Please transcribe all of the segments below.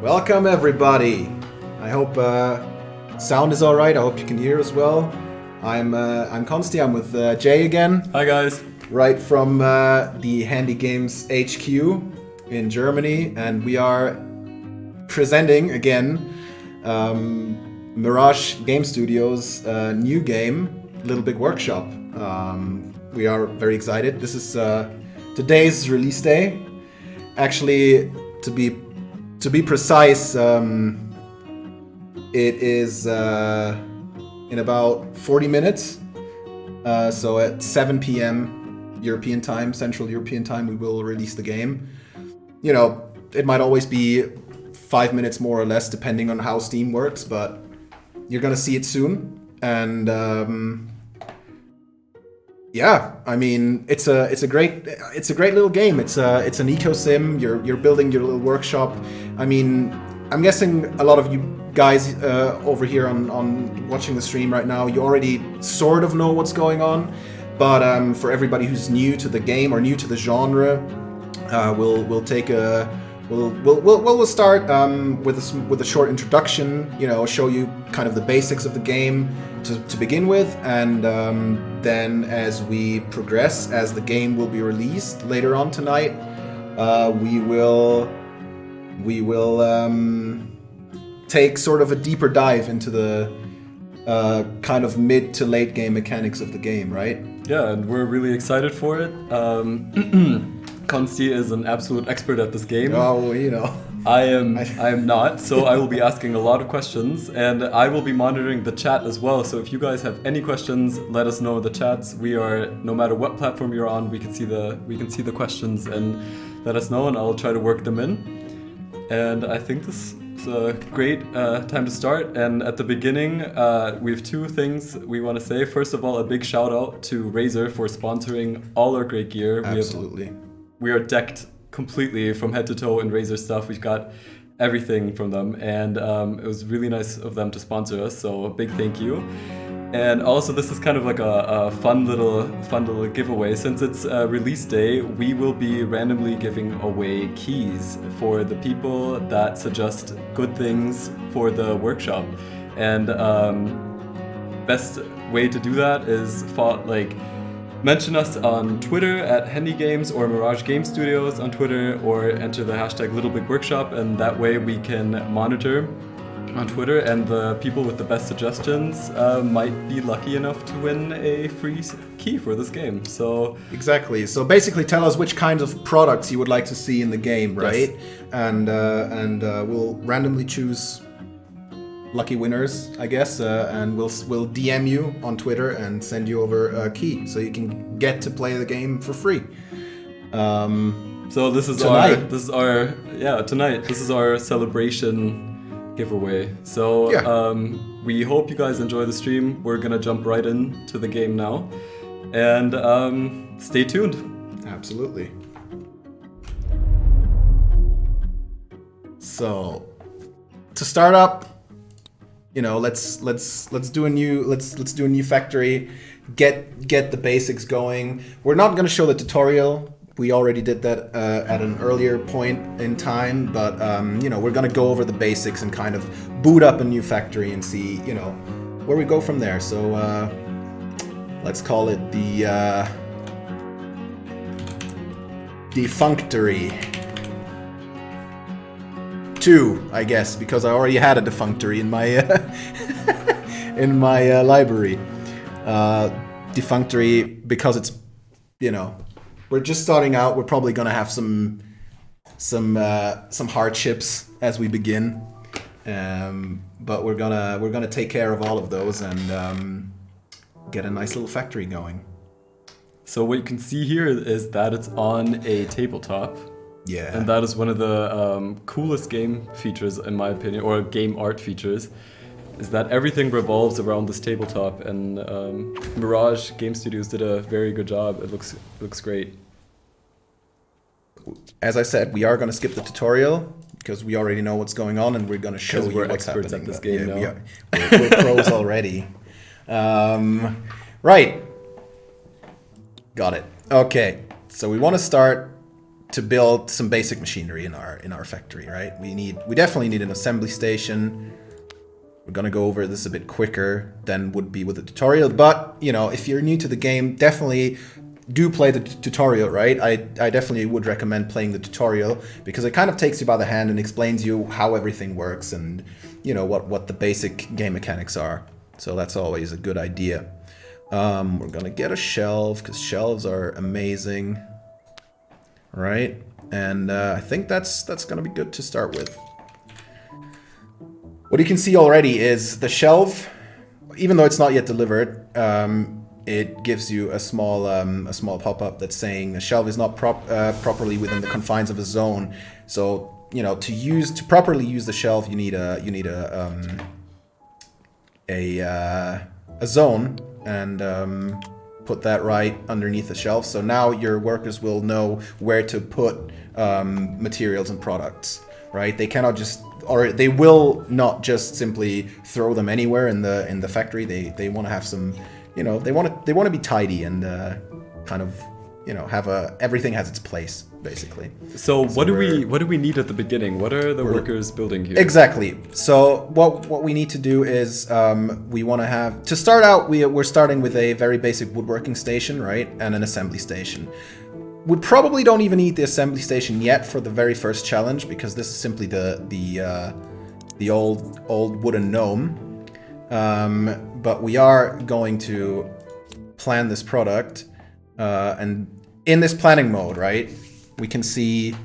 Welcome everybody. I hope sound is all right. I hope you can hear as well. I'm Consti. I'm with Jay again. Hi guys. Right from the HandyGames HQ in Germany, and we are presenting again Mirage Game Studios' new game, Little Big Workshop. We are very excited. This is today's release day. Actually, to be precise, it is in about 40 minutes. So at 7 p.m. European time, Central European time, we will release the game. You know, it might always be 5 minutes more or less, depending on how Steam works, but you're gonna see it soon. And yeah, I mean, it's a great little game. It's an eco sim. You're building your little workshop. I mean, I'm guessing a lot of you guys over here on watching the stream right now, you already sort of know what's going on. But for everybody who's new to the game or new to the genre, we'll start with a short introduction. You know, show you kind of the basics of the game to begin with, and then as we progress, as the game will be released later on tonight, we will take sort of a deeper dive into the kind of mid to late game mechanics of the game, right? Yeah, and we're really excited for it. Consti is an absolute expert at this game. Oh, you know. I am not, so I will be asking a lot of questions, and I will be monitoring the chat as well. So if you guys have any questions, let us know in the chats. We are, no matter what platform you're on, we can see the questions and let us know, and I'll try to work them in. And I think this is a great time to start. And at the beginning, we have two things we want to say. First of all, a big shout out to Razer for sponsoring all our great gear. Absolutely. We are decked completely from head to toe in Razer stuff. We've got everything from them, and it was really nice of them to sponsor us, so a big thank you. And also, this is kind of like a fun little giveaway. Since it's release day, we will be randomly giving away keys for the people that suggest good things for the workshop. And best way to do that is mention us on Twitter at HandyGames or Mirage Game Studios on Twitter, or enter the hashtag LittleBigWorkshop, and that way we can monitor on Twitter, and the people with the best suggestions might be lucky enough to win a free key for this game. So exactly. So basically, tell us which kinds of products you would like to see in the game, right? Yes. And we'll randomly choose lucky winners, I guess, and we'll DM you on Twitter and send you over a key so you can get to play the game for free. So this is tonight. Tonight. This is our celebration giveaway. So yeah. We hope you guys enjoy the stream. We're gonna jump right into the game now, and stay tuned. Absolutely. So to start up, you know, let's do a new factory, get the basics going. We're not going to show the tutorial. We already did that at an earlier point in time, but you know, we're going to go over the basics and kind of boot up a new factory and see, you know, where we go from there. So let's call it the Defunctory 2, I guess, because I already had a Defunctory in my in my library. Defunctory because it's, you know, we're just starting out. We're probably gonna have some hardships as we begin, but we're gonna take care of all of those and get a nice little factory going. So what you can see here is that it's on a tabletop. Yeah. And that is one of the coolest game features, in my opinion, or game art features, is that everything revolves around this tabletop, and Mirage Game Studios did a very good job. It looks great. As I said, we are going to skip the tutorial because we already know what's going on, and we're going to show you what's experts happening. At this game now. We're pros already. Right. Got it. Okay. So we want to start to build some basic machinery in our factory, right? We definitely need an assembly station. We're gonna go over this a bit quicker than would be with the tutorial, but you know, if you're new to the game, definitely do play the tutorial, right? I definitely would recommend playing the tutorial because it kind of takes you by the hand and explains you how everything works and you know what the basic game mechanics are. So that's always a good idea. We're gonna get a shelf because shelves are amazing, right? And I think that's gonna be good to start with. What you can see already is the shelf, even though it's not yet delivered, it gives you a small pop-up that's saying the shelf is not properly within the confines of a zone. So you know, to properly use the shelf, you need a zone and put that right underneath the shelf. So now your workers will know where to put materials and products, right? They cannot just, or they will not just simply throw them anywhere in the factory. They want to have some, you know, they want to be tidy and kind of, you know, have everything has its place basically. So what do we need at the beginning? What are the workers building here? Exactly. So what we need to do is we want to have, to start out, we're starting with a very basic woodworking station, right, and an assembly station. We probably don't even need the assembly station yet for the very first challenge because this is simply the old wooden gnome. But we are going to plan this product, and in this planning mode, right, we can see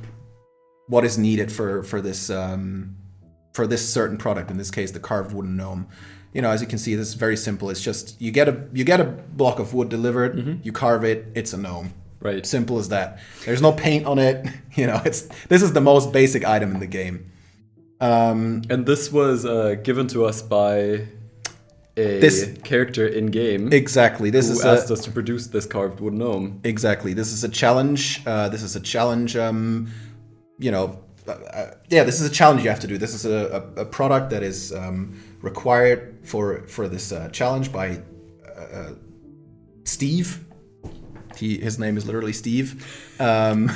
what is needed for this certain product. In this case, the carved wooden gnome. You know, as you can see, this is very simple. It's just you get a block of wood delivered, you carve it, it's a gnome. Right. Simple as that. There's no paint on it. You know, this is the most basic item in the game. And this was given to us by a character in game. Exactly. This who is asked us to produce this carved wooden gnome. Exactly. This is a challenge. This is a challenge. You know, yeah. This is a challenge you have to do. This is a product that is required for this challenge by Steve. His name is literally Steve. Yeah,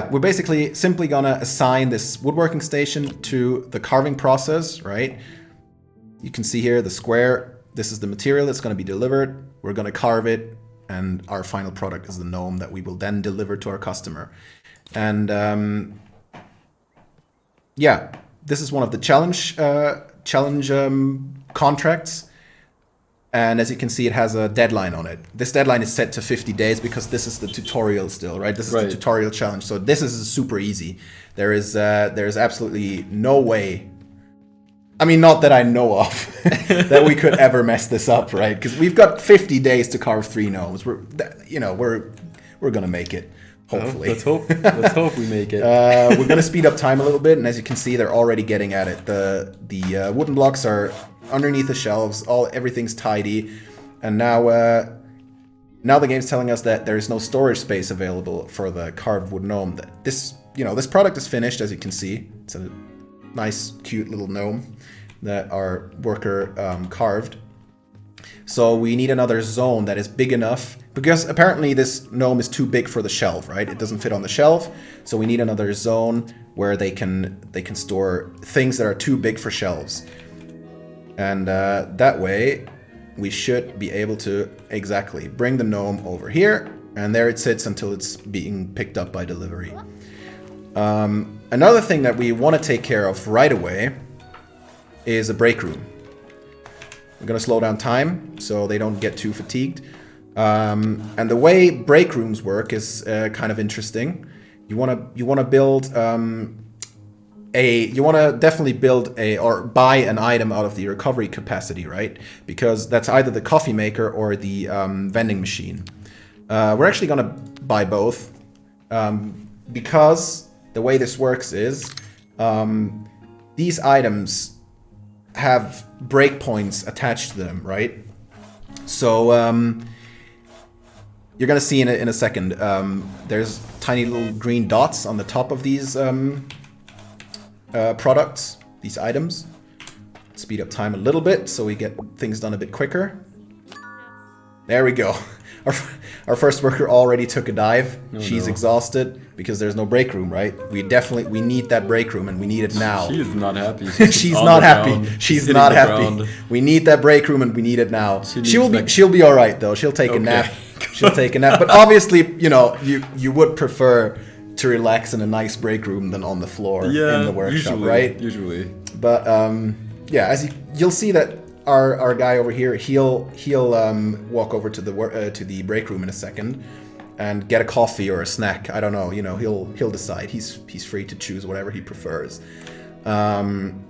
we're basically simply gonna assign this woodworking station to the carving process, right? You can see here the square. This is the material that's gonna be delivered. We're gonna carve it, and our final product is the gnome that we will then deliver to our customer. And yeah, this is one of the challenge contracts. And as you can see, it has a deadline on it. This deadline is set to 50 days because this is the tutorial still, right? This is the tutorial challenge. So this is super easy. There is absolutely no way, I mean, not that I know of, that we could ever mess this up, right? Because we've got 50 days to carve 3 gnomes. We're gonna make it. Hopefully. Well, let's hope we make it. We're gonna speed up time a little bit, and as you can see, they're already getting at it. The wooden blocks are underneath the shelves. Everything's tidy, and now the game's telling us that there is no storage space available for the carved wood gnome. This product is finished, as you can see. It's a nice, cute little gnome that our worker carved. So we need another zone that is big enough, because apparently this gnome is too big for the shelf, right? It doesn't fit on the shelf, so we need another zone where they can store things that are too big for shelves. And that way, we should be able to exactly bring the gnome over here, and there it sits until it's being picked up by delivery. Another thing that we want to take care of right away is a break room. We're going to slow down time so they don't get too fatigued. And the way break rooms work is kind of interesting. You want to build you want to definitely build or buy an item out of the recovery capacity, right? Because that's either the coffee maker or the vending machine. We're actually going to buy both because the way this works is these items have breakpoints attached to them, right? So you're gonna see in a second. There's tiny little green dots on the top of these products, these items. Speed up time a little bit so we get things done a bit quicker. There we go. Our first worker already took a dive. She's no. exhausted because there's no break room, right? We need that break room, and we need it now. She is not happy. She's not happy. She's not happy. We need that break room, and we need it now. She'll be all right though. She'll take a nap. She'll take a nap. But obviously, you would prefer to relax in a nice break room than on the floor in the workshop, right? Usually. But as you'll see that our guy over here, he'll walk over to the break room in a second and get a coffee or a snack. I don't know. He'll decide. He's free to choose whatever he prefers. And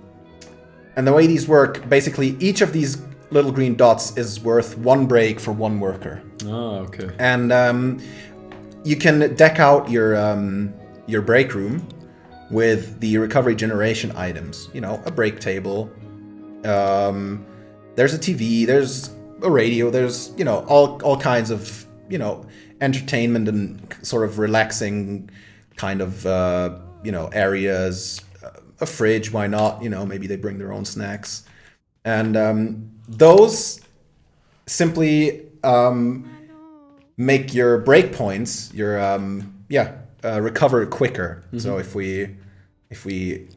the way these work, basically, each of these little green dots is worth 1 break for 1 worker. Oh, okay. And you can deck out your break room with the recovery generation items. A break table. There's a TV. There's a radio. There's all kinds of entertainment and sort of relaxing kind of areas. A fridge, why not? Maybe they bring their own snacks, and those simply make your break points, your recover quicker. Mm-hmm. So if we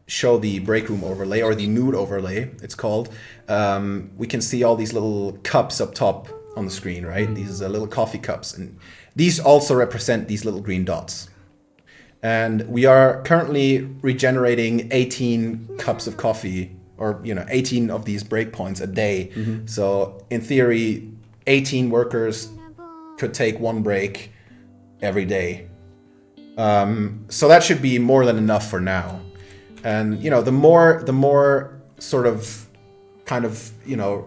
show the break room overlay, or the mood overlay, it's called, we can see all these little cups up top on the screen, right? Mm-hmm. These little coffee cups, and these also represent these little green dots. And we are currently regenerating 18 cups of coffee, or 18 of these break points a day. Mm-hmm. So in theory, 18 workers could take 1 break every day. So that should be more than enough for now. And the more sort of kind of the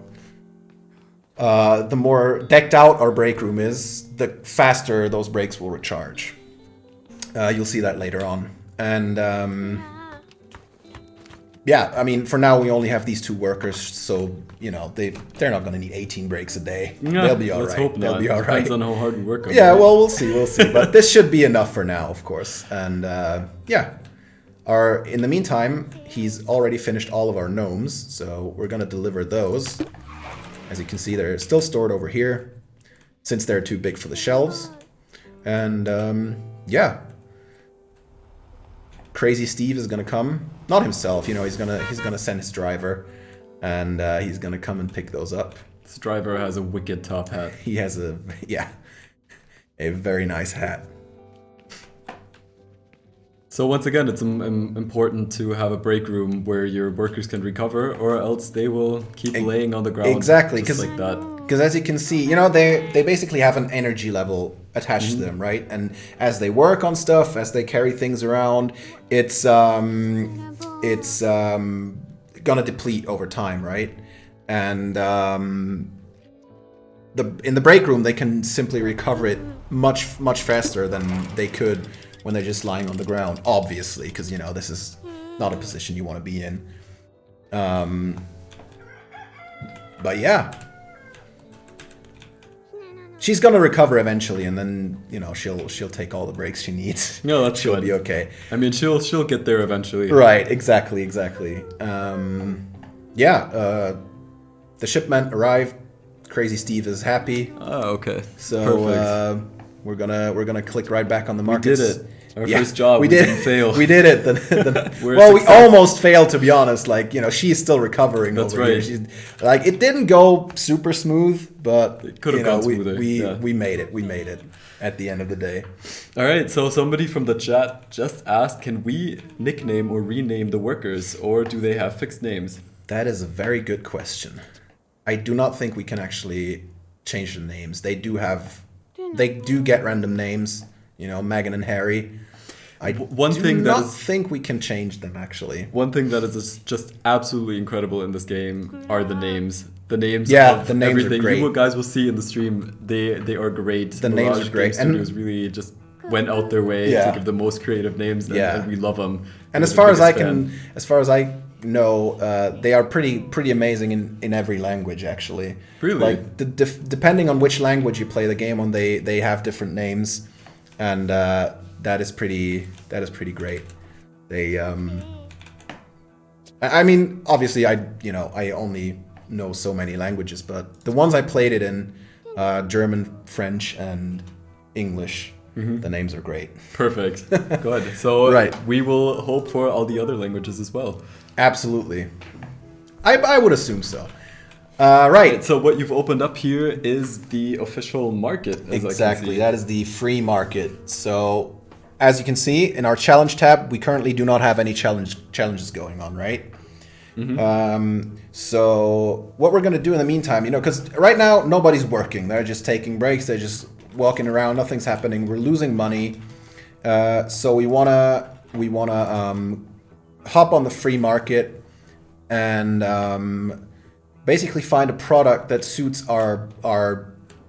more decked out our break room is, the faster those breaks will recharge. You'll see that later on. And for now we only have these 2 workers, so they're not going to need 18 breaks a day. Yeah, they'll be all let's right. Hope they'll not. be all right. Depends on how hard we work on it. Yeah, well, we'll see. But this should be enough for now, of course. And in the meantime, he's already finished all of our gnomes, so we're going to deliver those. As you can see, they're still stored over here, since they're too big for the shelves. And Crazy Steve is gonna come, not himself. He's gonna send his driver, and he's gonna come and pick those up. This driver has a wicked top hat. He has a very nice hat. So once again, it's important to have a break room where your workers can recover, or else they will keep laying on the ground. Exactly, just like that. Because as you can see, they basically have an energy level attached to them, right? And as they work on stuff, as they carry things around, it's gonna deplete over time, right? And in the break room, they can simply recover it much faster than they could when they're just lying on the ground, obviously, because this is not a position you want to be in. But yeah, she's gonna recover eventually, and then she'll take all the breaks she needs. No, that's she'll good. be okay. I mean, she'll get there eventually. Right? Exactly. The shipment arrived. Crazy Steve is happy. Oh, okay. So perfect. We're gonna click right back on the We markets. did it. Our first job. We didn't fail. We did it. Well, we almost failed, to be honest. She's still recovering. That's over right. Here. She's it didn't go super smooth, but it could have gone smoother. We made it. We made it at the end of the day. All right. So somebody from the chat just asked, can we nickname or rename the workers, or do they have fixed names? That is a very good question. I do not think we can actually change the names. They do get random names. Megan and Harry. I do not think we can change them, actually. One thing that is just absolutely incredible in this game are the names. The names of the names everything. Are great. You guys will see in the stream, they are great. The names are great. Studios really just went out their way to give the most creative names, and we love them. And as far as I know, they are pretty amazing in every language, actually. Really? Depending on which language you play the game on, they have different names, and that is pretty great. They I mean, obviously I only know so many languages, but the ones I played it in, German, French, and English. The names are great. Perfect. Good. So Right. we will hope for all the other languages as well. Absolutely. I would assume so. Right. So what you've opened up here is the official market. As I Exactly. can see. That is the free market. So, as you can see in our challenge tab, we currently do not have any challenges going on, right? So what we're gonna do in the meantime, because right now nobody's working. They're just taking breaks. They're just walking around. Nothing's happening. We're losing money. So we wanna hop on the free market and basically find a product that suits our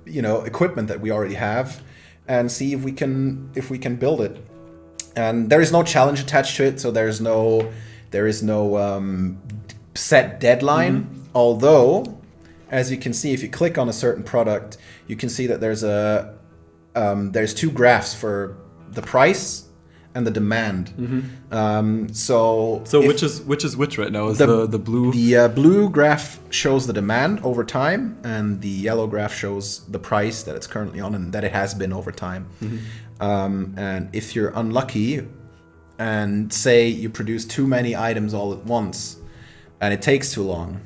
equipment that we already have, and see if we can build it. And there is no challenge attached to it, so there is no set deadline. Although, as you can see, if you click on a certain product, you can see that there's two graphs for the price and the demand. So which is which right now? Is the blue? The blue graph shows the demand over time, and the yellow graph shows the price that it's currently on and that it has been over time. And if you're unlucky and say you produce too many items all at once and it takes too long,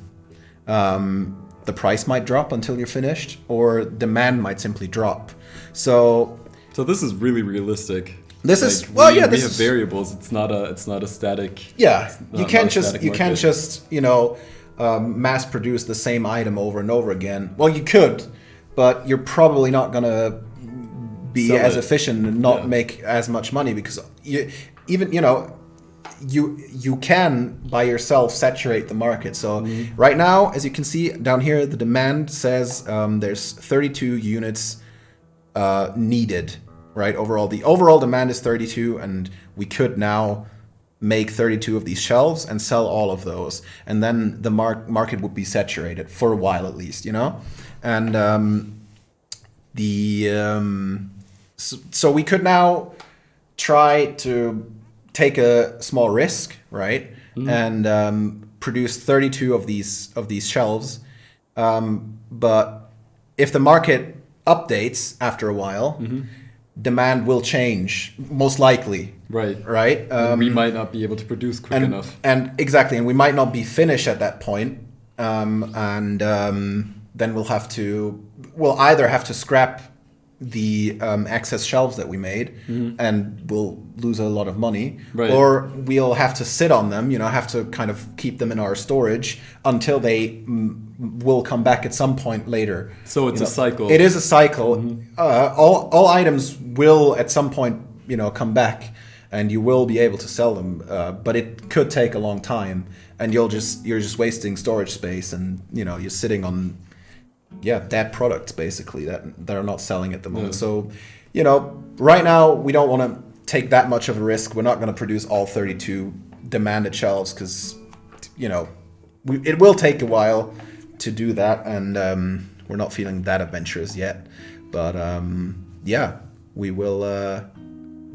the price might drop until you're finished, or demand might simply drop. So this is really realistic. We have variables. It's not a static. Yeah, you can't market. just mass produce the same item over and over again. Well, you could, but you're probably not gonna be Sell as it. efficient and not make as much money, because you can by yourself saturate the market. So right now, as you can see down here, the demand says there's 32 units needed. Right, the overall demand is 32, and we could now make 32 of these shelves and sell all of those, and then the market would be saturated for a while at least, And so we could now try to take a small risk, right, and produce 32 of these shelves. But if the market updates after a while, demand will change, most likely. Right. We might not be able to produce quick enough. And exactly, and we might not be finished at that point. Then we'll either have to scrap the excess shelves that we made, and we'll lose a lot of money, or we'll have to sit on them, have to kind of keep them in our storage until they will come back at some point later. So it's a cycle. It is a cycle. All items will at some point, come back, and you will be able to sell them. But it could take a long time, and you're just wasting storage space, and you're sitting on dead products basically that are not selling at the moment. So, right now we don't want to take that much of a risk. We're not going to produce all 32 demanded shelves because, it will take a while to do that, and we're not feeling that adventurous yet. But we will.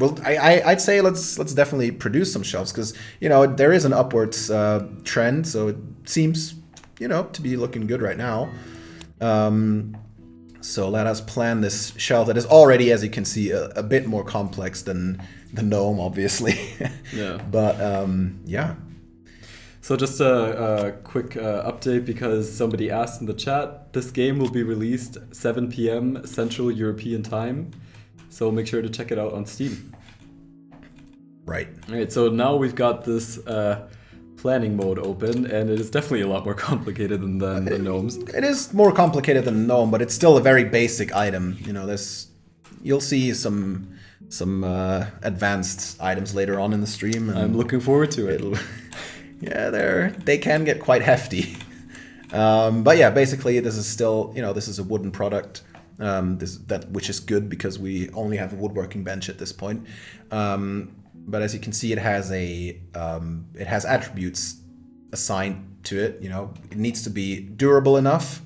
I'd say let's definitely produce some shelves, because there is an upwards trend, so it seems to be looking good right now. So let us plan this shelf that is already, as you can see, a bit more complex than the gnome, obviously. But So just a quick update, because somebody asked in the chat. This game will be released 7 p.m. Central European Time. So make sure to check it out on Steam. Right. All right, so now we've got this planning mode open, and it is definitely a lot more complicated than the gnomes. It is more complicated than gnome, but it's still a very basic item. You'll see some advanced items later on in the stream. And I'm looking forward to it. They can get quite hefty. But yeah, basically this is still, this is a wooden product. Which is good because we only have a woodworking bench at this point. But as you can see, it has attributes assigned to it. It needs to be durable enough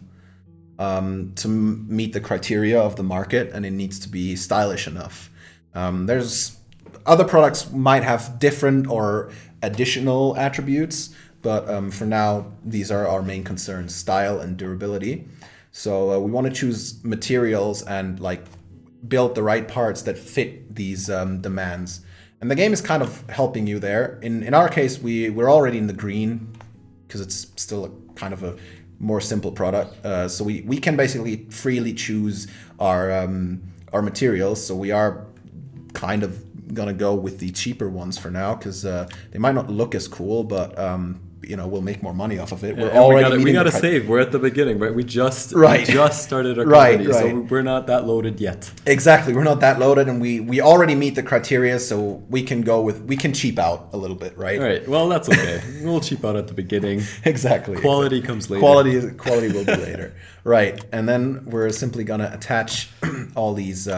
to meet the criteria of the market, and it needs to be stylish enough. There's other products might have different or additional attributes, but for now, these are our main concerns: style and durability. So we want to choose materials and like build the right parts that fit these demands. And the game is kind of helping you there. In our case, we're already in the green because it's still a kind of a more simple product. So we can basically freely choose our materials. So we are kind of gonna go with the cheaper ones for now because they might not look as cool, but we'll make more money off of it. We gotta save. We're at the beginning, right? We just started our company, so we're not that loaded yet. Exactly, we're not that loaded, and we already meet the criteria, so we can cheap out a little bit, right? Right. Well, that's okay. We'll cheap out at the beginning. Exactly. Quality comes later. Quality will be later. Right, and then we're simply gonna attach all these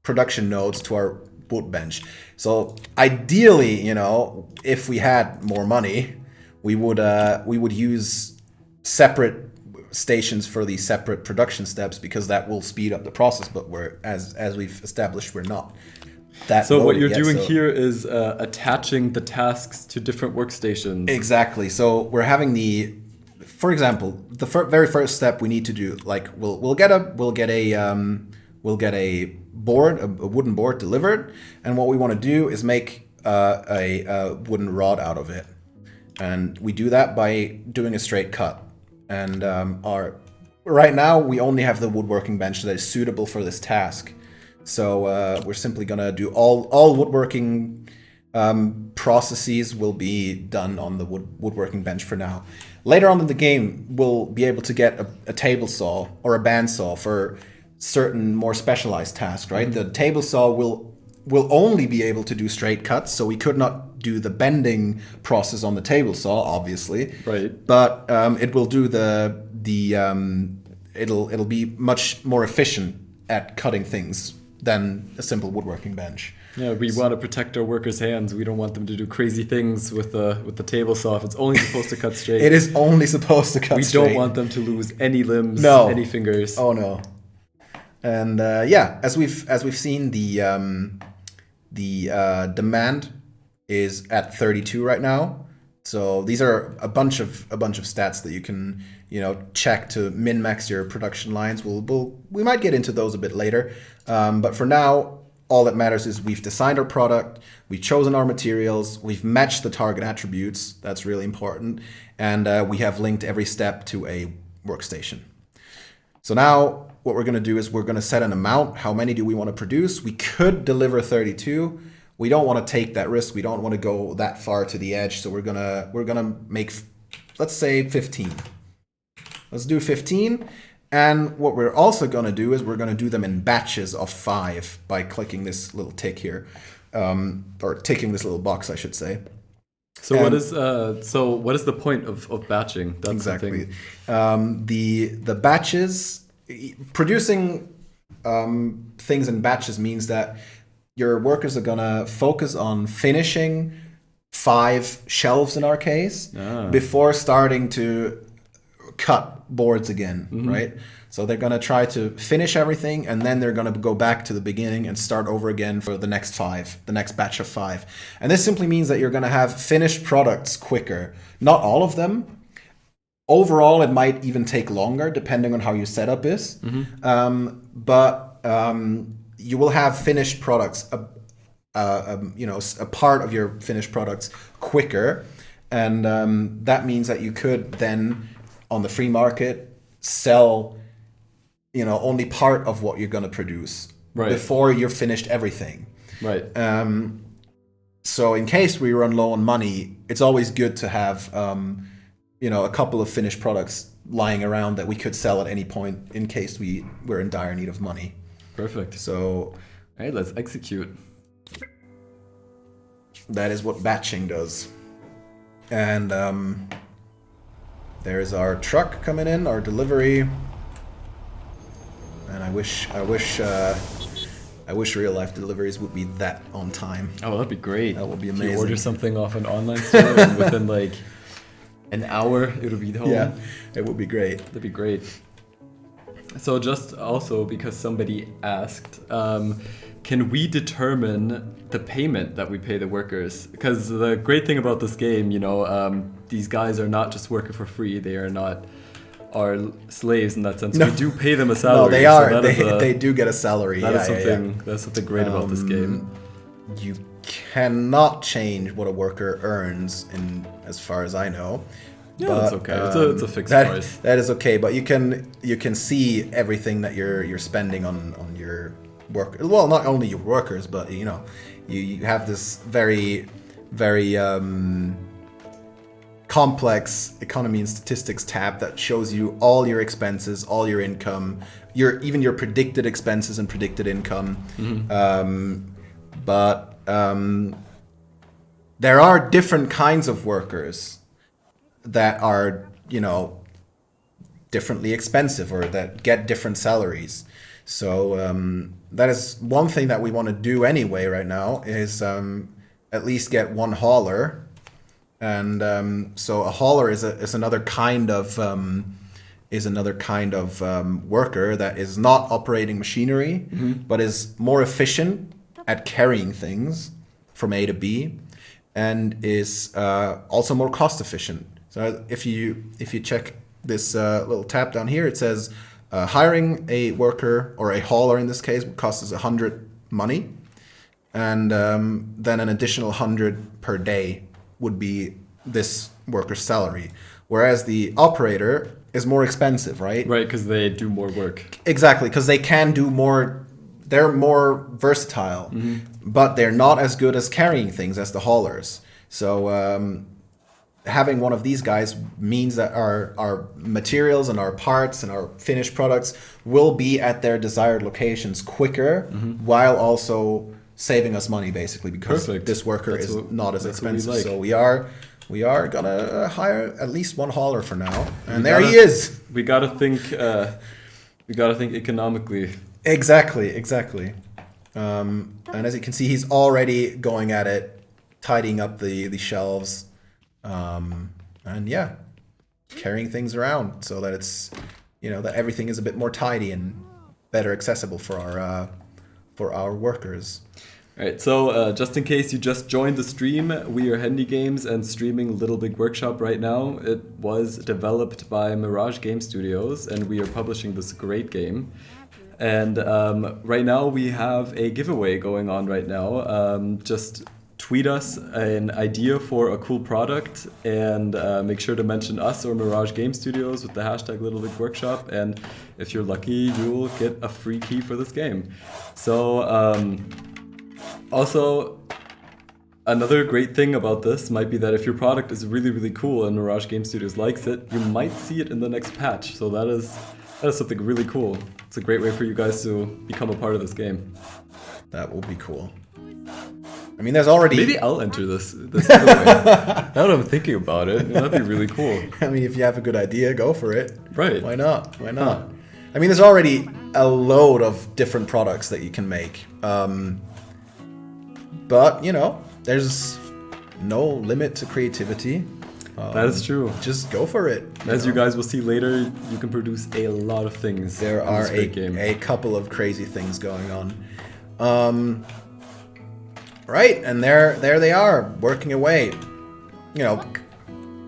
production nodes to our wood bench. So ideally, if we had more money, we would use separate stations for these separate production steps because that will speed up the process. But as we've established, we're not that. So what you're doing here is attaching the tasks to different workstations. Exactly. So we're having for example, the very first step we need to do, like we'll get a board, a wooden board delivered, and what we want to do is make a wooden rod out of it. And we do that by doing a straight cut. And right now we only have the woodworking bench that is suitable for this task. So we're simply gonna do all woodworking processes will be done on the woodworking bench for now. Later on in the game, we'll be able to get a table saw or a bandsaw for certain more specialized tasks, right? The table saw will only be able to do straight cuts, so we could not do the bending process on the table saw, obviously. Right. But it will do it'll be much more efficient at cutting things than a simple woodworking bench. Yeah, we want to protect our workers' hands. We don't want them to do crazy things with the table saw. If it's only supposed to cut straight. It is only supposed to cut straight. We don't want them to lose any limbs, any fingers. Oh no. And as we've seen, the demand is at 32 right now. So these are a bunch of stats that you can check to min-max your production lines. We might get into those a bit later, but for now, all that matters is we've designed our product, we've chosen our materials, we've matched the target attributes. That's really important, and we have linked every step to a workstation. So now what we're going to do is we're going to set an amount. How many do we want to produce? We could deliver 32. We don't want to take that risk. We don't want to go that far to the edge. So we're gonna make, let's say 15. Let's do 15. And what we're also going to do is we're going to do them in batches of 5 by clicking this little tick here, or ticking this little box, I should say. So what is the point of batching? That's exactly. The batches, producing things in batches means that your workers are gonna focus on finishing 5 shelves in our case before starting to cut boards again, right? So they're gonna try to finish everything, and then they're gonna go back to the beginning and start over again for the next batch of 5. And this simply means that you're gonna have finished products quicker. Not all of them. Overall, it might even take longer depending on how your setup is. But you will have finished products, a part of your finished products quicker, and that means that you could then on the free market sell only part of what you're going to produce before you've finished everything. Right. So in case we run low on money, it's always good to have a couple of finished products lying around that we could sell at any point in case we're in dire need of money. Perfect. So, all right, let's execute. That is what batching does. And there's our truck coming in, our delivery. And I wish real life deliveries would be that on time. Oh, that'd be great. That would be If amazing. you order something off an online store and within like an hour, it would be home. Yeah, it would be great. That'd be great. So just also because somebody asked, can we determine the payment that we pay the workers? Because the great thing about this game, these guys are not just working for free. They are not are slaves in that sense. No. We do pay them a salary. No, they so are. that is a- They do get a salary. That yeah, is something. That's something great about this game. You cannot change what a worker earns, as far as I know. Yeah, but, that's okay. It's a fixed price. That is okay, but you can see everything that you're spending on your work. Well, not only your workers, but you know, you have this very complex economy and statistics tab that shows you all your expenses, all your income, even your predicted expenses and predicted income. But there are different kinds of workers that are, you know, differently expensive or that get different salaries. So that is one thing that we want to do anyway right now is at least get one hauler. And so a hauler is another kind of worker that is not operating machinery, but is more efficient at carrying things from A to B, and is also more cost efficient. So if you check this little tab down here, it says hiring a worker or a hauler in this case costs us 100 money, and then an additional 100 per day would be this worker's salary. Whereas the operator is more expensive, right? Right, because they do more work. Exactly, because they can do more. They're more versatile, but they're not as good as carrying things as the haulers. So having one of these guys means that our materials and our parts and our finished products will be at their desired locations quicker, while also saving us money, basically, because this worker is not as expensive. So we are gonna hire at least one hauler for now, and there he is. We gotta think economically. Exactly. And as you can see, he's already going at it, tidying up the shelves, and yeah, carrying things around so that it's, you know, that everything is a bit more tidy and better accessible for our workers. All right, so just in case you just joined the stream, we are HandyGames and streaming Little Big Workshop right now. It was developed by Mirage Game Studios, and we are publishing this great game. And right now we have a giveaway going on right now. Just tweet us an idea for a cool product and make sure to mention us or Mirage Game Studios with the hashtag Little Big Workshop. And if you're lucky, you'll get a free key for this game. So also, another great thing about this might be that if your product is really, really cool and Mirage Game Studios likes it, you might see it in the next patch. So that is something really cool. It's a great way for you guys to become a part of this game. That will be cool. I mean, there's already... Maybe I'll enter this giveaway. Now that I'm thinking about it, that'd be really cool. I mean, if you have a good idea, go for it. Right. Why not? I mean, there's already a load of different products that you can make. But, you know, there's no limit to creativity. That is true. Just go for it. As you guys will see later, you can produce a lot of things. There are a couple of crazy things going on. Right, and there they are, working away. You know,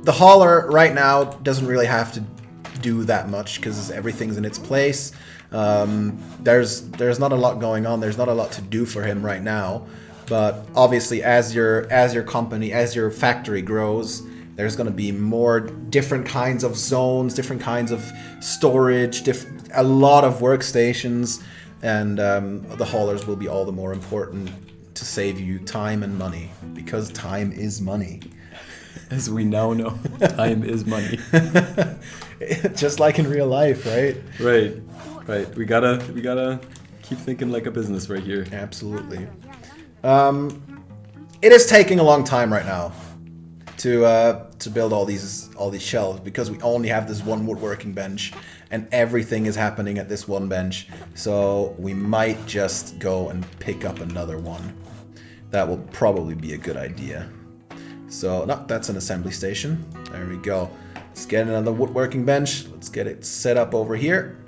the hauler right now doesn't really have to do that much because everything's in its place. There's not a lot going on. There's not a lot to do for him right now. But obviously, as your company, as your factory grows, there's going to be more different kinds of zones, different kinds of storage, a lot of workstations, and the haulers will be all the more important to save you time and money, because time is money. As we now know, time is money. Just like in real life, right? Right. We gotta keep thinking like a business right here. Absolutely. It is taking a long time right now to build all these shelves, because we only have this one woodworking bench and everything is happening at this one bench. So we might just go and pick up another one. That will probably be a good idea. So, no, that's an assembly station. There we go. Let's get another woodworking bench. Let's get it set up over here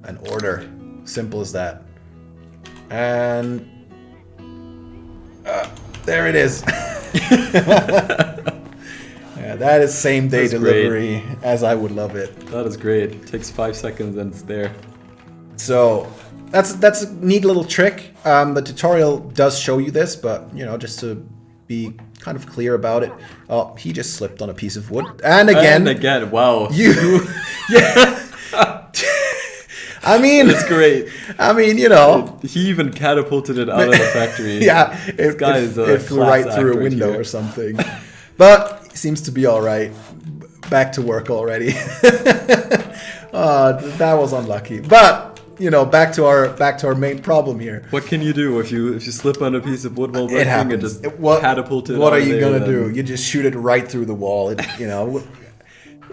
and order. Simple as that. And there it is. Yeah, that is same day That's delivery as I would love it. That is great. Takes 5 seconds and it's there. So that's a neat little trick. The tutorial does show you this, but you know, just to be kind of clear about it. Oh, he just slipped on a piece of wood. And again, wow. Yeah. I mean, that's great. I mean, you know, he even catapulted it out of the factory. Yeah, it flew right through a window or something. But he seems to be all right. Back to work already. That was unlucky. But you know, back to our main problem here. What can you do if you slip on a piece of wood while working? It happens. And just catapult it. What are you gonna do? You just shoot it right through the wall. You know.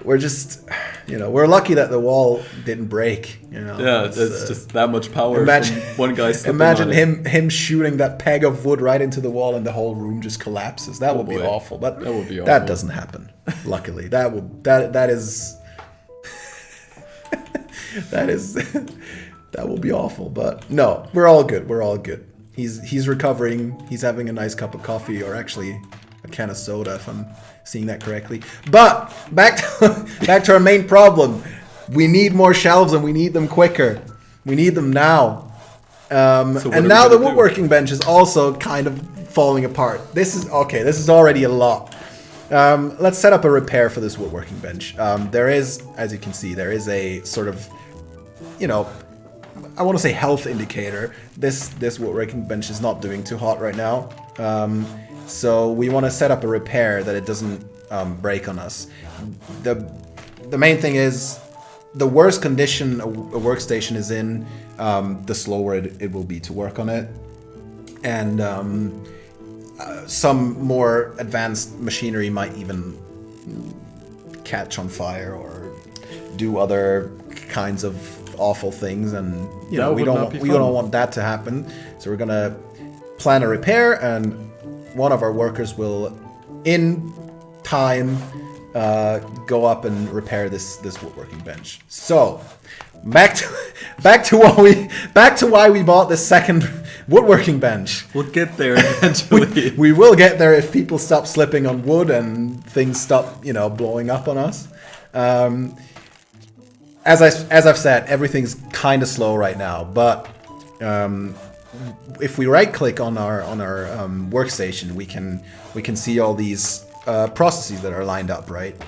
We're just, you know, we're lucky that the wall didn't break. You know, yeah, it's just that much power. Imagine from one guy. Imagine him shooting that peg of wood right into the wall, and the whole room just collapses. That would be awful. But that would be awful. That doesn't happen. Luckily, that is that will be awful. But no, we're all good. We're all good. He's recovering. He's having a nice cup of coffee, or actually a can of soda, if I'm seeing that correctly. But back to our main problem. We need more shelves, and we need them quicker. We need them now. And now the woodworking bench is also kind of falling apart. This is already a lot. Let's set up a repair for this woodworking bench. There is, as you can see, there is a sort of, you know, I want to say health indicator. This woodworking bench is not doing too hot right now. So we want to set up a repair that it doesn't break on us. The main thing is, the worse condition a workstation is in, the slower it will be to work on it. And some more advanced machinery might even catch on fire or do other kinds of awful things, and you know, we don't want that to happen. So we're gonna plan a repair, and one of our workers will, in time, go up and repair this woodworking bench. So back to why we bought this second woodworking bench. We'll get there eventually. We will get there if people stop slipping on wood and things stop, you know, blowing up on us. As I've said, everything's kind of slow right now, but if we right click on our workstation, we can see all these processes that are lined up, right?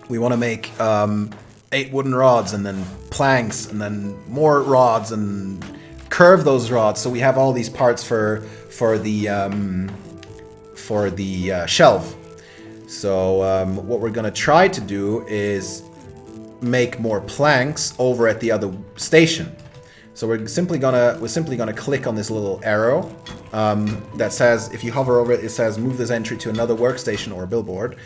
We want to make 8 wooden rods, and then planks, and then more rods, and curve those rods. So we have all these parts for the shelf. So what we're gonna try to do is make more planks over at the other station. So we're simply gonna click on this little arrow that says, if you hover over it, it says move this entry to another workstation or billboard,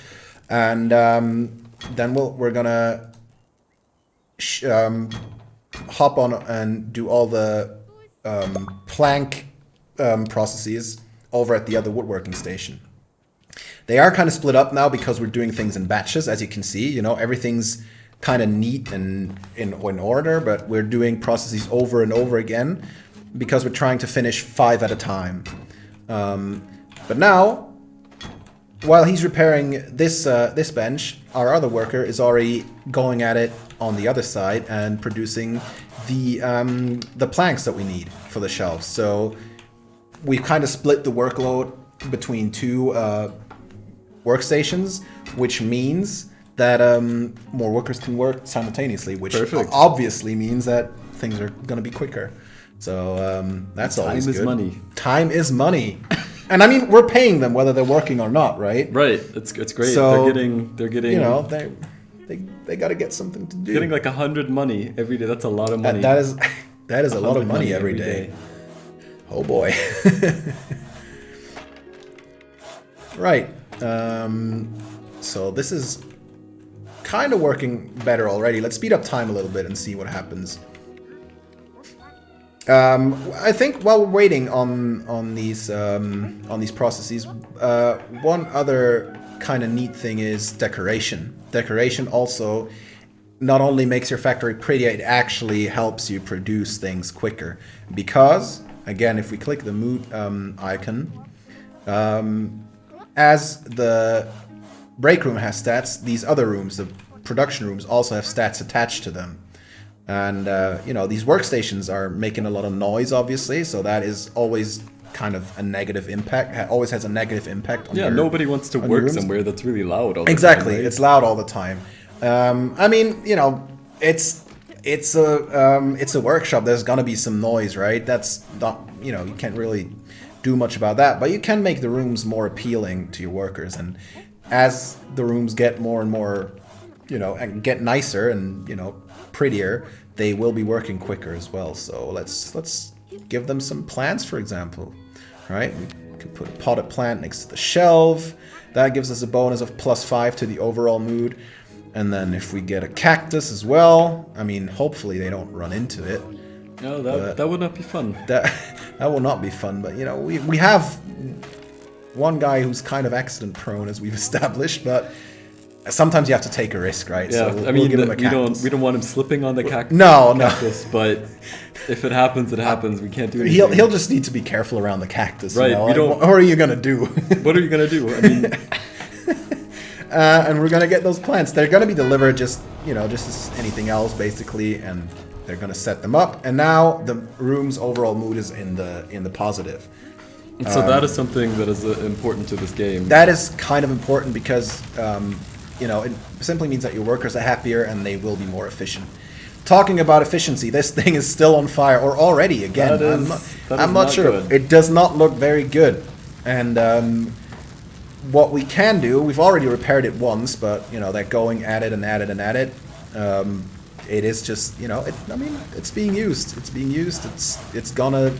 and then we're gonna hop on and do all the plank processes over at the other woodworking station. They are kind of split up now because we're doing things in batches, as you can see. You know, everything's kind of neat and in order, but we're doing processes over and over again because we're trying to finish 5 at a time. But now, while he's repairing this bench, our other worker is already going at it on the other side and producing the planks that we need for the shelves. So we've kind of split the workload between 2 workstations, which means that more workers can work simultaneously, which obviously means that things are going to be quicker. So that's always good. Time is money. Time is money. And I mean, we're paying them whether they're working or not, right? Right. It's great. So, they're getting. You know, they got to get something to do. Getting like 100 money every day. That's a lot of money. That is a lot of money every day. Oh boy. Right. So this is kind of working better already. Let's speed up time a little bit and see what happens. I think while we're waiting on these processes, one other kind of neat thing is decoration. Decoration also not only makes your factory pretty, it actually helps you produce things quicker. Because, again, if we click the mood icon, as the break room has stats, these other rooms, the production rooms, also have stats attached to them. And, these workstations are making a lot of noise, obviously, so that is always kind of a negative impact, always has a negative impact on your nobody wants to work somewhere that's really loud all the exactly, time. Right? It's loud all the time. It's a workshop. There's gonna be some noise, right? That's not, you can't really do much about that, but you can make the rooms more appealing to your workers. And as the rooms get more and more, and get nicer and prettier, they will be working quicker as well. So let's give them some plants, for example. Right? We could put a potted plant next to the shelf. That gives us a bonus of +5 to the overall mood. And then if we get a cactus as well, hopefully they don't run into it. No, that would not be fun. That will not be fun. But we have one guy who's kind of accident prone, as we've established. But sometimes you have to take a risk, right? Yeah, so we'll give him a cactus. we don't want him slipping on the cactus. No. But if it happens, it happens. We can't do anything. He'll just need to be careful around the cactus. Right. What are you gonna do? What are you gonna do? And we're gonna get those plants. They're gonna be delivered just as anything else, basically, and they're gonna set them up. And now the room's overall mood is in the positive. So that is something that is important to this game. That is kind of important because it simply means that your workers are happier and they will be more efficient. Talking about efficiency, this thing is still on fire, or already again. I'm not sure. Good. It does not look very good, and. What we can do, we've already repaired it once, but they're going at it and at it and at it. It is just it's being used. It's being used. It's gonna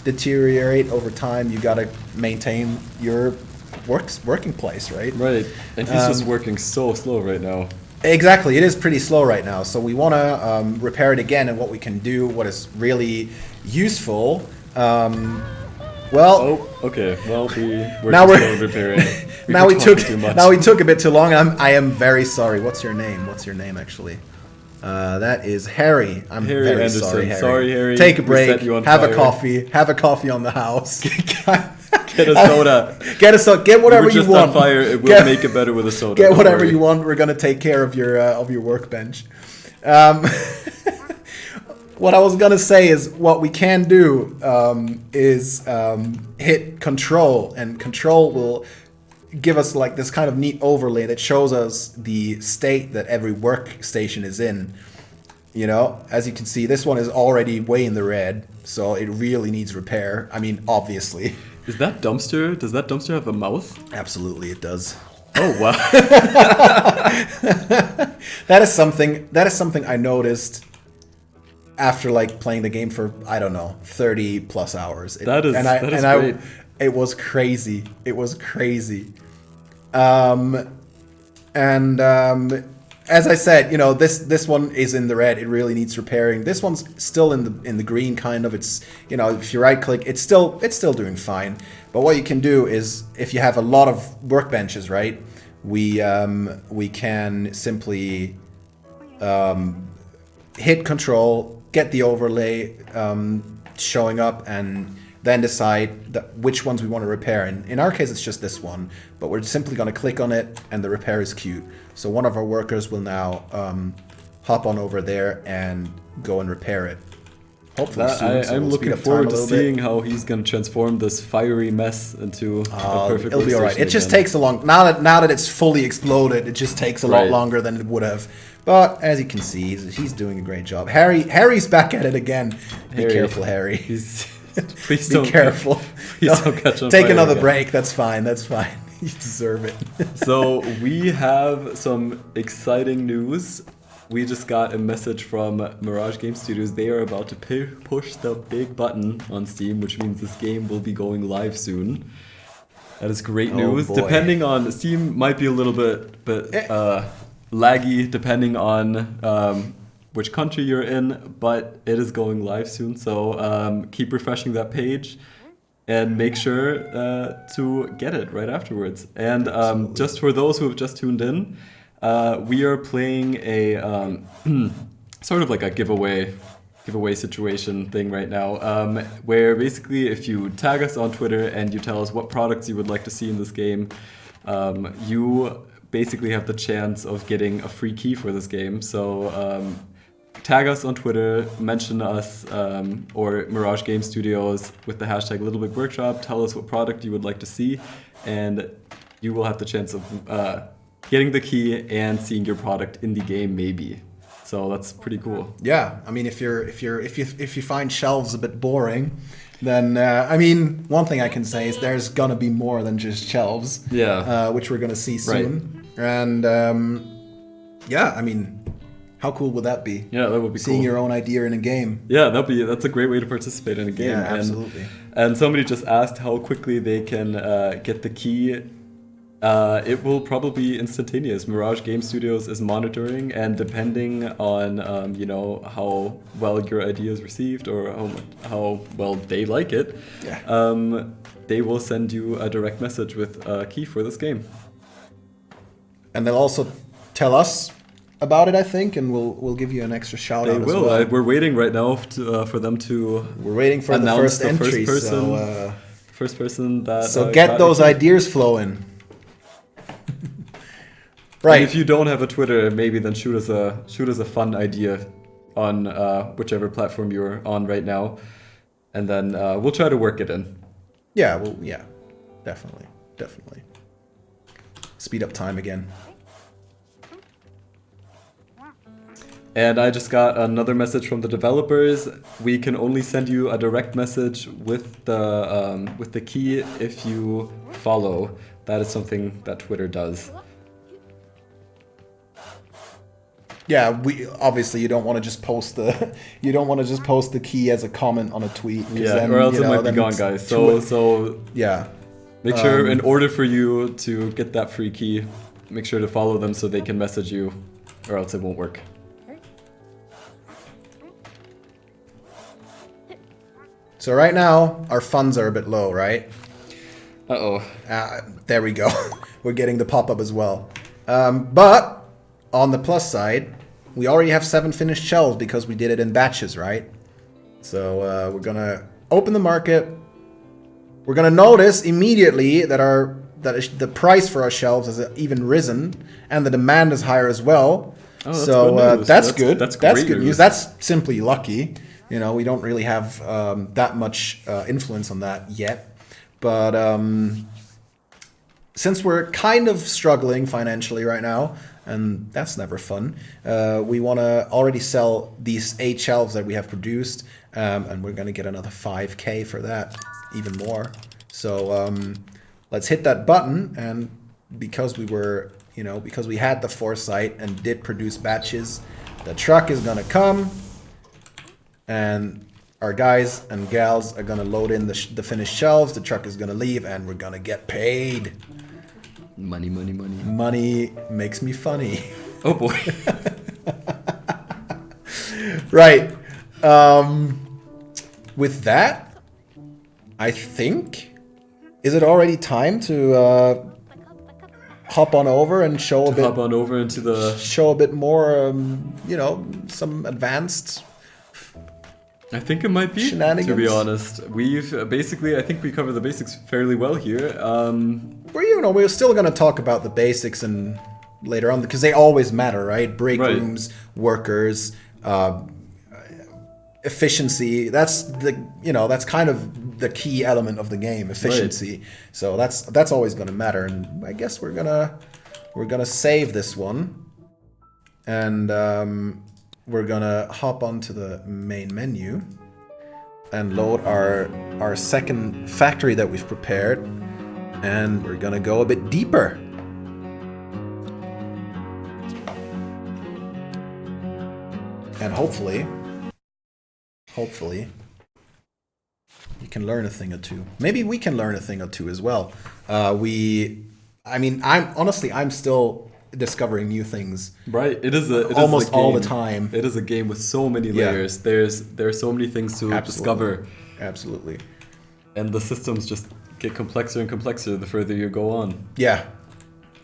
deteriorate over time. You gotta maintain your working place, right? Right, and he's just working so slow right now. Exactly, it is pretty slow right now. So we want to repair it again, and what we can do, what is really useful. Okay. Well, now we're repairing. now we took a bit too long. I am very sorry. What's your name? What's your name actually? That is Harry. I'm Harry very Anderson. sorry, Harry. Sorry, Harry. Take a break. Have fire. a coffee. Have a coffee on the house. Get a soda. Get whatever you want. On fire. It will make it better with a soda. Get whatever you want. We're gonna take care of your workbench. What I was gonna say is what we can do is hit Control, and Control will give us like this kind of neat overlay that shows us the state that every workstation is in. As you can see, this one is already way in the red, so it really needs repair. Obviously. Is that dumpster? Does that dumpster have a mouth? Absolutely, it does. Oh wow. That is something I noticed after playing the game for 30 plus hours. That is great. It was crazy. It was crazy. As I said, this one is in the red. It really needs repairing. This one's still in the green, kind of. It's if you right click, it's still doing fine. But what you can do is, if you have a lot of workbenches, right, we can simply hit Control, get the overlay showing up, and then decide which ones we want to repair. And in our case, it's just this one, but we're simply going to click on it, and the repair is queued. So one of our workers will now hop on over there and go and repair it. Hopefully soon. So I'm looking forward to seeing how he's going to transform this fiery mess into a perfect. It'll be all right. It just takes a long. Now that it's fully exploded, it just takes a lot longer than it would have. But as you can see, he's doing a great job. Harry's back at it again. Be careful, Harry. Please be careful. Please don't catch on Take fire another again. break. That's fine. You deserve it. So we have some exciting news. We just got a message from Mirage Game Studios. They are about to push the big button on Steam, which means this game will be going live soon. That is great news. Boy. Depending on Steam, might be a little bit laggy depending on which country you're in, but it is going live soon. So keep refreshing that page and make sure to get it right afterwards. And just for those who have just tuned in, we are playing a sort of like a giveaway situation thing right now, where basically if you tag us on Twitter and you tell us what products you would like to see in this game, you basically have the chance of getting a free key for this game. So tag us on Twitter, mention us or Mirage Game Studios with the hashtag Little Big Workshop. Tell us what product you would like to see, and you will have the chance of getting the key and seeing your product in the game, maybe. So that's pretty cool. Yeah, I mean, if you find shelves a bit boring, then I mean, one thing I can say is there's gonna be more than just shelves. Yeah. Which we're gonna see soon. Right. And yeah, I mean, how cool would that be? Yeah, that would be seeing cool. your own idea in a game. Yeah, that's a great way to participate in a game. Yeah, absolutely. And somebody just asked how quickly they can get the key. It will probably be instantaneous. Mirage Game Studios is monitoring, and depending on how well your idea is received or how well they like it, they will send you a direct message with a key for this game. And they'll also tell us about it, I think, and we'll give you an extra shout out. They will. As well. We're waiting right now for them to. We're waiting for the first entry. First person that. So get those ideas flowing. Right. And if you don't have a Twitter, maybe then shoot us a fun idea on whichever platform you're on right now, and then we'll try to work it in. Yeah. Well. Yeah. Definitely. Speed up time again. And I just got another message from the developers. We can only send you a direct message with the key if you follow. That is something that Twitter does. Yeah, you don't want to just post the key as a comment on a tweet. Yeah, then, or else it might be gone, guys. So yeah, make sure in order for you to get that free key, make sure to follow them so they can message you, or else it won't work. So right now our funds are a bit low, right? Uh-oh. There we go. We're getting the pop-up as well. But on the plus side, we already have 7 finished shelves because we did it in batches, right? So we're gonna open the market. We're gonna notice immediately that the price for our shelves has even risen, and the demand is higher as well. Oh, that's so good news. that's good. That's good news. news. That's simply lucky. You know, we don't really have that much influence on that yet. But since we're kind of struggling financially right now, and that's never fun, we want to already sell these 8 shelves that we have produced, and we're going to get another 5K for that, even more. So let's hit that button, and because we had the foresight and did produce batches, the truck is going to come. And our guys and gals are gonna load in the finished shelves. The truck is gonna leave, and we're gonna get paid. Money. Money makes me funny. Oh boy. Right. With that, I think, is it already time to hop on over and show a bit more, some advanced. I think it might be, to be honest. I think we covered the basics fairly well here. We're still going to talk about the basics and later on, because they always matter, right? Break rooms, workers, efficiency. That's kind of the key element of the game, efficiency. Right. So that's always going to matter. And I guess we're gonna save this one, and we're gonna hop onto the main menu and load our second factory that we've prepared, and we're gonna go a bit deeper. And hopefully you can learn a thing or two. Maybe we can learn a thing or two as well. I'm still discovering new things. Right, almost all the time. It is a game with so many layers. There are so many things to discover. Absolutely. And the systems just get complexer and complexer the further you go on. Yeah.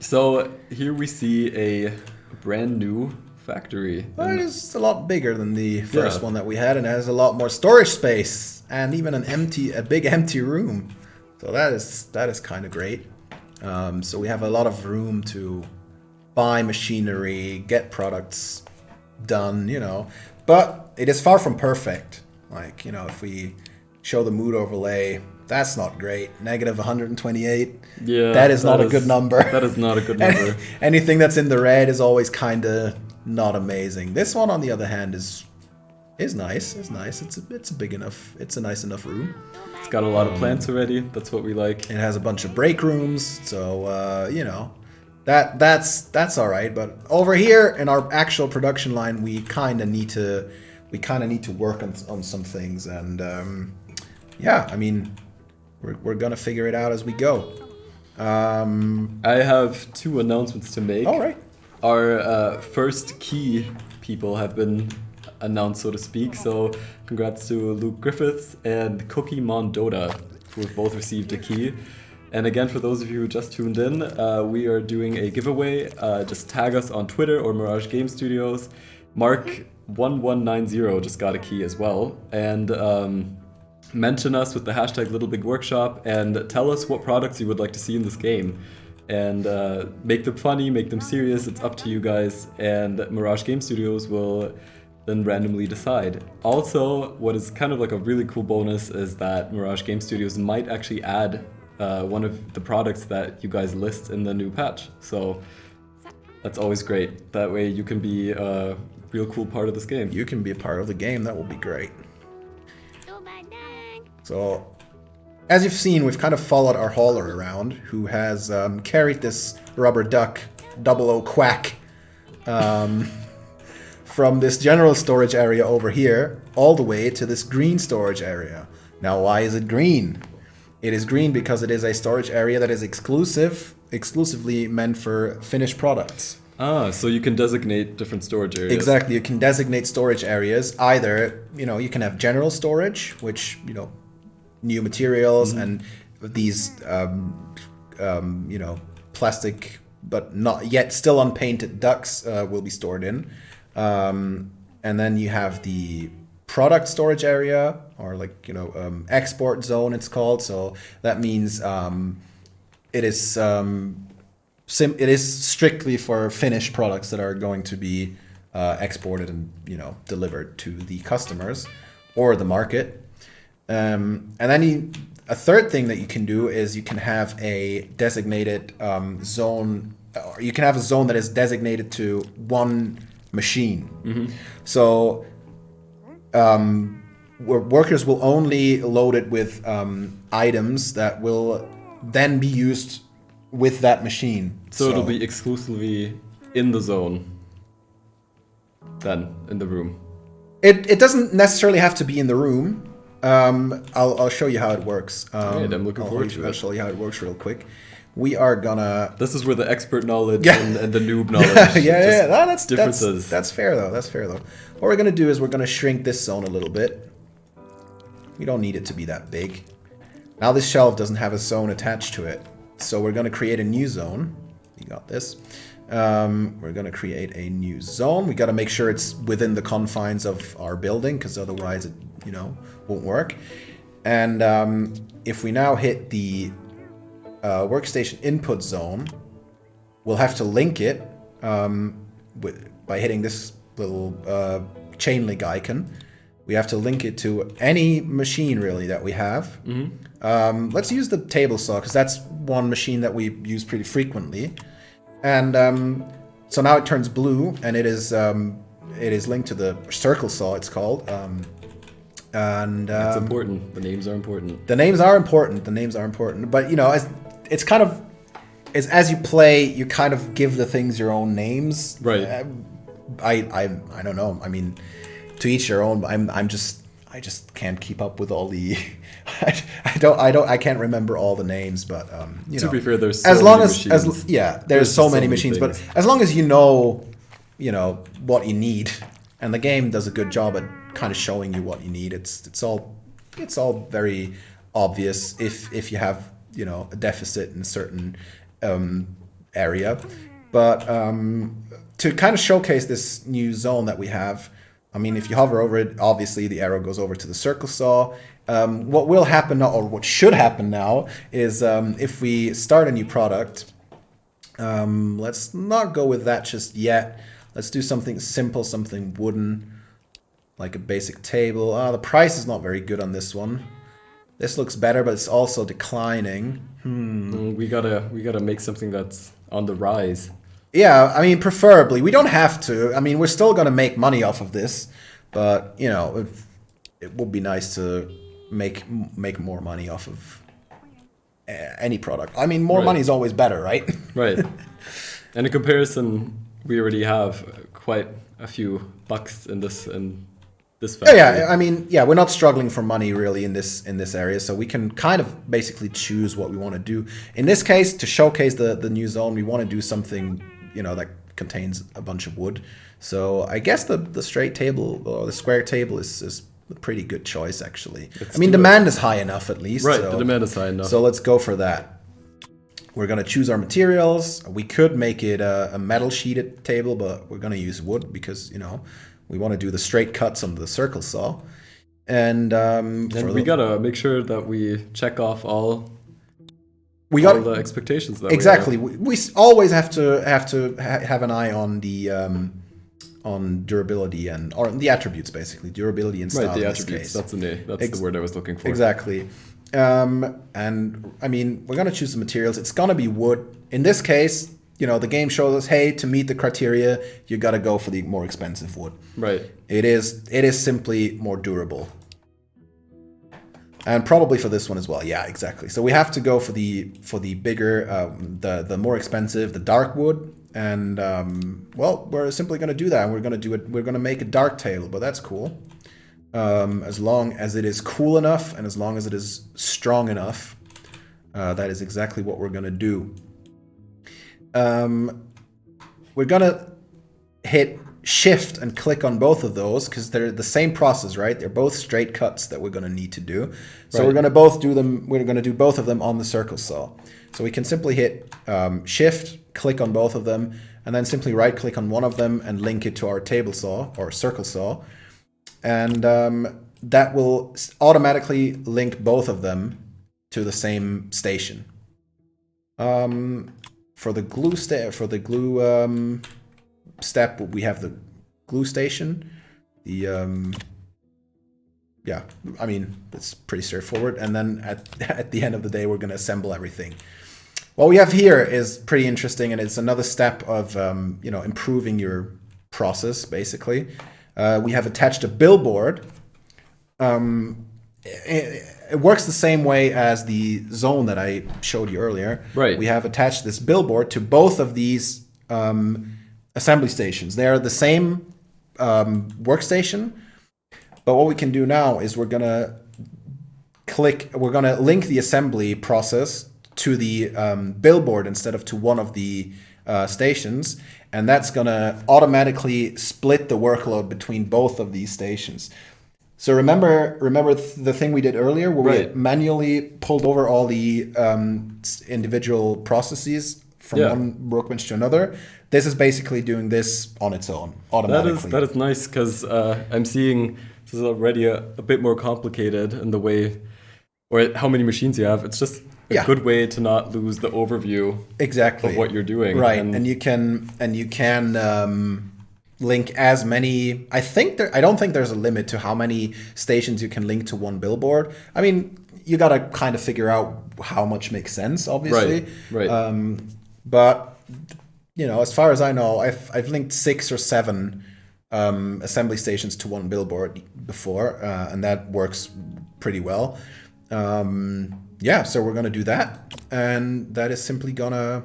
So here we see a brand new factory. Well, it is a lot bigger than the first one that we had, and it has a lot more storage space and even a big empty room. So that is kind of great. So we have a lot of room to buy machinery, get products done, But it is far from perfect. Like, if we show the mood overlay, that's not great. Negative 128. Yeah, that is not a good number. That is not a good number. Anything that's in the red is always kind of not amazing. This one, on the other hand, is nice. It's nice. It's a big enough. It's a nice enough room. It's got a lot of plants already. That's what we like. It has a bunch of break rooms, so that's all right. But over here in our actual production line, we kind of need to work on some things, and I mean, we're gonna figure it out as we go. I have 2 announcements to make. All right. Our first key people have been announced, so to speak. So congrats to Luke Griffiths and Cookie Mondota, who have both received a key. And again, for those of you who just tuned in, we are doing a giveaway. Just tag us on Twitter or Mirage Game Studios. Mark1190 just got a key as well. And mention us with the hashtag LittleBigWorkshop and tell us what products you would like to see in this game. And make them funny, make them serious, it's up to you guys. And Mirage Game Studios will then randomly decide. Also, what is kind of like a really cool bonus is that Mirage Game Studios might actually add one of the products that you guys list in the new patch. So that's always great. That way you can be a real cool part of this game. You can be a part of the game. That will be great. So, as you've seen, we've kind of followed our hauler around, who has carried this rubber duck 00 quack from this general storage area over here all the way to this green storage area. Now, why is it green? It is green because it is a storage area that is exclusively meant for finished products. Ah, so you can designate different storage areas. Exactly, you can designate storage areas. Either, you can have general storage, which, new materials and these, plastic but not yet still unpainted ducts will be stored in. And then you have the product storage area, or export zone it's called. So that means it is strictly for finished products that are going to be exported and delivered to the customers or the market. And then a third thing that you can do is you can have a designated zone, or you can have a zone that is designated to one machine. Mm-hmm. So workers will only load it with items that will then be used with that machine. So it'll be exclusively in the zone, then in the room. It doesn't necessarily have to be in the room. I'll show you how it works. Great, I'm looking forward to it. I'll show you how it works real quick. We are gonna... This is where the expert knowledge and the noob knowledge that's differences. That's fair though. What we're gonna do is we're gonna shrink this zone a little bit. We don't need it to be that big. Now this shelf doesn't have a zone attached to it, so we're gonna create a new zone. You got this. We're gonna create a new zone. We gotta make sure it's within the confines of our building, because otherwise it won't work. And if we now hit the workstation input zone, we'll have to link it by hitting this little chain link icon. We have to link it to any machine really that we have. Mm-hmm. Let's use the table saw, because that's one machine that we use pretty frequently. And so now it turns blue, and it is linked to the circle saw, it's called. And that's important. The names are important. The names are important. But it's kind of, as you play, you kind of give the things your own names. Right. I don't know. I mean, to each their own. I just can't keep up with all the. I can't remember all the names, but to be fair, there's so many machines. There's so many machines. But as long as you know what you need, and the game does a good job at kind of showing you what you need. It's all very obvious if you have a deficit in a certain area. But to kind of showcase this new zone that we have, I mean, if you hover over it, obviously the arrow goes over to the circle saw. What will happen now, or what should happen now, is if we start a new product, Let's not go with that just yet. Let's do something simple, something wooden, like a basic table. The price is not very good on this one. This looks better, but it's also declining. We gotta make something that's on the rise. Yeah, I mean, preferably. We don't have to. I mean, we're still gonna make money off of this, but you know, it would be nice to make more money off of any product. I mean, more money is always better, right? Right. And in comparison, we already have quite a few bucks in this factory. Yeah, I mean, yeah, we're not struggling for money really in this area, so we can kind of basically choose what we want to do. In this case, to showcase the new zone, we want to do something, you know, that contains a bunch of wood. So I guess the straight table or the square table is a pretty good choice, actually. I mean, demand is high enough at least. Right, so, the demand is high enough. So let's go for that. We're going to choose our materials. We could make it a metal sheeted table, but we're going to use wood because, you know, we want to do the straight cuts on the circle saw. And we gotta make sure that we check off all the expectations that exactly. We always have to have an eye on the on durability or the attributes, basically durability and style. Right, the in this attributes. case. That's the word I was looking for. Exactly. And I mean, we're gonna choose the materials. It's gonna be wood. In this case, you know, the game shows us, hey, to meet the criteria, you gotta go for the more expensive wood. Right. It is simply more durable. And probably for this one as well. Yeah, exactly. So we have to go for the bigger, the more expensive, the dark wood. And well, we're simply gonna do that. And we're gonna do it. We're gonna make a dark table, but that's cool. As long as it is cool enough and as long as it is strong enough, that is exactly what we're gonna do. We're gonna hit shift and click on both of those because they're the same process, right? They're both straight cuts that we're gonna need to do. So right. we're gonna both do them. We're gonna do both of them on the circle saw. So we can simply hit shift, click on both of them, and then simply right click on one of them and link it to our table saw or circle saw. And that will automatically link both of them to the same station. For the glue step, we have the glue station. The yeah, I mean, it's pretty straightforward. And then at the end of the day, we're gonna assemble everything. What we have here is pretty interesting, and it's another step of you know, improving your process. Basically, we have attached a billboard. It works the same way as the zone that I showed you earlier. Right. We have attached this billboard to both of these assembly stations. They are the same workstation, but what we can do now is we're gonna link the assembly process to the billboard instead of to one of the stations, and that's gonna automatically split the workload between both of these stations. So remember the thing we did earlier where we manually pulled over all the individual processes from one workbench to another? This is basically doing this on its own, automatically. That is nice because I'm seeing this is already a bit more complicated in the way, or how many machines you have. It's just a good way to not lose the overview of what you're doing. Right, and you can link as many. I don't think there's a limit to how many stations you can link to one billboard. I mean, you gotta kind of figure out how much makes sense, obviously. Right. But you know, as far as I know, I've linked 6 or 7 assembly stations to one billboard before, and that works pretty well. Yeah, so we're gonna do that, and that is simply gonna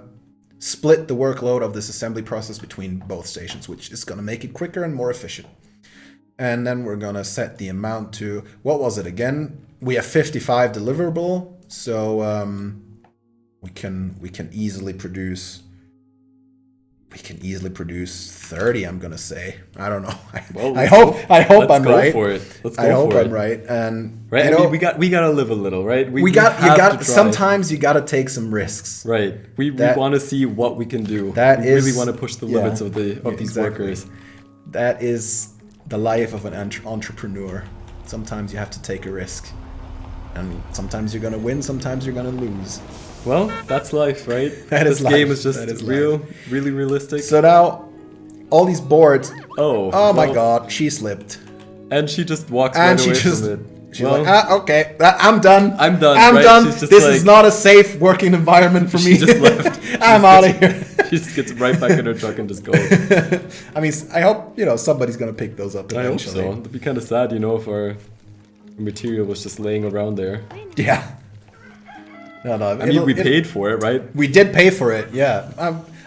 split the workload of this assembly process between both stations, which is gonna make it quicker and more efficient. And then we're gonna set the amount to, what was it again? We have 55 deliverable, so we can easily produce 30, I'm gonna say. I don't know. I hope I'm right. I hope I'm right. And right, you know, I mean, we gotta live a little, right? You got sometimes you gotta take some risks. Right. We want to see what we can do. We really want to push the limits of these workers. That is the life of an entrepreneur. Sometimes you have to take a risk, and sometimes you're gonna win, sometimes you're gonna lose. Well, that's life, right? That is this life. game is just That is really realistic. So now, all these boards. Oh my well, God, she slipped. And she just walks And right she away just, from it. she's like, okay, I'm done. I'm done, I'm right? done. She's just This like- is not a safe working environment for me. She just left. She I'm just out of gets- here. She just gets right back in her truck and just goes. I mean, I hope, somebody's going to pick those up I hope eventually. so. It'd be kind of sad, if our material was just laying around there. Yeah. No, I mean, we paid for it, right? We did pay for it, yeah.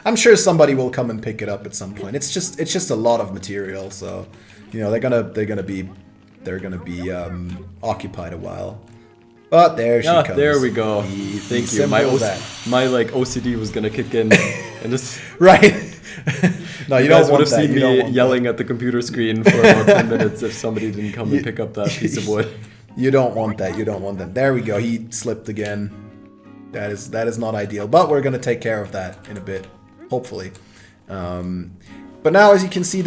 I'm sure somebody will come and pick it up at some point. It's just a lot of material, so they're gonna be occupied a while. But there she comes. There we go. The Thank you. symbol of that. My OCD was gonna kick in, and just Right. No, you you don't guys would want have that. seen You don't me want yelling at the computer screen for about 10 minutes if somebody didn't come and pick up that piece of wood. You don't want that. You don't want that. There we go. He slipped again. That is not ideal. But we're gonna take care of that in a bit, hopefully. But now, as you can see,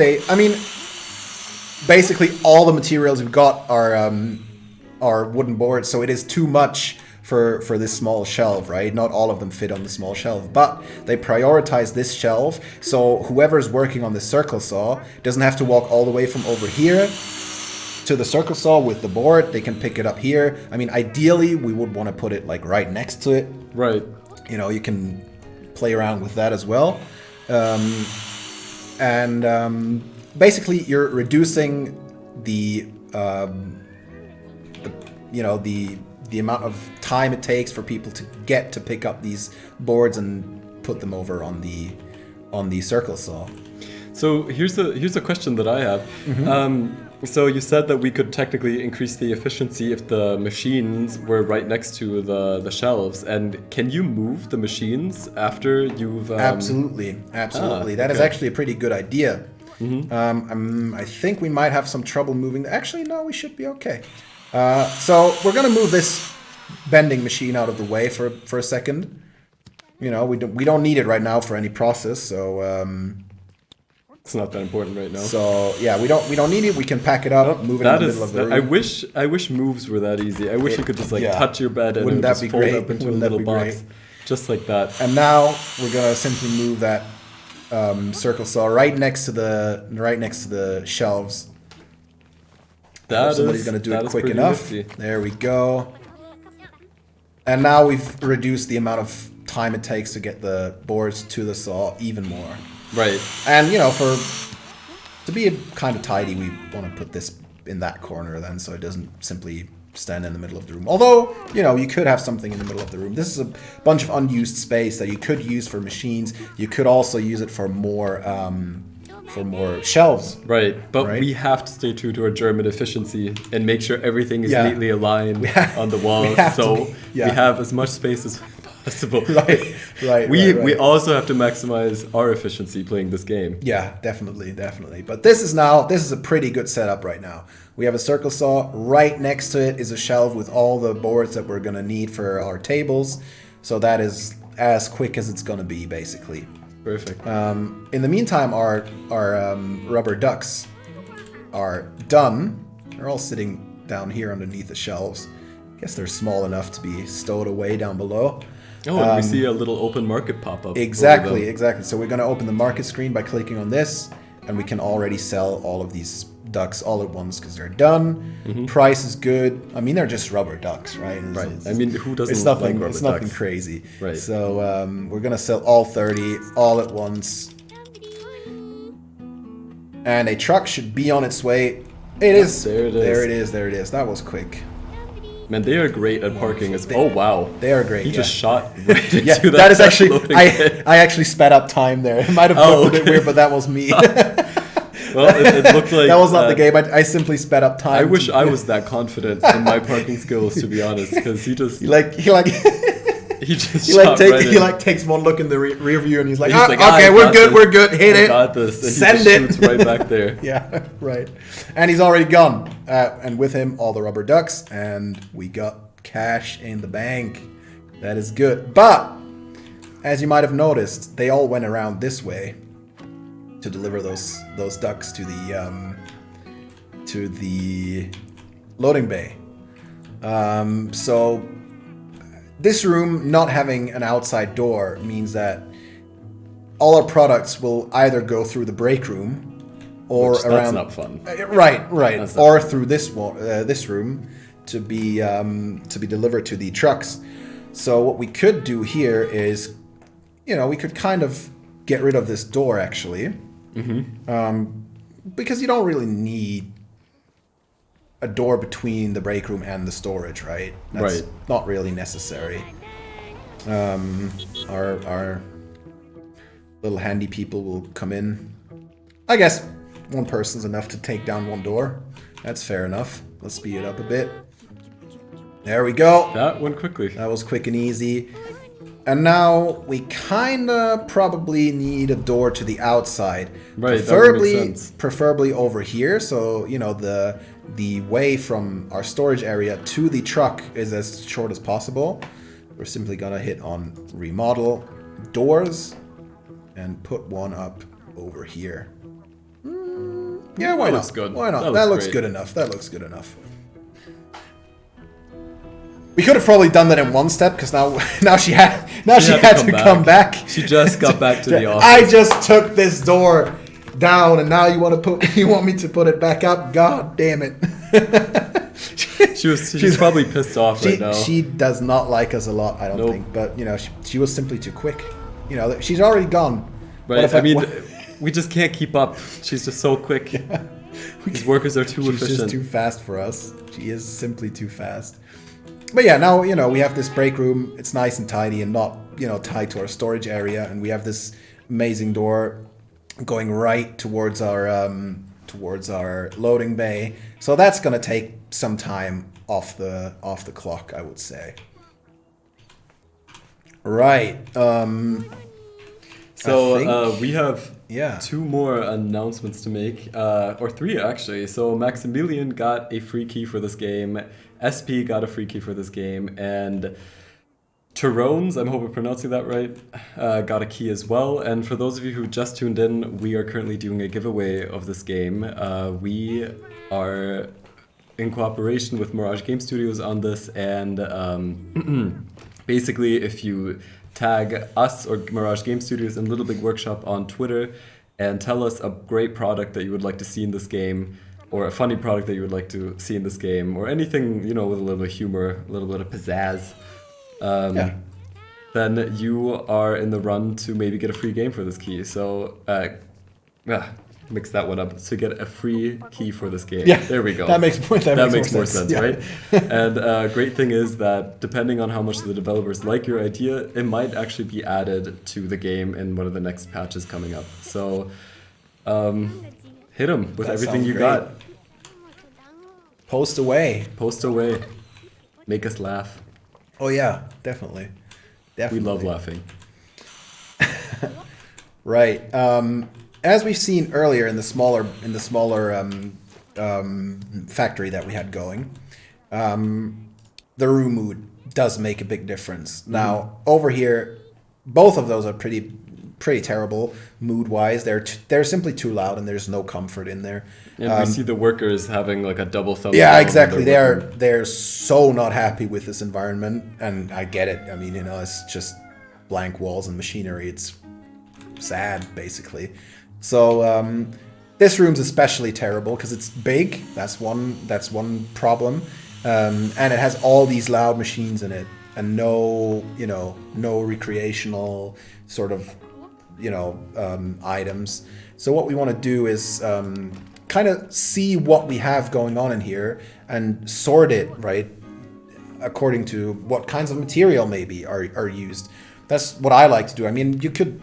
basically all the materials we've got are wooden boards, so it is too much for this small shelf, right? Not all of them fit on the small shelf, but they prioritize this shelf, so whoever's working on the circle saw doesn't have to walk all the way from over here to the circle saw with the board. They can pick it up here. I mean, ideally, we would want to put it like right next to it. Right. You can play around with that as well. Basically, you're reducing the amount of time it takes for people to get to pick up these boards and put them over on the circle saw. So here's a question that I have. So you said that we could technically increase the efficiency if the machines were right next to the shelves. And can you move the machines after you've... Absolutely. That is okay. actually a pretty good idea. I think we might have some trouble moving. Actually, no, we should be okay. So we're going to move this bending machine out of the way for a second. We don't need it right now for any process, so... It's not that important right now. So yeah, we don't need it. We can pack it up, move it in the middle of the room. I wish moves were that easy. I wish you could just touch your bed and it would that just be fold great? up into a Wouldn't that little be box, great? just like that. And now we're gonna simply move that circle saw right next to the shelves. Somebody's gonna do it quick enough. Nifty. There we go. And now we've reduced the amount of time it takes to get the boards to the saw even more. Right. And to be kind of tidy, we want to put this in that corner then, so it doesn't simply stand in the middle of the room. Although, you could have something in the middle of the room. This is a bunch of unused space that you could use for machines. You could also use it for more shelves. Right, but Right? we have to stay true to our German efficiency and make sure everything is Yeah. neatly aligned on the walls, we have to so be- yeah. we have as much space as possible. Right. We also have to maximize our efficiency playing this game. Yeah, definitely. But this is a pretty good setup right now. We have a circle saw. Right next to it is a shelf with all the boards that we're gonna need for our tables. So that is as quick as it's gonna be, basically. Perfect. In the meantime, our rubber ducks are done. They're all sitting down here underneath the shelves. I guess they're small enough to be stowed away down below. Oh, and we see a little open market pop up. Exactly. So we're going to open the market screen by clicking on this, and we can already sell all of these ducks all at once because they're done. Price is good. I mean, they're just rubber ducks, right? Right. I mean, who doesn't It's like nothing. rubber It's nothing ducks? crazy. Right. So we're gonna sell all 30 all at once, and a truck should be on its way. It is. There it is. There it is. That was quick. Man, they are great at parking. Oh wow, They are great. he yeah. just shot right into Yeah, that. that is actually. loading bay. I actually sped up time there. It might have looked a bit weird, but that was me. Well, it looked like that was not the game. I simply sped up time. I wish I was that confident in my parking skills, to be honest, because he just He shot right in. takes one look in the rear view and he's like, He's like, okay, I we're got good, this. we're good, hit I it, got this. And send he just it. shoots right back there. Yeah, right. And he's already gone. And with him, all the rubber ducks, and we got cash in the bank. That is good. But as you might have noticed, they all went around this way to deliver those ducks to the loading bay. So this room not having an outside door means that all our products will either go through the break room or Which, around. That's not fun. Right. That's not Or fun. through this room to be delivered to the trucks. So what we could do here is, we could kind of get rid of this door actually, because you don't really need a door between the break room and the storage, right? That's not really necessary. Our little handy people will come in. I guess one person's enough to take down one door. That's fair enough. Let's speed it up a bit. There we go. That went quickly. That was quick and easy. And now we kind of probably need a door to the outside. Right, that would make sense. Preferably over here. So, the way from our storage area to the truck is as short as possible. We're simply going to hit on remodel doors and put one up over here. Yeah, why not? Looks good. Why not? That That looks looks great. good enough. That looks good enough. We could have probably done that in one step because now she had to come back. She just got back to the office. I just took this door down, and now you want me to put it back up? God damn it! She's probably pissed off right now. She does not like us a lot, I don't Nope. think. But she was simply too quick. She's already gone. What Right. if I mean, we just can't keep up. She's just so quick. These workers are too She's efficient. just too fast for us. She is simply too fast. But yeah, now, we have this break room. It's nice and tidy and not, tied to our storage area. And we have this amazing door going right towards our loading bay. So that's going to take some time off the clock, I would say. Right. So we have Yeah. 2 more announcements to make, or 3 actually. So Maximilian got a free key for this game, SP got a free key for this game, and Tyrones, I hope I'm pronouncing that right, got a key as well. And for those of you who just tuned in, we are currently doing a giveaway of this game. We are in cooperation with Mirage Game Studios on this, and basically if you tag us or Mirage Game Studios and Little Big Workshop on Twitter and tell us a great product that you would like to see in this game, or a funny product that you would like to see in this game, or anything, with a little bit of humor, a little bit of pizzazz, then you are in the run to maybe get a free game for this key. So, mix that one up to get a free key for this game. Yeah, there we go. That makes more sense, yeah. right? And great thing is that depending on how much the developers like your idea, it might actually be added to the game in one of the next patches coming up. So hit them with That everything sounds you great. got. Post away. Post away. Make us laugh. Oh yeah, definitely. We love laughing. Right. As we've seen earlier in the smaller factory that we had going, the room mood does make a big difference. Now over here, both of those are pretty terrible mood wise. They're simply too loud and there's no comfort in there. And we see the workers having like a double thumb. Yeah, down exactly. when they're working. They're so not happy with this environment, and I get it. I mean, it's just blank walls and machinery. It's sad, basically. So this room's especially terrible because it's big. That's one problem, and it has all these loud machines in it, and no recreational sort of items. So what we want to do is kind of see what we have going on in here and sort it right according to what kinds of material maybe are used. That's what I like to do. I mean, you could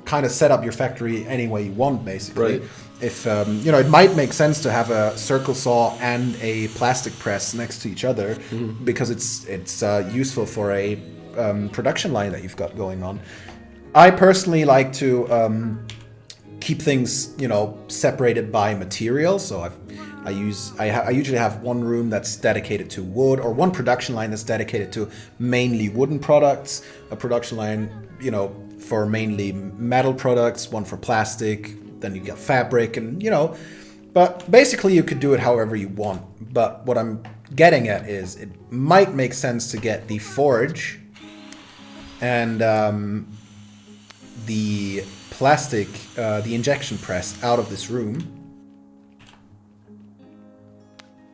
kind of set up your factory any way you want, basically. Right. If it might make sense to have a circle saw and a plastic press next to each other, because it's useful for a production line that you've got going on. I personally like to keep things separated by material. So I usually have one room that's dedicated to wood, or one production line that's dedicated to mainly wooden products, a production line for mainly metal products, one for plastic, then you get fabric, and but basically you could do it however you want. But what I'm getting at is it might make sense to get the forge and the plastic, the injection press out of this room.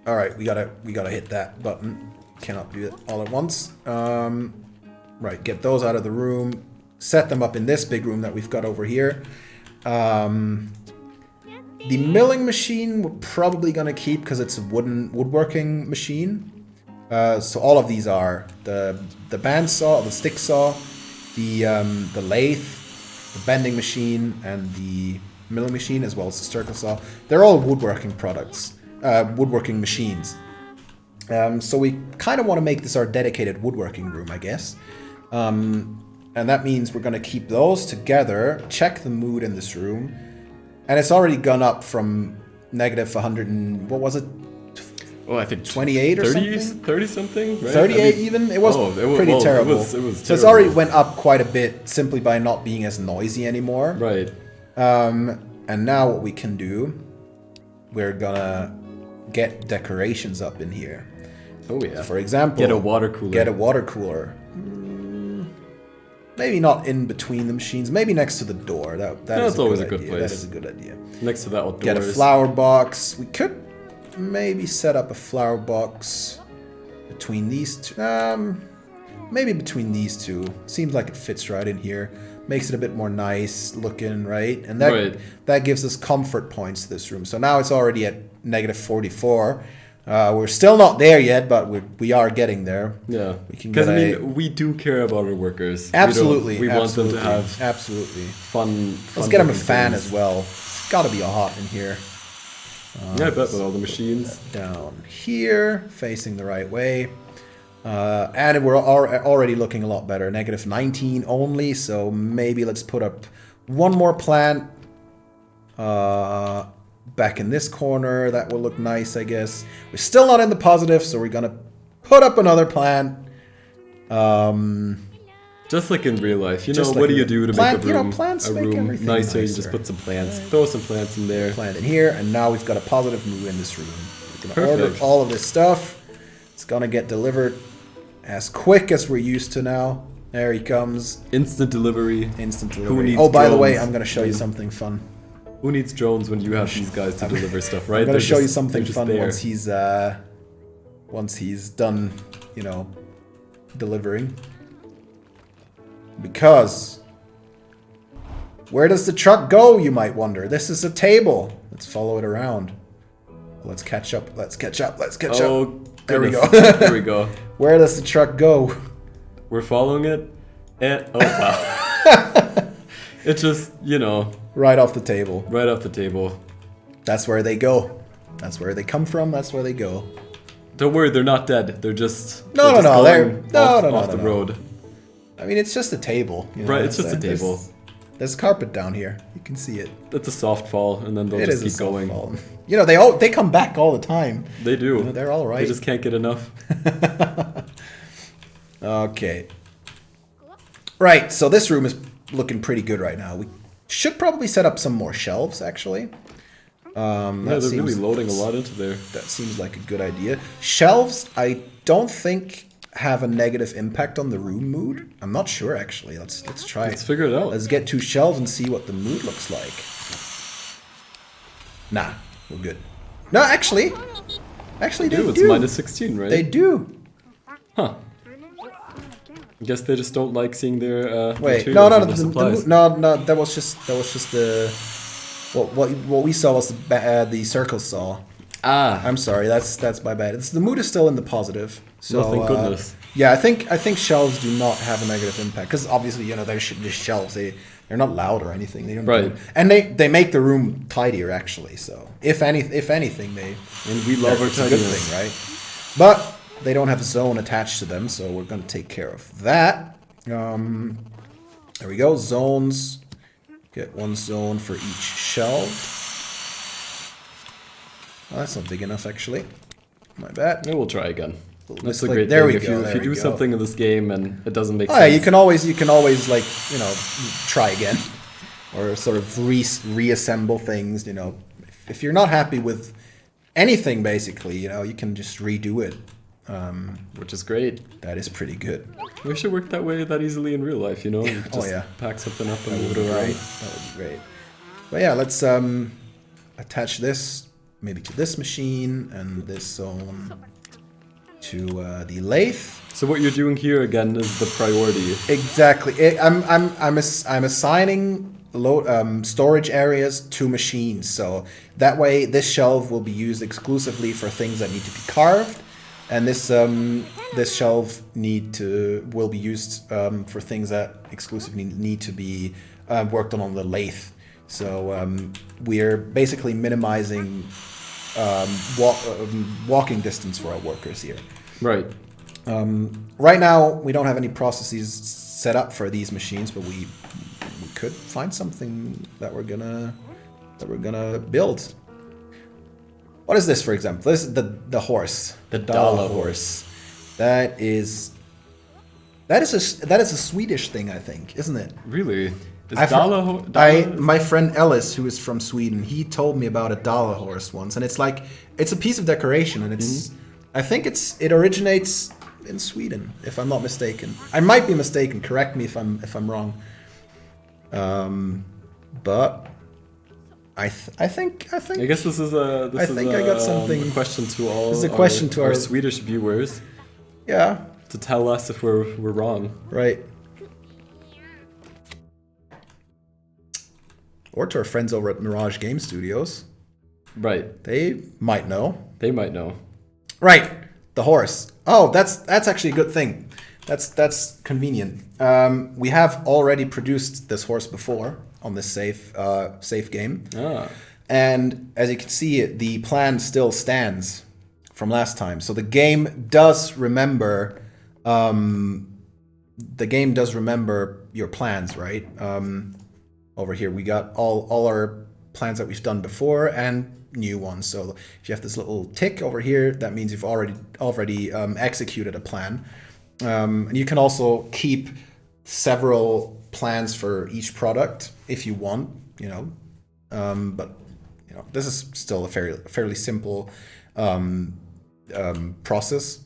All right, we gotta hit that button. Cannot do it all at once. Right, get those out of the room. Set them up in this big room that we've got over here. The milling machine we're probably gonna keep because it's a woodworking machine. So all of these are the bandsaw, the stick saw, the lathe, the bending machine, and the milling machine, as well as the circle saw. They're all woodworking products, woodworking machines. So we kind of want to make this our dedicated woodworking room, I guess. And that means we're going to keep those together, check the mood in this room. And it's already gone up from negative 100 and, what was it? Oh, I think 28 or 30, something? 30 something, right? 38 even? It was pretty terrible. It was so it's terrible. already went up quite a bit simply by not being as noisy anymore. Right. And now what we can do, we're gonna get decorations up in here. Oh yeah. For example, Get a water cooler. Get a water cooler. Maybe not in between the machines. Maybe next to the door. That's always a good idea. place. That is a good idea. Next to the outdoors. Get a flower box. We could maybe set up a flower box between these two. Maybe between these two. Seems like it fits right in here. Makes it a bit more nice looking, right? And that gives us comfort points to this room. So now it's already at negative 44. We're still not there yet, but we are getting there. Yeah, Because I mean, we do care about our workers. Absolutely, we want them to have fun. Let's get them a fan as well. It's got to be hot in here. Yeah, I bet with all the machines. Down here, facing the right way. And we're already looking a lot better. Negative 19 only, so maybe let's put up one more plant. Back in this corner, that will look nice, I guess. We're still not in the positive, so we're gonna put up another plant. Just like in real life, you know, Just what like do you do to plant, make a room, plants a make room everything nicer? You just put some plants, throw some plants in there. Plant in here, and now we've got a positive mood in this room. We're gonna Perfect. order all of this stuff. It's gonna get delivered as quick as we're used to now. There he comes. Instant delivery. Instant Who delivery. needs Oh, by the way, drones? I'm gonna show you something fun. Who needs drones when you have these guys to deliver stuff, right? I'm gonna They're show you just- something they're just fun there. once he's done, you know, delivering. Because where does the truck go, you might wonder? This is a table. Let's follow it around. Let's catch up. Let's catch up. Let's catch Oh, up. There we goodness. go. There we go. Where does the truck go? We're following it, and oh wow! It just, you know, Right off the table. right off the table. That's where they go. That's where they come from. That's where they go. Don't worry, they're not dead. They're just No, they're no, just no, they're- going no, off, no, no, off no, the no. road. I mean, it's just a table. You know Right, what it's I'm just a saying? table. There's carpet down here. You can see it. It's a soft fall, and then they'll It just is a keep going. softball. You know, they come back all the time. They do. You know, they're all right. They just can't get enough. Okay. Right, so this room is looking pretty good right now. We should probably set up some more shelves, actually. Yeah, they're really loading a lot into there. That seems like a good idea. Shelves, I don't think have a negative impact on the room mood. I'm not sure, actually. Let's try Let's figure it out. Let's get 2 shelves and see what the mood looks like. Nah, we're good. No, actually, they It's do. minus 16, right? They do. Huh. I guess they just don't like seeing their Wait, materials no, and their supplies. no. That was just the what we saw was the circle saw. Ah, I'm sorry, that's my bad. The mood is still in the positive. So well, thank goodness. Yeah, I think shelves do not have a negative impact because obviously they're just shelves. They're not loud or anything. They don't. Right. And they make the room tidier actually. So if anything, And we love our it's a good tidiness. thing, right? But they don't have a zone attached to them, so we're going to take care of that. There we go. Zones. Get 1 zone for each shelf. Oh, that's not big enough, actually. My bad. Maybe we'll try again. That's a Misclick. great There thing. we If go, you there we do go. something in this game and it doesn't make Oh, yeah, sense, you can always like, try again. Or sort of reassemble things, If you're not happy with anything basically. You can just redo it. Which is great. That is pretty good. We should work that easily in real life, You could just pack something up and move it around. That would be great. But yeah, let's attach this maybe to this machine and this zone to the lathe. So what you're doing here again is the priority. Exactly. I'm assigning storage areas to machines, so that way this shelf will be used exclusively for things that need to be carved, and this shelf will be used for things that exclusively need to be worked on the lathe. So we're basically minimizing walking distance for our workers here. Right. Right now, we don't have any processes set up for these machines, but we could find something that we're gonna build. What is this, for example? This is the horse, the dollar horse. That is a Swedish thing, I think, isn't it? Really? My friend Ellis, who is from Sweden, he told me about a dollar horse once, and it's a piece of decoration, and I think it originates in Sweden, if I'm not mistaken. I might be mistaken. Correct me if I'm wrong. But I think. I guess this is a. I got something. A question to all. This is a question to our Swedish viewers. Yeah. To tell us if we're wrong. Right. Or to our friends over at Mirage Game Studios. Right. They might know. Right. The horse. Oh, that's actually a good thing. That's convenient. We have already produced this horse before on this safe game. And as you can see, the plan still stands from last time. So the game does remember. Your plans, right? Over here we got all our plans that we've done before and new ones. So if you have this little tick over here, that means you've already executed a plan. And you can also keep several plans for each product if you want, but this is still a fairly simple process.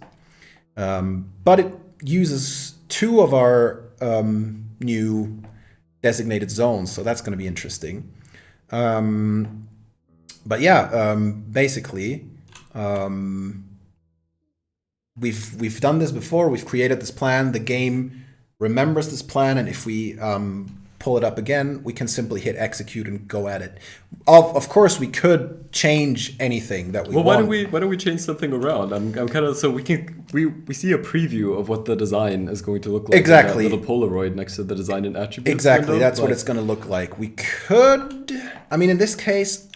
But it uses two of our new designated zones, so that's going to be interesting. But yeah, basically, we've done this before. We've created this plan. The game remembers this plan, and if we pull it up again, we can simply hit execute and go at it. Of course, we could change anything that we want. Why don't we change something around? I'm kind of so we see a preview of what the design is going to look like. Exactly. In that little Polaroid next to the design and attributes. Exactly. Window, that's what it's going to look like. We could. I mean, in this case,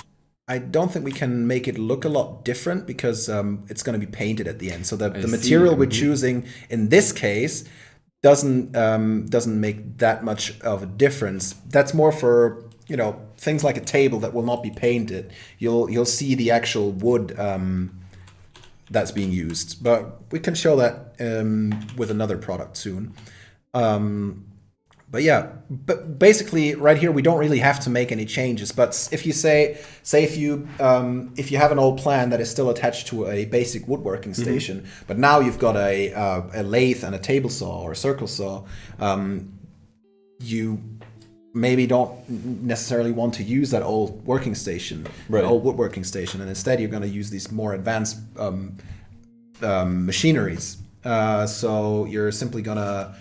I don't think we can make it look a lot different because it's going to be painted at the end. So the material we're choosing in this case doesn't make that much of a difference. That's more for things like a table that will not be painted. You'll see the actual wood that's being used, but we can show that with another product soon. But yeah, but basically right here we don't really have to make any changes. But if you if you have an old plan that is still attached to a basic woodworking station, but now you've got a lathe and a table saw or a circle saw, you maybe don't necessarily want to use that old working station, right. Old woodworking station, and instead you're going to use these more advanced machineries. So you're simply going to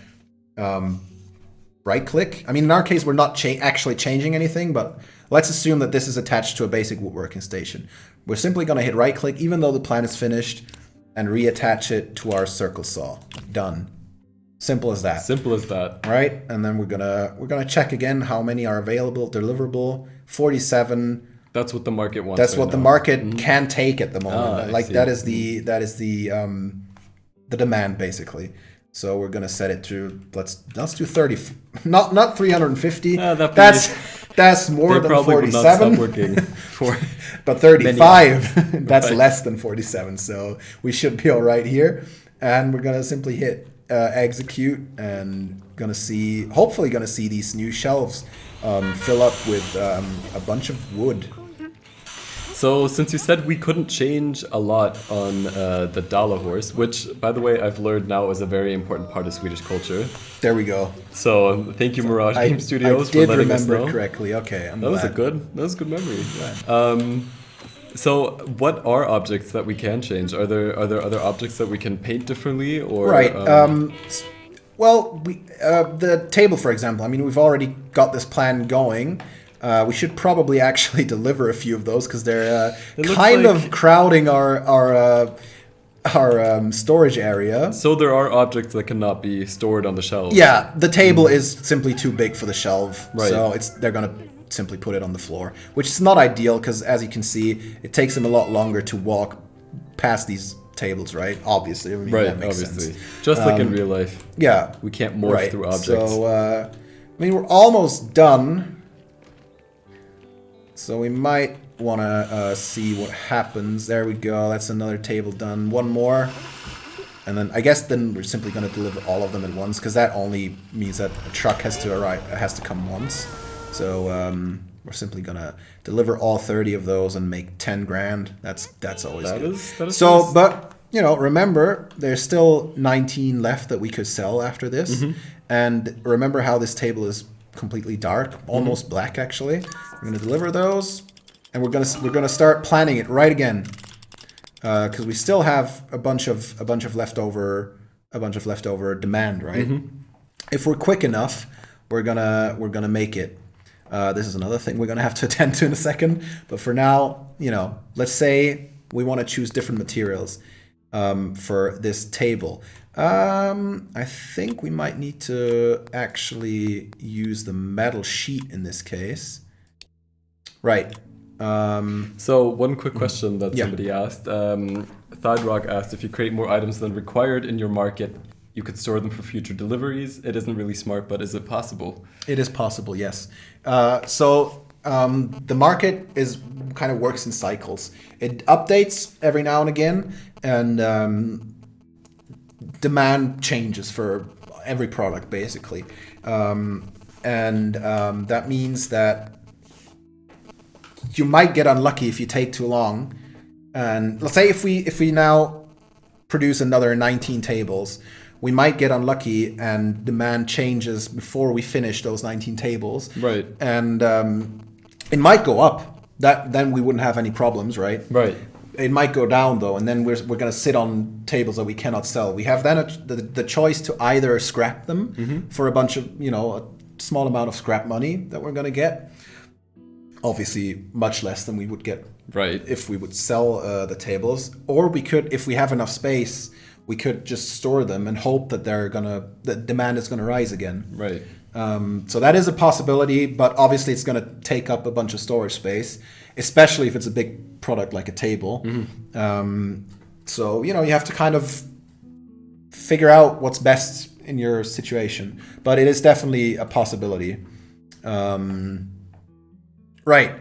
right click. I mean, in our case, we're not actually changing anything, but let's assume that this is attached to a basic woodworking station. We're simply going to hit right click, even though the plan is finished, and reattach it to our circle saw. Done. Simple as that. Simple as that. Right? And then we're gonna check again how many are available, deliverable. 47. That's what the market wants. That's what the market can take at the moment. That is the demand basically. So we're gonna set it to let's do 30, not 350. That's more than 47. But 35. That's less than 47. So we should be all right here. And we're gonna simply hit execute and hopefully gonna see these new shelves fill up with a bunch of wood. So since you said we couldn't change a lot on the Dala horse, which, by the way, I've learned now is a very important part of Swedish culture. There we go. So thank you, Mirage Game Studios, I for did letting us remember know. it correctly. Okay, That was a good memory. So what are objects that we can change? Are there other objects that we can paint differently, or Right. Well, the table, for example. I mean, we've already got this plan going. We should probably actually deliver a few of those because they're kind of crowding our storage area. So there are objects that cannot be stored on the shelf. Yeah, the table is simply too big for the shelf, Right. so they're gonna simply put it on the floor, which is not ideal because, as you can see, it takes them a lot longer to walk past these tables, right? Obviously, I mean, Right, that makes obviously. sense. Just like in real life. Yeah, We can't morph through objects. So, I mean, we're almost done. So we might want to see what happens. There we go. That's another table done. One more. And then I guess then we're simply going to deliver all of them at once because that only means that a truck has to come once. So we're simply going to deliver all 30 of those and make 10 grand. That's always good. That is So, nice. but you know, remember there's still 19 left that we could sell after this. And remember how this table is completely dark, almost black actually. We're gonna deliver those, and we're gonna start planning it right again, because we still have a bunch of leftover demand, right? If we're quick enough, we're gonna make it. This is another thing we're gonna have to attend to in a second. But for now, you know, let's say we want to choose different materials for this table. I think we might need to actually use the metal sheet in this case. Right. So one quick question that Yeah. somebody asked. Thydrock asked, if you create more items than required in your market, you could store them for future deliveries. It isn't really smart, but is it possible? It is possible, yes. The market kind of works in cycles. It updates every now and again, and demand changes for every product, basically. That means that you might get unlucky if you take too long. And let's say if we now produce another 19 tables, we might get unlucky and demand changes before we finish those 19 tables. Right. And it might go up. Then we wouldn't have any problems, right? Right. It might go down though, and then we're going to sit on tables that we cannot sell. We have then the choice to either scrap them for a bunch of, you know, a small amount of scrap money that we're going to get. Obviously, much less than we would get if we would sell the tables. Or we could, if we have enough space, we could just store them and hope that the demand is gonna rise again. Right. So that is a possibility, but obviously it's gonna take up a bunch of storage space, especially if it's a big product like a table. So you know, you have to kind of figure out what's best in your situation, but it is definitely a possibility. Right.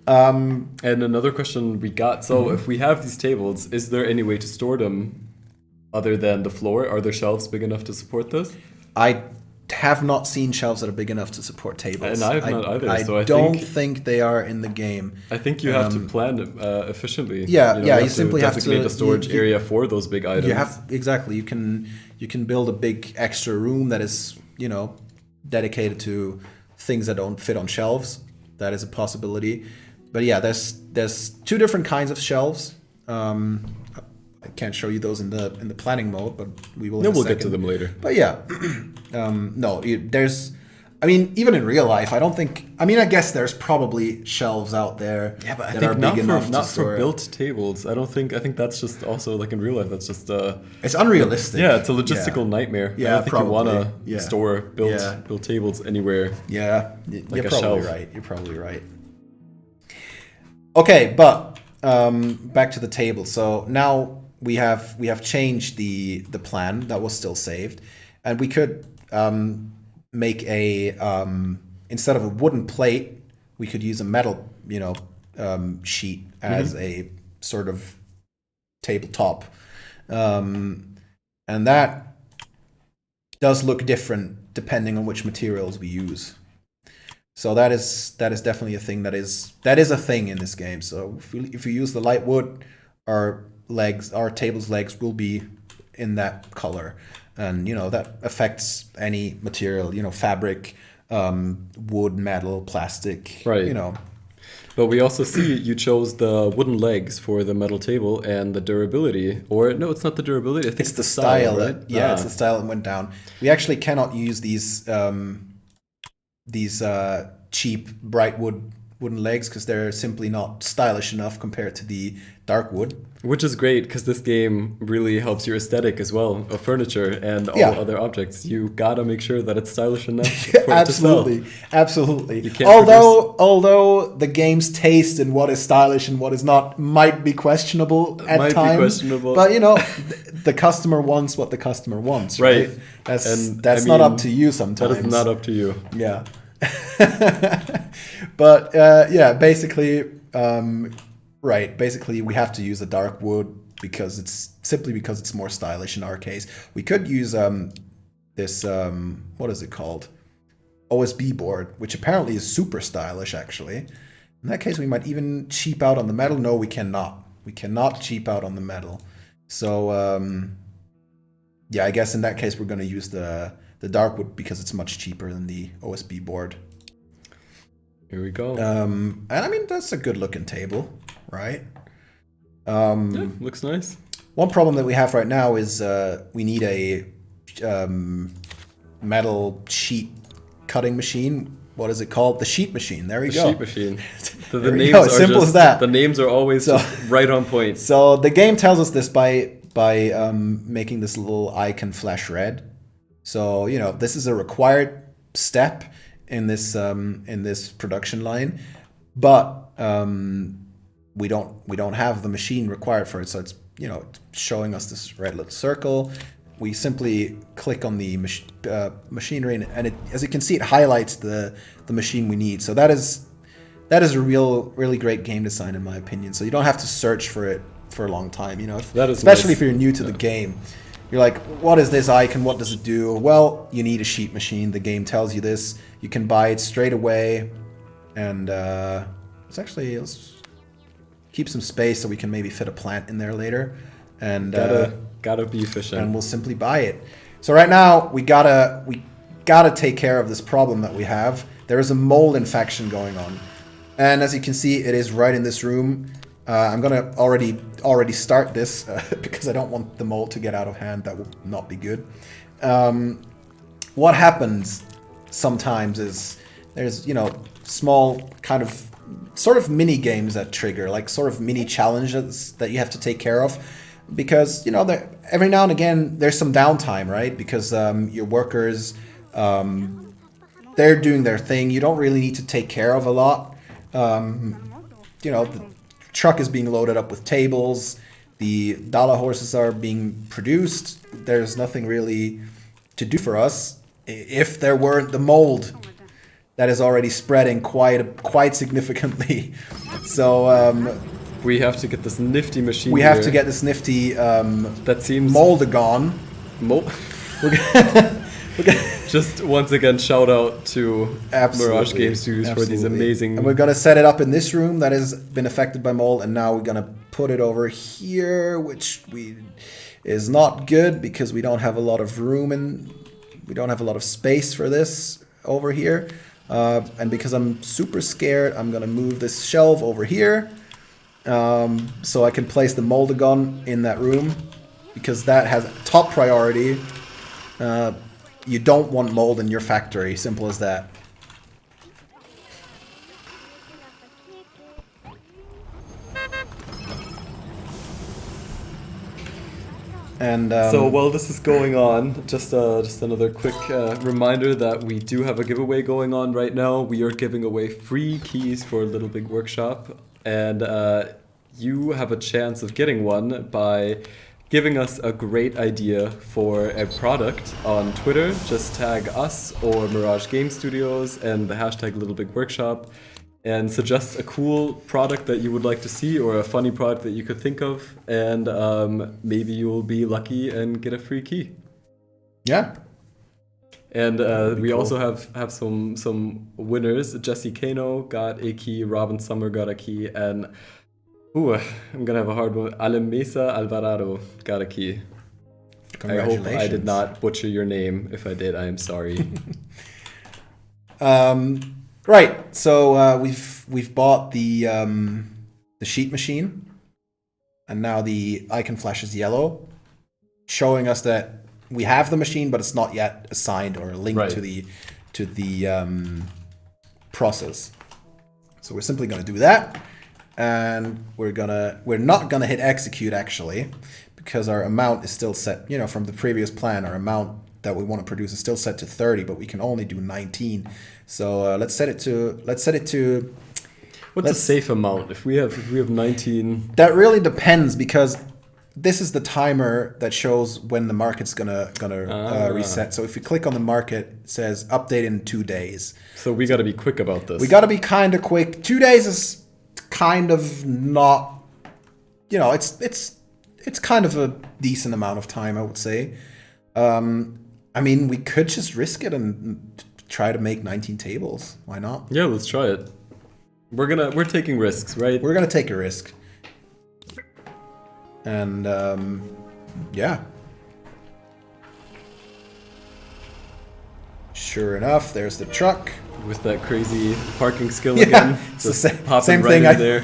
And another question we got, so if we have these tables, is there any way to store them other than the floor? Are there shelves big enough to support this? I have not seen shelves that are big enough to support tables. And I have not either, so I don't think they are in the game. I think you have to plan efficiently. Yeah, you simply have to designate a storage area for those big items. Exactly. You can build a big extra room that is, you know, dedicated to things that don't fit on shelves. That is a possibility. But yeah, there's two different kinds of shelves. I can't show you those in the planning mode, but we will. We'll get to them later. But yeah, there's. I mean, even in real life, I don't think. I mean, I guess there's probably shelves out there. Yeah, but I that think are not big enough for store. built tables. I think that's just also like in real life. That's just it's unrealistic. Yeah, it's a logistical nightmare. Yeah, I don't think probably. you want to store built tables anywhere. Yeah, like you're a probably shelf. right. You're probably right. Okay, but back to the table. So now we have changed the plan that was still saved, and we could make a instead of a wooden plate, we could use a metal sheet as a sort of tabletop, and that does look different depending on which materials we use. So that is definitely a thing that is a thing in this game. So if we use the light wood, our table's legs will be in that color, and that affects any material, fabric, wood, metal, plastic, Right. But we also see you chose the wooden legs for the metal table and the durability. Or no, it's not the durability. I think it's the style, right? It's the style that went down. We actually cannot use these cheap bright wooden legs because they're simply not stylish enough compared to the dark wood. Which is great because this game really helps your aesthetic as well of furniture and all other objects. You gotta make sure that it's stylish enough for it to sell. Absolutely. You can't Although the game's taste in what is stylish and what is not might be questionable at times. But the customer wants what the customer wants, right? That's not up to you sometimes. That is not up to you. Yeah. But basically, basically we have to use the dark wood because it's more stylish in our case. We could use this what is it called? OSB board, which apparently is super stylish actually. In that case we might even cheap out on the metal. No, we cannot. We cannot cheap out on the metal. So I guess in that case we're going to use the dark wood because it's much cheaper than the OSB board. Here we go. And I mean, that's a good looking table, right? Looks nice. One problem that we have right now is we need a metal sheet cutting machine. What is it called? The sheet machine. There we go. Sheet machine. The names are simple as that. The names are always just right on point. So the game tells us this by making this little icon flash red. So this is a required step in this production line, but we don't have the machine required for it. So it's showing us this red little circle. We simply click on the machinery, and as you can see, it highlights the machine we need. So that is a really great game design in my opinion. So you don't have to search for it for a long time. Especially if you're new to the game. You're like, what is this icon? What does it do? Well, you need a sheet machine. The game tells you this. You can buy it straight away. And let's keep some space so we can maybe fit a plant in there later. And gotta be efficient. And we'll simply buy it. So right now we gotta take care of this problem that we have. There is a mold infection going on. And as you can see, it is right in this room. I'm gonna already start this because I don't want the mold to get out of hand. That will not be good. What happens sometimes is there's small kind of sort of mini games that trigger, like sort of mini challenges that you have to take care of, because every now and again there's some downtime, right? Because your workers they're doing their thing. You don't really need to take care of a lot. The truck is being loaded up with tables. The dollar horses are being produced. There's nothing really to do for us if there weren't the mold that is already spreading quite significantly. So we have to get this nifty machine. We have to get this nifty that seems Moldagon. Just once again, shout out to Mirage Game Studios for these amazing... And we're going to set it up in this room that has been affected by mold, and now we're going to put it over here, which is not good because we don't have a lot of room and we don't have a lot of space for this over here. And because I'm super scared, I'm going to move this shelf over here so I can place the Moldagon in that room because that has top priority. You don't want mold in your factory, simple as that. And so while this is going on, just another quick reminder that we do have a giveaway going on right now. We are giving away free keys for Little Big Workshop, and you have a chance of getting one by giving us a great idea for a product on Twitter. Just tag us or Mirage Game Studios and the hashtag Little Big Workshop and suggest a cool product that you would like to see or a funny product that you could think of, and maybe you'll be lucky and get a free key. Yeah. And we cool. also have some winners. Jesse Kano got a key, Robin Summer got a key, and I'm gonna have a hard one. Alemesa Alvarado got a key. I hope I did not butcher your name. If I did, I am sorry. Right. So we've bought the sheet machine, and now the icon flashes yellow, showing us that we have the machine, but it's not yet assigned or linked to the process. So we're simply going to do that, and we're not gonna hit execute actually, because our amount is still set. From the previous plan, our amount that we want to produce is still set to 30, but we can only do 19. So let's set it to. What's a safe amount if we have 19? That really depends, because this is the timer that shows when the market's gonna reset. So if we click on the market, it says update in 2 days. So we got to be quick about this. We got to be kind of quick. 2 days is kind of not, it's kind of a decent amount of time, I would say. I mean, we could just risk it and try to make 19 tables. Why not? Yeah, let's try it. We're taking risks, right? We're gonna take a risk. And yeah. Sure enough, there's the truck. With that crazy parking skill again. It's the same thing there.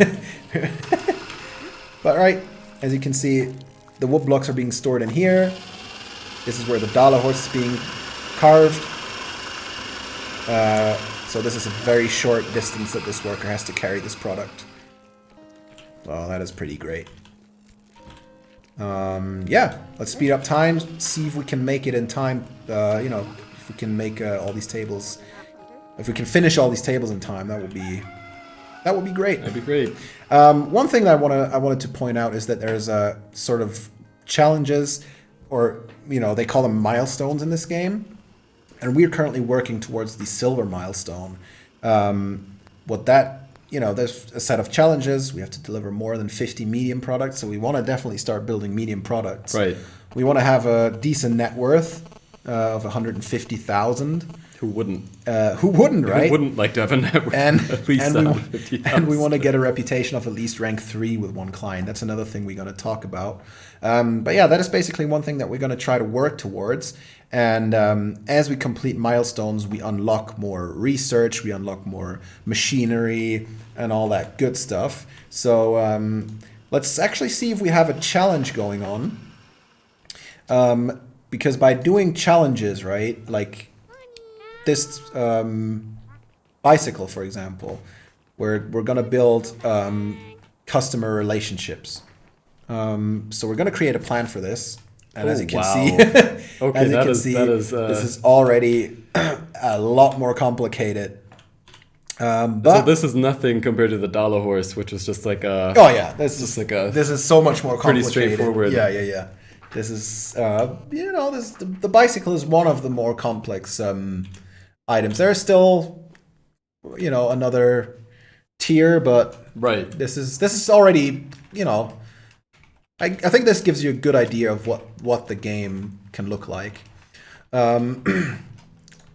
But right, as you can see, the wood blocks are being stored in here. This is where the dollar horse is being carved. So this is a very short distance that this worker has to carry this product. Well, that is pretty great. Yeah, let's speed up time, see if we can make it in time. If we can make all these tables, if we can finish all these tables in time, that would be great. That'd be great. One thing that I wanted to point out is that there's a sort of challenges, or they call them milestones in this game, and we're currently working towards the silver milestone. There's a set of challenges. We have to deliver more than 50 medium products, so we want to definitely start building medium products. Right. We want to have a decent net worth of 150,000. Who wouldn't? Who wouldn't, right? Who wouldn't like to have a net worth at least 150,000? And we want to get a reputation of at least rank 3 with one client. That's another thing we're going to talk about. But yeah, that is basically one thing that we're going to try to work towards. And as we complete milestones, we unlock more research, we unlock more machinery, and all that good stuff. So let's actually see if we have a challenge going on. Because by doing challenges, right, like this bicycle, for example, we're going to build customer relationships. So we're going to create a plan for this. And as you can see, this is already a lot more complicated. But so this is nothing compared to the dollar horse, which was just like a. Oh yeah, this is so much more complicated. Pretty straightforward. Yeah. This is the bicycle is one of the more complex items. There's still another tier, but right. This is already I think this gives you a good idea of what the game can look like.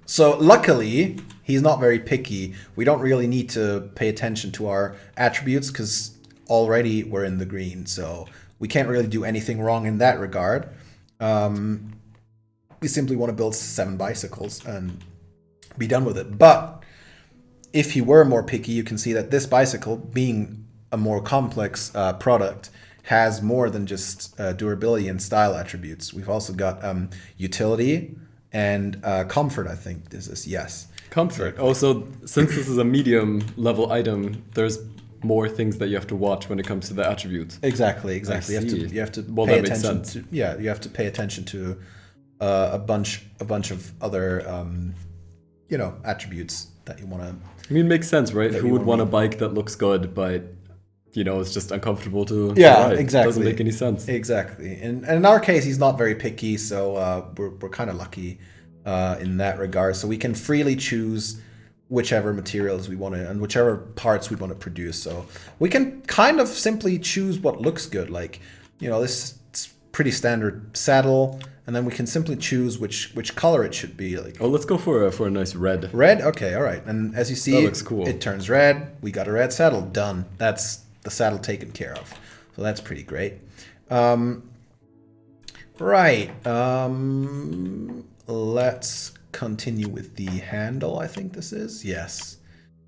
So luckily, he's not very picky. We don't really need to pay attention to our attributes because already we're in the green. So we can't really do anything wrong in that regard. We simply want to build 7 bicycles and be done with it. But if he were more picky, you can see that this bicycle, being a more complex product, has more than just durability and style attributes. We've also got utility and comfort, I think this is, yes. Comfort. Also, since this is a medium level item, there's more things that you have to watch when it comes to the attributes. Exactly. You have to pay attention to, you have to pay attention to a bunch of other attributes that you want to. I mean, it makes sense, right? Who would want a bike that looks good but it's just uncomfortable to ride? Exactly. It doesn't make any sense. Exactly. And in our case, he's not very picky, so we're kind of lucky in that regard. So we can freely choose whichever materials we want to and whichever parts we want to produce. So we can kind of simply choose what looks good. Like, this is pretty standard saddle, and then we can simply choose which color it should be. Like, Oh, let's go for a nice red. red? Okay, all right. And as you see, That looks cool. it turns red. We got a red saddle. Done. That's the saddle taken care of. So that's pretty great. Right. Let's continue with the handle, I think this is. Yes.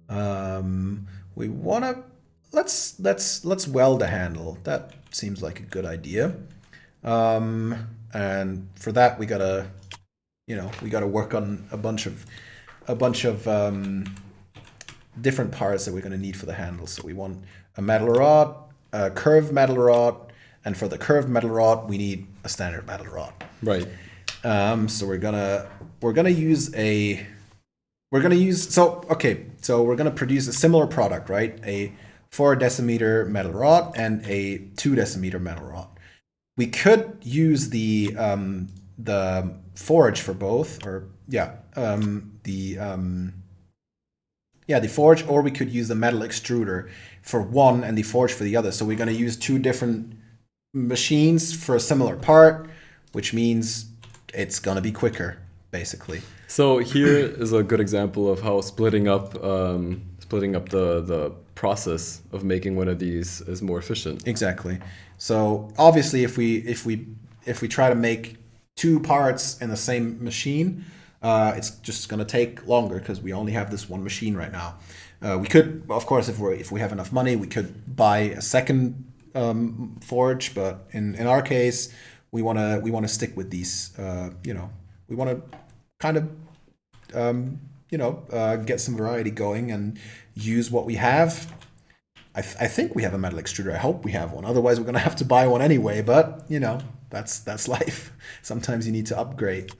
We want to let's weld the handle. That seems like a good idea. And for that we got to work on a bunch of different parts that we're going to need for the handle. So we want a metal rod, a curved metal rod, and for the curved metal rod we need a standard metal rod. Right. So we're gonna produce a similar product, right? A 4 decimeter metal rod and a 2 decimeter metal rod. We could use the forge for both, or the forge, or we could use the metal extruder for one and the forge for the other. So we're going to use 2 different machines for a similar part, which means it's going to be quicker, basically. So here is a good example of how splitting up the process of making one of these is more efficient. Exactly. So obviously, if we try to make 2 parts in the same machine, it's just going to take longer because we only have this one machine right now. We could, of course, if we have enough money, we could buy a second forge, but in our case, we want to stick with these. We want to kind of get some variety going and use what we have. I think we have a metal extruder. I hope we have one. Otherwise, we're going to have to buy one anyway. But that's life. Sometimes you need to upgrade.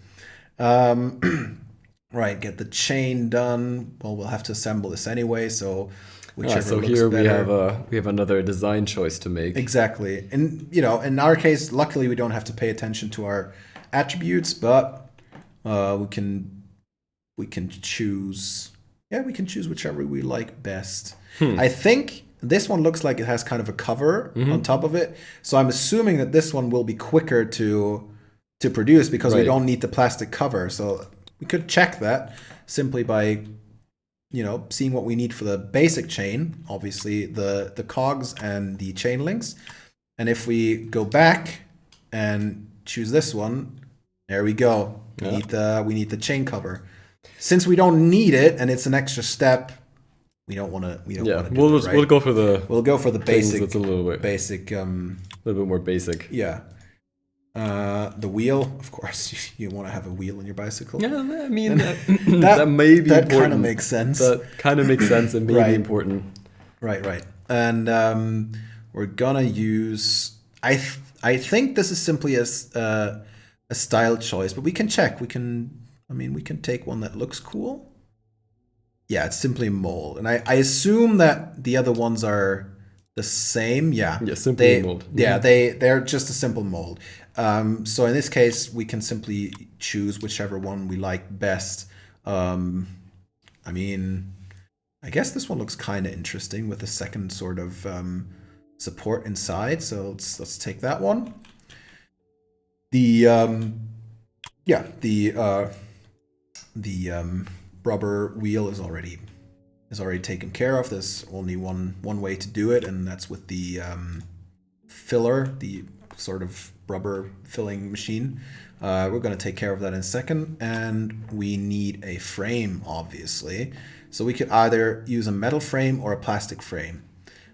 Right, get the chain done. Well, we'll have to assemble this anyway. So whichever so looks here better. we have another design choice to make. Exactly. And in our case, luckily we don't have to pay attention to our attributes, but we can choose. Yeah, we can choose whichever we like best. I think this one looks like it has kind of a cover on top of it. So I'm assuming that this one will be quicker to produce because we don't need the plastic cover. So we could check that simply by seeing what we need for the basic chain, obviously the cogs and the chain links. And if we go back and choose this one, there we go. We need the chain cover. Since we don't need it and it's an extra step, we don't want to. We'll go for the basic. That's a little bit basic. A little bit more basic. Yeah. The wheel, of course, you want to have a wheel in your bicycle. Yeah, I mean that may be that important. kind of makes sense. That kind of makes sense and may be important. Right. And we're gonna use. I think this is simply a style choice, but we can check. We can take one that looks cool. Yeah, it's simply a mold, and I assume that the other ones are the same. Yeah, simply mold. Yeah, they're just a simple mold. So in this case, we can simply choose whichever one we like best. I guess this one looks kind of interesting with a second sort of support inside. So let's take that one. The rubber wheel is already taken care of. There's only one way to do it, and that's with the filler, the sort of rubber filling machine. We're going to take care of that in a second, and we need a frame, obviously. So we could either use a metal frame or a plastic frame.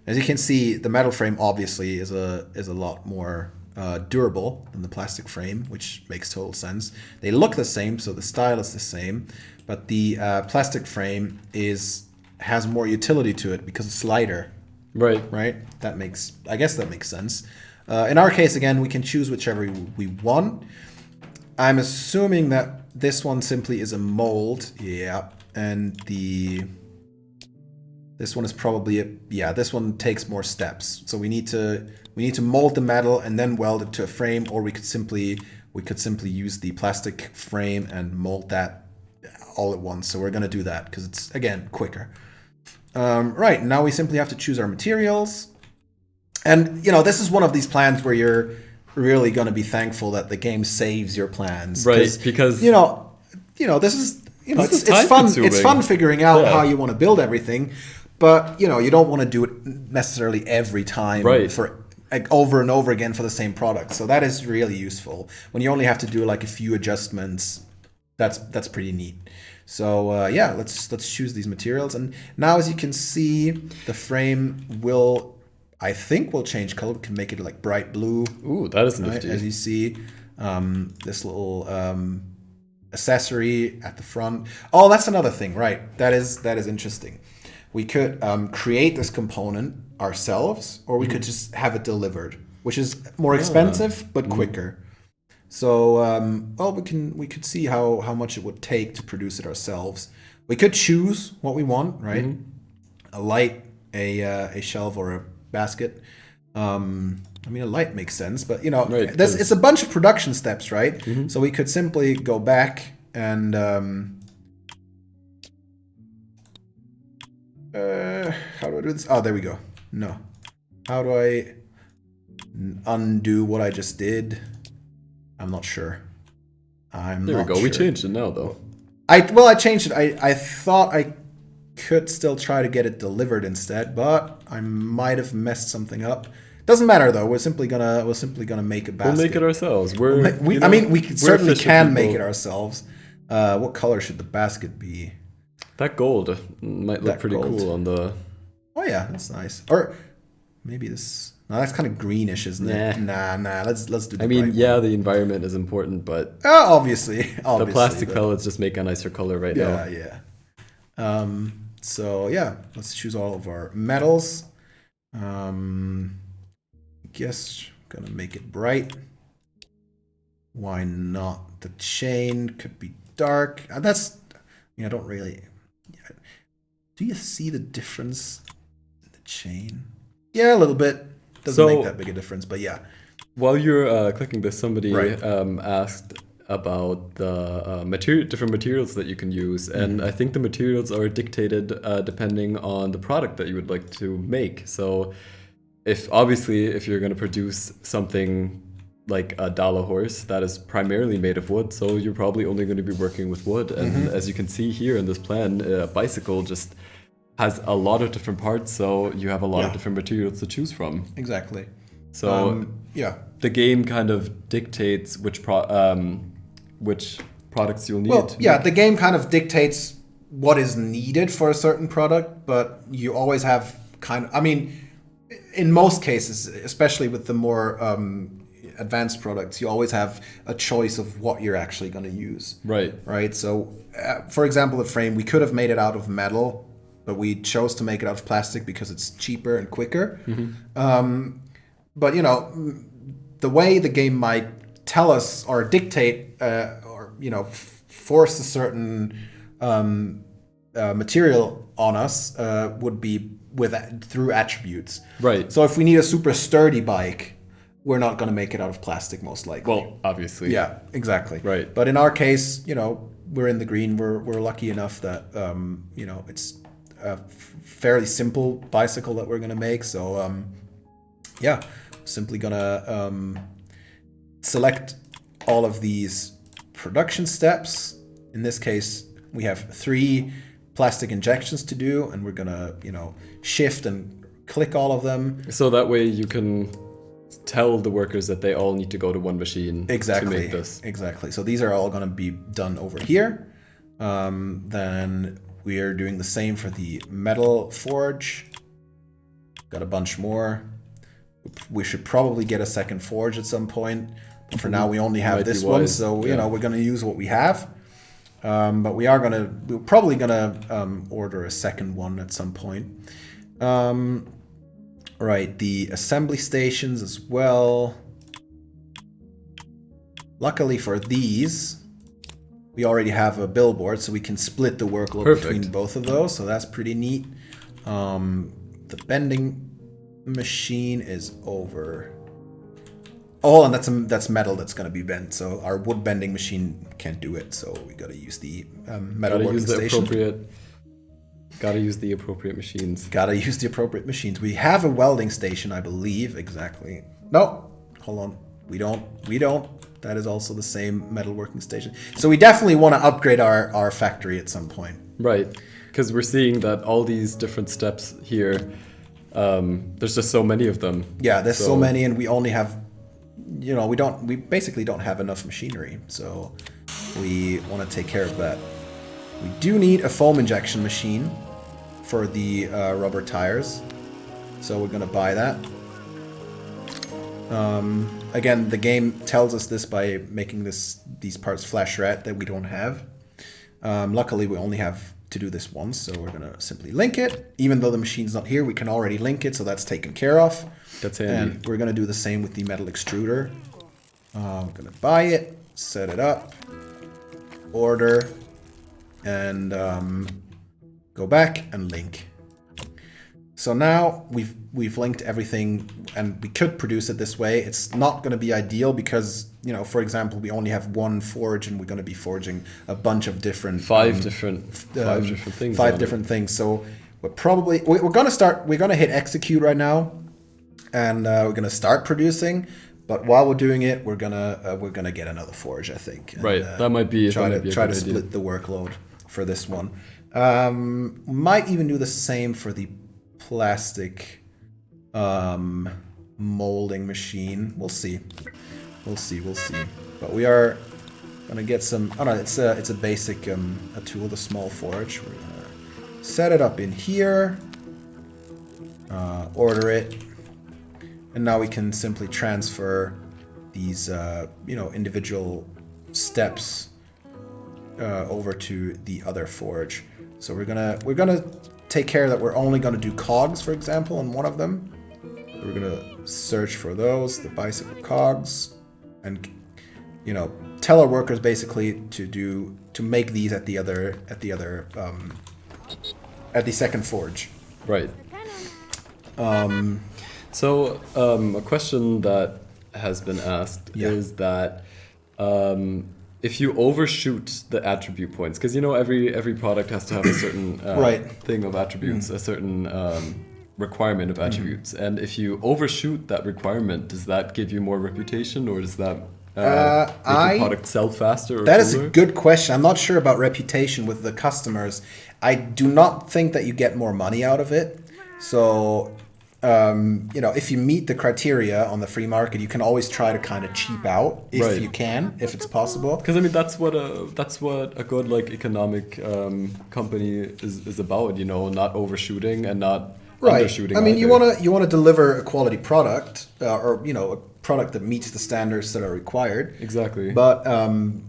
As you can see, the metal frame obviously is a lot more durable than the plastic frame, which makes total sense. They look the same, so the style is the same, but the plastic frame has more utility to it because it's lighter. Right. I guess that makes sense. In our case, again, we can choose whichever we want. I'm assuming that this one simply is a mold. Yeah, and this one is probably this one takes more steps. So we need to mold the metal and then weld it to a frame, or we could simply use the plastic frame and mold that all at once. So we're gonna do that because it's, again, quicker. Right, now we simply have to choose our materials. And this is one of these plans where really going to be thankful that the game saves your plans. Right, because you know, this is This is it's fun. time-consuming. It's fun figuring out Yeah. how you want to build everything, but you don't want to do it necessarily every time Right. for like over and over again for the same product. So that is really useful when you only have to do like a few adjustments. That's pretty neat. So yeah, let's choose these materials, and now as you can see, the frame I think will change color. We can make it like bright blue. Ooh, that is Right, nifty. as you see, this little accessory at the front. Oh, that's another thing, right? That is interesting. We could create this component ourselves, or we could just have it delivered, which is more expensive but quicker. So, well, we could see how much it would take to produce it ourselves. We could choose what we want, right? A light, a shelf, or a basket. I mean, a light makes sense, but Right, it's a bunch of production steps, right? So we could simply go back and how do I do this? Oh, there we go. No, how do I undo what I just did? I'm not sure. There we go. We changed it now, though. I changed it. I thought I could still try to get it delivered instead, but I might have messed something up. Doesn't matter though. We're simply gonna make a basket. We'll make it ourselves. We certainly can make it ourselves. What color should the basket be? That gold might look pretty cool on the. Oh yeah, that's nice. Or maybe this. No, that's kind of greenish, isn't it? Nah. Let's do. I mean, yeah, the environment is important, but obviously, the plastic pellets just make a nicer color right now. Yeah. So yeah, let's choose all of our metals. Guess I'm gonna make it bright. Why not? The chain could be dark. I don't really. Do you see the difference in the chain? Yeah, a little bit. Doesn't make that big a difference, but yeah. While you're clicking this, somebody asked about the different materials that you can use, and I think the materials are dictated depending on the product that you would like to make. So, if you're going to produce something like a Dala horse that is primarily made of wood, so you're probably only going to be working with wood. And as you can see here in this plan, a bicycle just has a lot of different parts, so you have a lot of different materials to choose from. Exactly. So the game kind of dictates which products you'll need. Well, yeah, the game kind of dictates what is needed for a certain product, but you always have in most cases, especially with the more advanced products, you always have a choice of what you're actually going to use. Right. So, for example, the frame, we could have made it out of metal, but we chose to make it out of plastic because it's cheaper and quicker. But the way the game might tell us or dictate or force a certain material on us would be through attributes. Right. So if we need a super sturdy bike, we're not going to make it out of plastic, most likely. Well, obviously. Yeah, exactly. Right. But in our case, we're in the green. We're lucky enough that it's a fairly simple bicycle that we're going to make. So simply going to select all of these production steps. In this case, we have 3 plastic injections to do, and we're going to shift and click all of them. So that way you can tell the workers that they all need to go to one machine to make this. Exactly. So these are all going to be done over here. Then we are doing the same for the metal forge. Got a bunch more. We should probably get a second forge at some point. But for now, we only have this one. So, we're going to use what we have. But we're probably going to order a second one at some point. Right, the assembly stations as well. Luckily for these, we already have a billboard, so we can split the workload between both of those. So that's pretty neat. The bending machine is over. Oh, and that's metal that's going to be bent. So our wood bending machine can't do it. So we got to use the metal working station. Gotta use the appropriate machines. Gotta use the appropriate machines. We have a welding station, I believe. Exactly. No, hold on. We don't. That is also the same metalworking station. So we definitely want to upgrade our factory at some point. Right, because we're seeing that all these different steps here, there's just so many of them. Yeah, there's so many, and we only have, we basically don't have enough machinery. So we want to take care of that. We do need a foam injection machine for the rubber tires. So we're going to buy that. Again, the game tells us this by making these parts flash red that we don't have. Luckily, we only have to do this once, so we're going to simply link it. Even though the machine's not here, we can already link it, so that's taken care of. That's handy. And we're going to do the same with the metal extruder. I'm going to buy it, set it up, order, and go back and link. So now we've linked everything, and we could produce it this way. It's not going to be ideal because, for example, we only have one forge, and we're going to be forging a bunch of different five different things. Five different things. So we're going to hit execute right now, and we're going to start producing. But while we're doing it, we're gonna get another forge, I think. And, right, that might be try to split the workload for this one. Might even do the same for the plastic molding machine. We'll see. But we are gonna get some. Oh no, it's a basic a tool, the small forge. We're gonna set it up in here. Order it, and now we can simply transfer these individual steps over to the other forge. So we're gonna take care that we're only gonna do cogs, for example, on one of them. We're gonna search for those, the bicycle cogs, and tell our workers basically to make these at the second forge. Right. So a question that has been asked is that if you overshoot the attribute points, because every product has to have a certain thing of attributes, a certain requirement of attributes, and if you overshoot that requirement, does that give you more reputation, or does that make your product sell faster? That is a good question. I'm not sure about reputation with the customers. I do not think that you get more money out of it. So if you meet the criteria on the free market, you can always try to kind of cheap out if you can, if it's possible. Because that's what a good economic company is about. Not overshooting and not undershooting. I mean, you want to deliver a quality product, or a product that meets the standards that are required. Exactly. But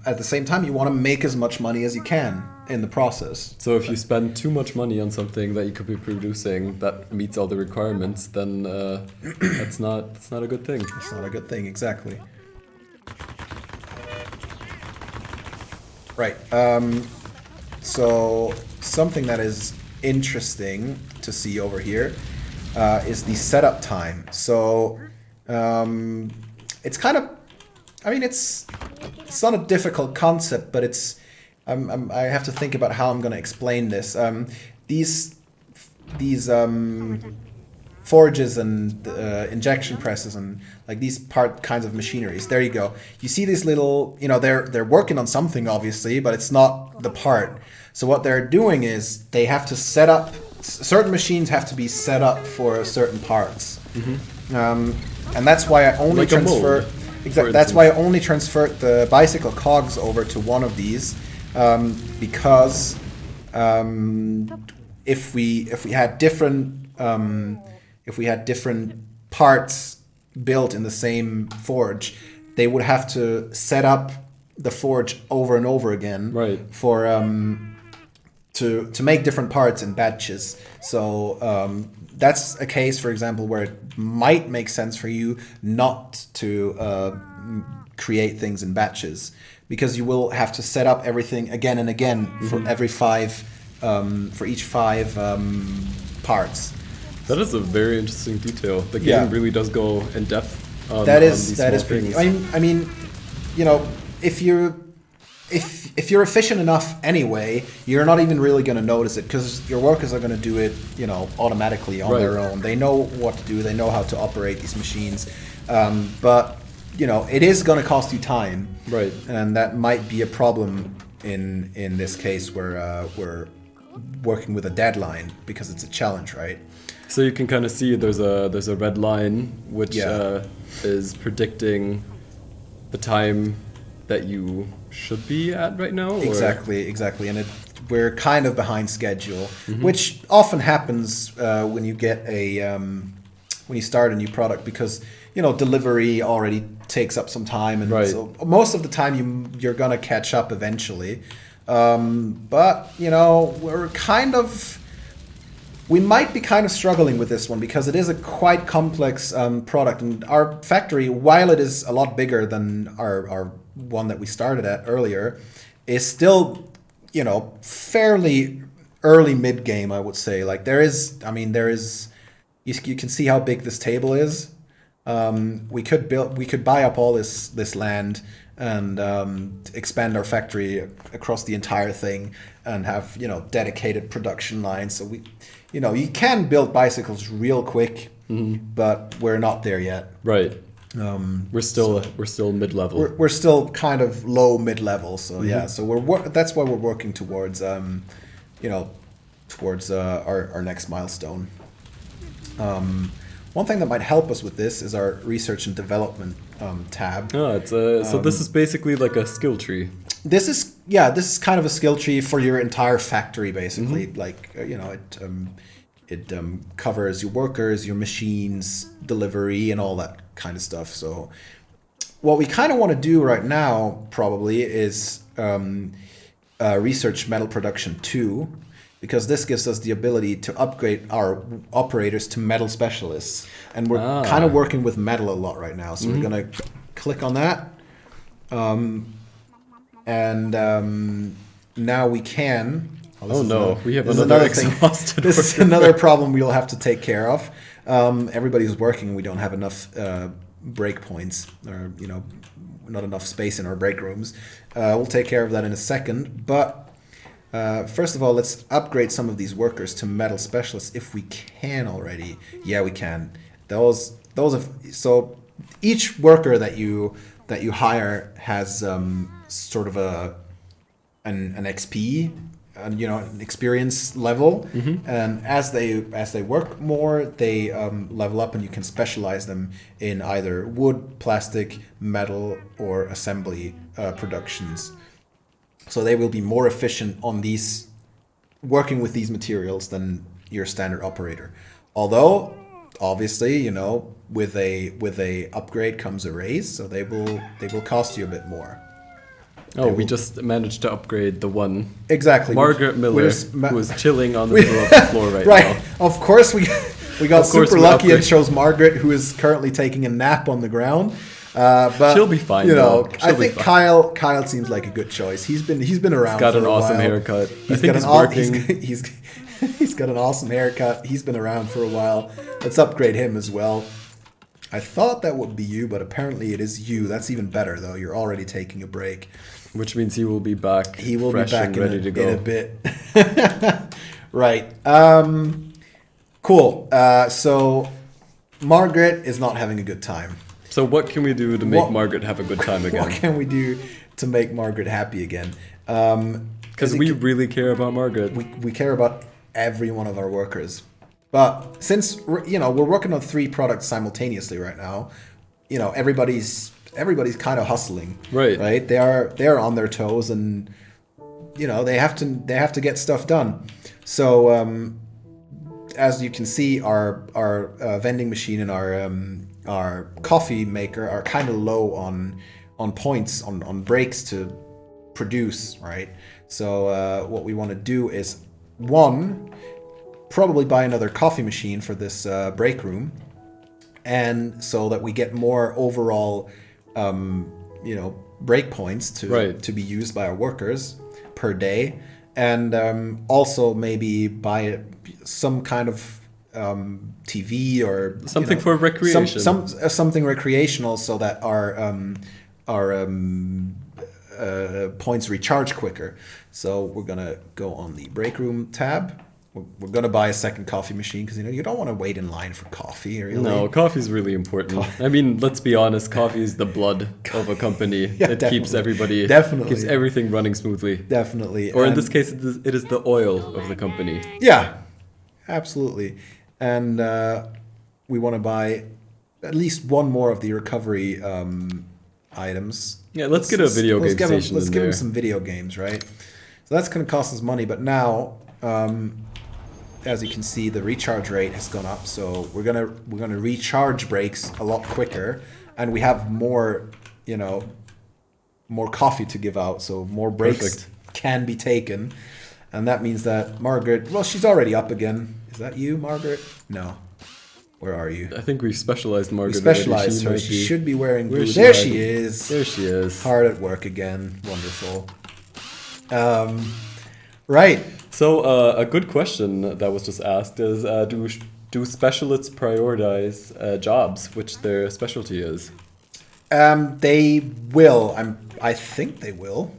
at the same time, you want to make as much money as you can in the process. So if you spend too much money on something that you could be producing that meets all the requirements, then that's not a good thing. It's not a good thing, exactly. Right. So something that is interesting to see over here is the setup time. So it's kind of, it's not a difficult concept, but it's I have to think about how I'm going to explain this. These forges and injection presses and these kinds of machineries. There you go. You see these little, they're working on something obviously, but it's not the part. So what they're doing is they have to set up. Certain machines have to be set up for certain parts, and that's why I only transfer. Exactly. That's why I only transferred the bicycle cogs over to one of these. Because if we had different parts built in the same forge, they would have to set up the forge over and over again, for to make different parts in batches. So that's a case, for example, where it might make sense for you not to create things in batches, because you will have to set up everything again and again for each five parts. That is a very interesting detail. The game really does go in depth on these small things. I mean, if you're efficient enough anyway, you're not even really going to notice it, because your workers are going to do it, automatically on their own. They know what to do. They know how to operate these machines. But it is going to cost you time, Right. and that might be a problem in this case where we're working with a deadline because it's a challenge, right? So you can kind of see there's a red line which Yeah. is predicting the time that you should be at right now. Or? Exactly, and we're kind of behind schedule, which often happens when you get when you start a new product because delivery already takes up some time, and Right. so most of the time you're gonna catch up eventually. But we might be kind of struggling with this one because it is a quite complex product, and our factory, while it is a lot bigger than our one that we started at earlier, is still fairly early mid game, I would say. Like there is you can see how big this table is. We could buy up all this land and expand our factory across the entire thing and have dedicated production lines. So you can build bicycles real quick, but we're not there yet. Right. We're still mid-level. We're still kind of low mid-level. So yeah, so that's why we're working towards our next milestone. One thing that might help us with this is our research and development tab. Oh, so this is basically like a skill tree. This is kind of a skill tree for your entire factory, basically. Like it covers your workers, your machines, delivery, and all that kind of stuff. So what we kind of want to do right now probably is research metal production 2. Because this gives us the ability to upgrade our operators to metal specialists. And we're kind of working with metal a lot right now. So we're going to click on that. Now we can... we have another exhausted This is another problem we'll have to take care of. Everybody's working and we don't have enough break points or, not enough space in our break rooms. We'll take care of that in a second. But... first of all, let's upgrade some of these workers to metal specialists if we can already. Yeah, we can. So each worker that you hire has sort of an XP, an experience level, and as they work more, they level up, and you can specialize them in either wood, plastic, metal, or assembly productions. So they will be more efficient on working with these materials than your standard operator. Although, obviously, with a upgrade comes a raise, so they will cost you a bit more. We just managed to upgrade the one. Exactly. Margaret Miller, who is chilling on the middle of the floor right now. Of course, we got super lucky and chose Margaret, who is currently taking a nap on the ground. But she'll be fine. I think Kyle seems like a good choice. He's been around. He's got for an a awesome while. haircut. He's got an awesome haircut. He's been around for a while. Let's upgrade him as well. I thought that would be you, but apparently it is you. That's even better, though. You're already taking a break. Which means he will be back. He will be back ready to go in a bit. Right. Cool. So Margaret is not having a good time. So what can we do to make Margaret have a good time again? What can we do to make Margaret happy again? Because we really care about Margaret. We care about every one of our workers. But since we're working on 3 products simultaneously right now, everybody's kind of hustling. Right? They are on their toes, and they have to get stuff done. So as you can see, our vending machine and our coffee maker are kind of low on points, on breaks to produce, right? So what we want to do is, probably buy another coffee machine for this break room, and so that we get more overall, break points to be used by our workers per day, and also maybe buy some kind of TV or something for recreation, something recreational, so that our points recharge quicker. So we're gonna go on the break room tab. we're gonna buy a second coffee machine because you don't want to wait in line for coffee. Really. No, coffee's really important. I mean, let's be honest. Coffee is the blood of a company. Yeah, it keeps everybody, keeps everything running smoothly. Definitely. Or in this case, it is the oil of the company. Yeah, absolutely. And we want to buy at least one more of the recovery items. Yeah, let's get a video game station. Let's give them some video games, right? So that's going to cost us money, but now, as you can see, the recharge rate has gone up. So we're gonna recharge breaks a lot quicker, and we have more, more coffee to give out. So more breaks can be taken, and that means that Margaret. Well, she's already up again. Is that you, Margaret? No. Where are you? I think we specialized Margaret. We specialized her. She should be wearing blue. There she is. There she is. Hard at work again. Wonderful. Right. So a good question that was just asked is, do specialists prioritize jobs, which their specialty is? They will. I think they will.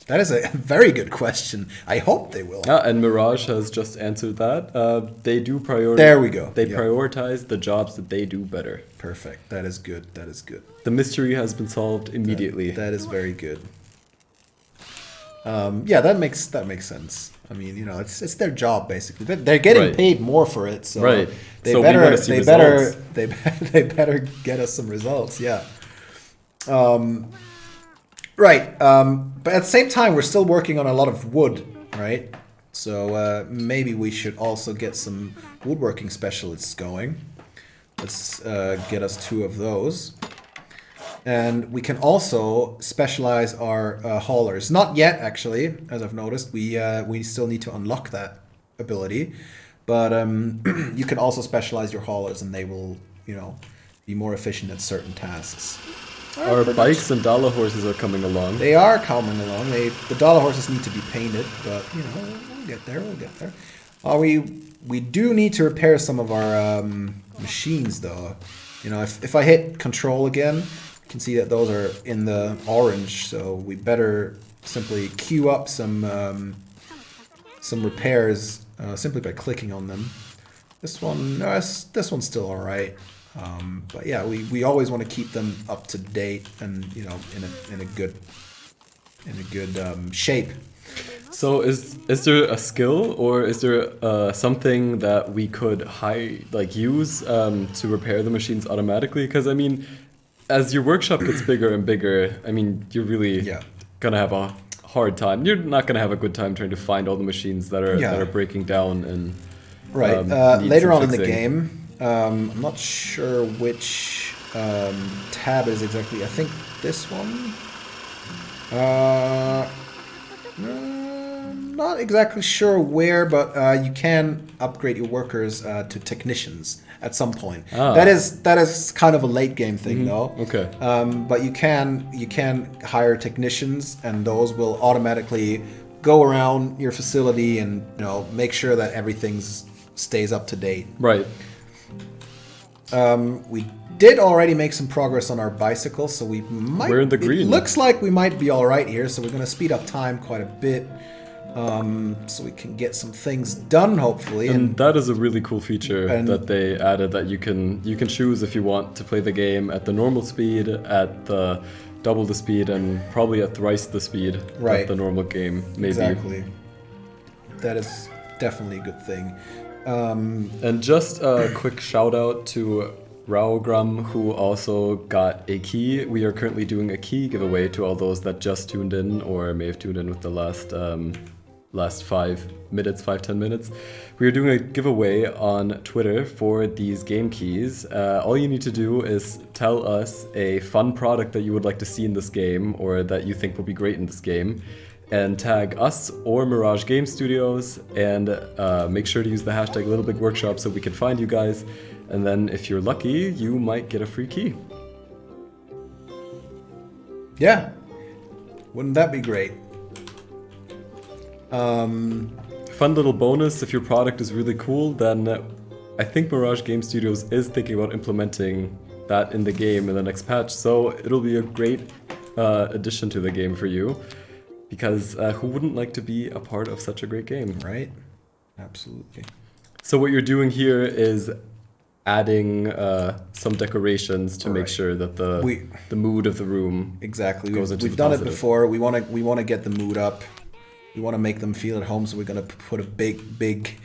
That is a very good question. I hope they will. And Mirage has just answered that. They do prioritize. There we go. They prioritize the jobs that they do better. Perfect. That is good. That is good. The mystery has been solved immediately. That is very good. Yeah, that makes sense. I mean, it's their job basically. They're getting paid more for it, so they better get us some results. Yeah. Right. But at the same time, we're still working on a lot of wood, right? So maybe we should also get some woodworking specialists going. Let's get us 2 of those. And we can also specialize our haulers. Not yet, actually, as I've noticed. We still need to unlock that ability. But you can also specialize your haulers, and they will, be more efficient at certain tasks. Our bikes and dollar horses are coming along. They are coming along. The dollar horses need to be painted, but we'll get there. We'll get there. We do need to repair some of our machines, though. If I hit control again, you can see that those are in the orange. So we better simply queue up some repairs simply by clicking on them. This one's still all right. But yeah, we always want to keep them up to date and in a good shape. So is there a skill or is there something that we could use to repair the machines automatically? Because I mean, as your workshop gets bigger and bigger, I mean, you're really gonna have a hard time. You're not gonna have a good time trying to find all the machines that are breaking down and later on in the game. I'm not sure which tab is exactly. I think this one. Not exactly sure where, but you can upgrade your workers to technicians at some point. That is kind of a late game thing, though. Okay. But you can hire technicians, and those will automatically go around your facility and make sure that everything stays up to date. Right. We did already make some progress on our bicycle, so we're in the green. It looks like we might be all right here, so we're going to speed up time quite a bit, so we can get some things done, hopefully. And that is a really cool feature that they added, that you can choose if you want to play the game at the normal speed, at the double the speed, and probably at thrice the speed at the normal game, maybe. Exactly. That is definitely a good thing. And just a quick shout out to Raogram, who also got a key. We are currently doing a key giveaway to all those that just tuned in or may have tuned in with the last 5-10 minutes. We are doing a giveaway on Twitter for these game keys. All you need to do is tell us a fun product that you would like to see in this game or that you think will be great in this game, and tag us or Mirage Game Studios, and make sure to use the hashtag LittleBigWorkshop so we can find you guys. And then if you're lucky, you might get a free key. Yeah. Wouldn't that be great? Fun little bonus, if your product is really cool, then I think Mirage Game Studios is thinking about implementing that in the game in the next patch. So it'll be a great addition to the game for you. Because who wouldn't like to be a part of such a great game? Right. Absolutely. So what you're doing here is adding some decorations to make sure that the mood of the room exactly goes into we've the done positive. it before. We want to get the mood up. We want to make them feel at home, so we're gonna put a big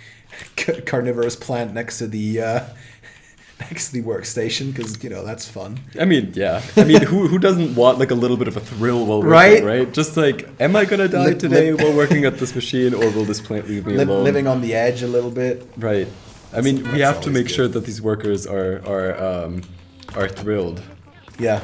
carnivorous plant next to the workstation, because that's fun. I mean, yeah. I mean, who doesn't want like a little bit of a thrill while working, right? Just like, am I gonna die today while working at this machine, or will this plant leave me alone? Living on the edge a little bit. Right. I mean, we have to make sure that these workers are thrilled. Yeah.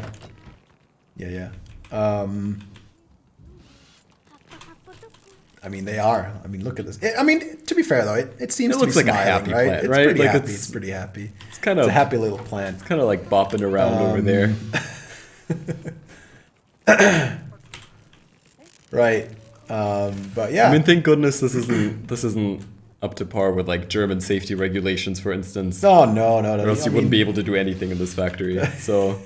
I mean, they are. I mean, look at this. I mean, to be fair though, it seems to be like smiling, a happy right? plant, It's right? pretty Like happy. It's pretty happy. It's a happy little plant. It's kind of like bopping around over there. Right. But yeah. I mean, thank goodness this isn't up to par with like German safety regulations, for instance. No. Or else you wouldn't be able to do anything in this factory. So,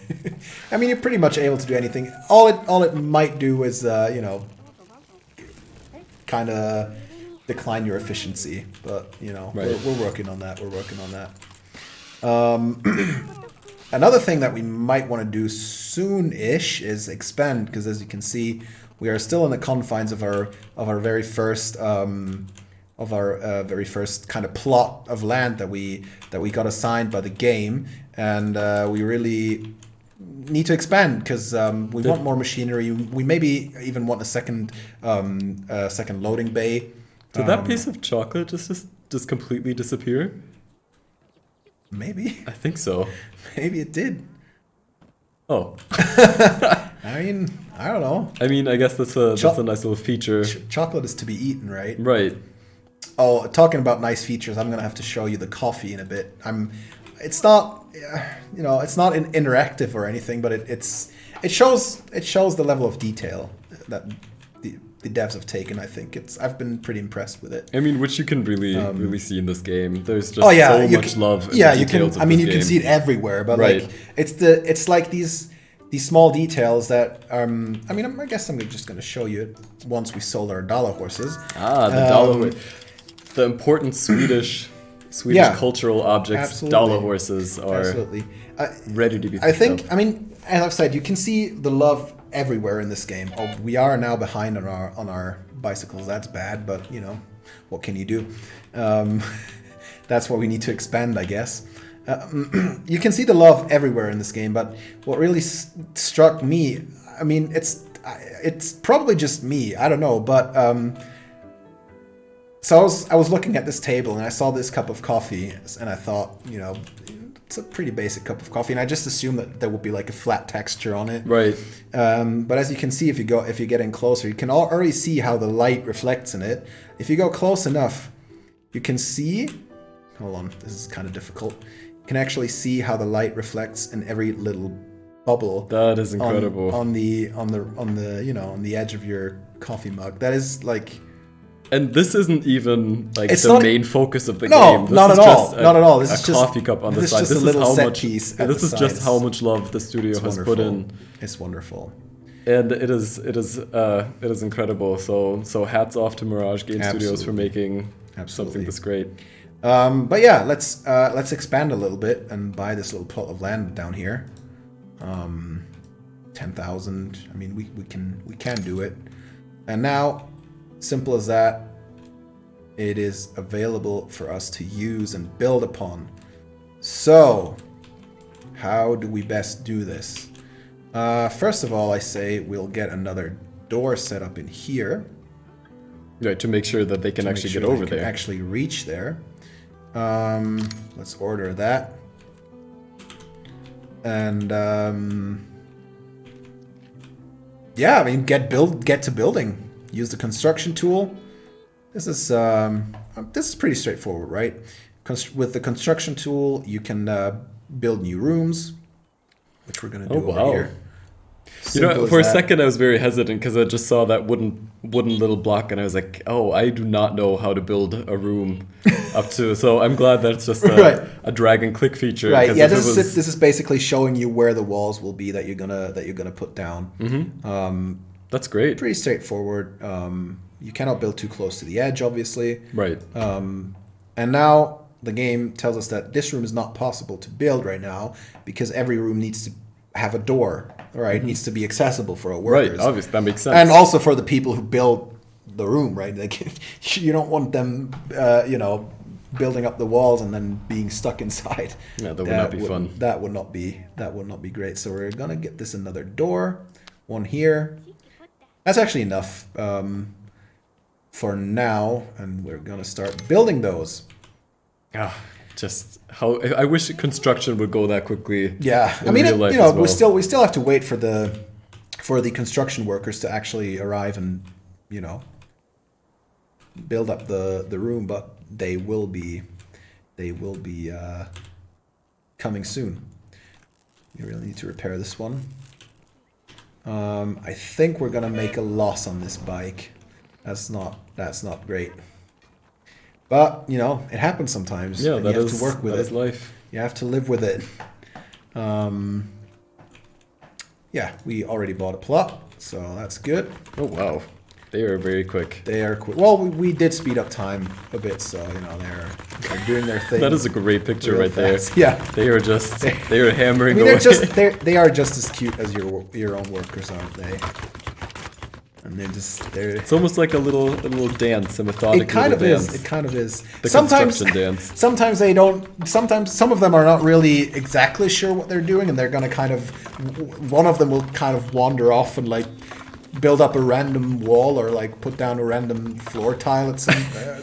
I mean, you're pretty much able to do anything. All it might do is kind of decline your efficiency, but right. we're working on that. Another thing that we might want to do soon-ish is expand, because as you can see, we are still in the confines of our very first kind of plot of land that we got assigned by the game, and we really need to expand, because we want more machinery. We maybe even want a second loading bay. Did that piece of chocolate just completely disappear? Maybe. I think so. Maybe it did. Oh. I mean, I don't know. I mean, I guess that's a nice little feature. Chocolate is to be eaten, right? Right. Oh, talking about nice features, I'm gonna have to show you the coffee in a bit. It's not, it's not interactive or anything, but it shows the level of detail that the devs have taken. I think I've been pretty impressed with it. I mean, which you can really see in this game. There's just so much love. Yeah, you can. I mean, you can see it everywhere, but right. like it's like these small details that I mean, I guess I'm just going to show you it once we sold our dollar horses. The dollar, the important Swedish cultural objects. Absolutely. Dollar horses are ready to be. I mean, as I've said, you can see the love everywhere in this game. Oh, we are now behind on our bicycles. That's bad, but what can you do? That's what we need to expand, I guess. You can see the love everywhere in this game, but what really struck me, I mean, it's probably just me, I don't know, but so I was looking at this table and I saw this cup of coffee, and I thought, it's a pretty basic cup of coffee, and I just assumed that there would be like a flat texture on it. Right. But as you can see, if you get in closer, you can already see how the light reflects in it. If you go close enough, you can see. Hold on, this is kind of difficult. You can actually see how the light reflects in every little bubble. That is incredible. On the on the edge of your coffee mug. That is like. And this isn't even like it's the main focus of the no, game. This not is at all. Just Not at all. This is just a coffee cup on the side. This is a little set piece. This is just how much love the studio has put in. It's wonderful. And it is incredible. So hats off to Mirage Game Studios for making something this great. But yeah, let's expand a little bit and buy this little plot of land down here. 10,000. I mean, we can do it. And now, simple as that, it is available for us to use and build upon. So, how do we best do this? First of all, I say we'll get another door set up in here. Right, to make sure that they can actually get over there. Actually reach there. Let's order that. And yeah, I mean, get to building. Use the construction tool. This is pretty straightforward, right? With the construction tool, you can build new rooms, which we're gonna do over here. For a second I was very hesitant because I just saw that wooden little block and I was like, oh, I do not know how to build a room up to. So I'm glad that it's just a drag and click feature. Right. Yeah. This is basically showing you where the walls will be that you're gonna put down. Mm-hmm. That's great. Pretty straightforward. you cannot build too close to the edge, obviously. Right. And now the game tells us that this room is not possible to build right now because every room needs to have a door, right? It needs to be accessible for our workers. Right, obviously, that makes sense. And also for the people who build the room, right? Like, you don't want them, building up the walls and then being stuck inside. Yeah, that would not be fun. That would not be great. So we're gonna get this another door, one here. That's actually enough for now, and we're gonna start building those. Just how I wish construction would go that quickly. Yeah, I mean, we still have to wait for the construction workers to actually arrive and build up the room, but they will be coming soon. We really need to repair this one. I think we're gonna make a loss on this bike. That's not great. But it happens sometimes. Yeah, you have to work with it. That is life. You have to live with it. Yeah, we already bought a plot, so that's good. Oh wow, they are very quick. They are quick. Well, we did speed up time a bit, so they're doing their thing. That is a great picture right fast. there. Yeah, they are hammering away. They are just as cute as your own workers, aren't they? And they're. It's almost like a little dance, a methodical It kind of dance. is. It kind of is. The Sometimes construction dance. Sometimes they don't. Sometimes some of them are not really exactly sure what they're doing, and they're gonna kind of. One of them will kind of wander off and like build up a random wall or like put down a random floor tile at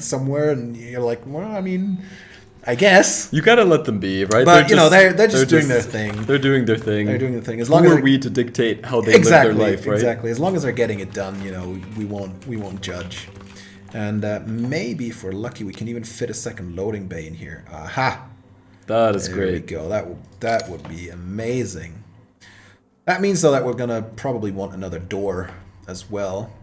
somewhere, and you're like, well, I mean, I guess. You gotta let them be, right? But they're just doing their thing. They're doing their thing. They're doing their thing. As Who long are as we to dictate how they live their life, right? Exactly. As long as they're getting it done, we won't judge. And maybe if we're lucky, we can even fit a second loading bay in here. Aha! That is great. There we go. That would be amazing. That means though that we're gonna probably want another door as well.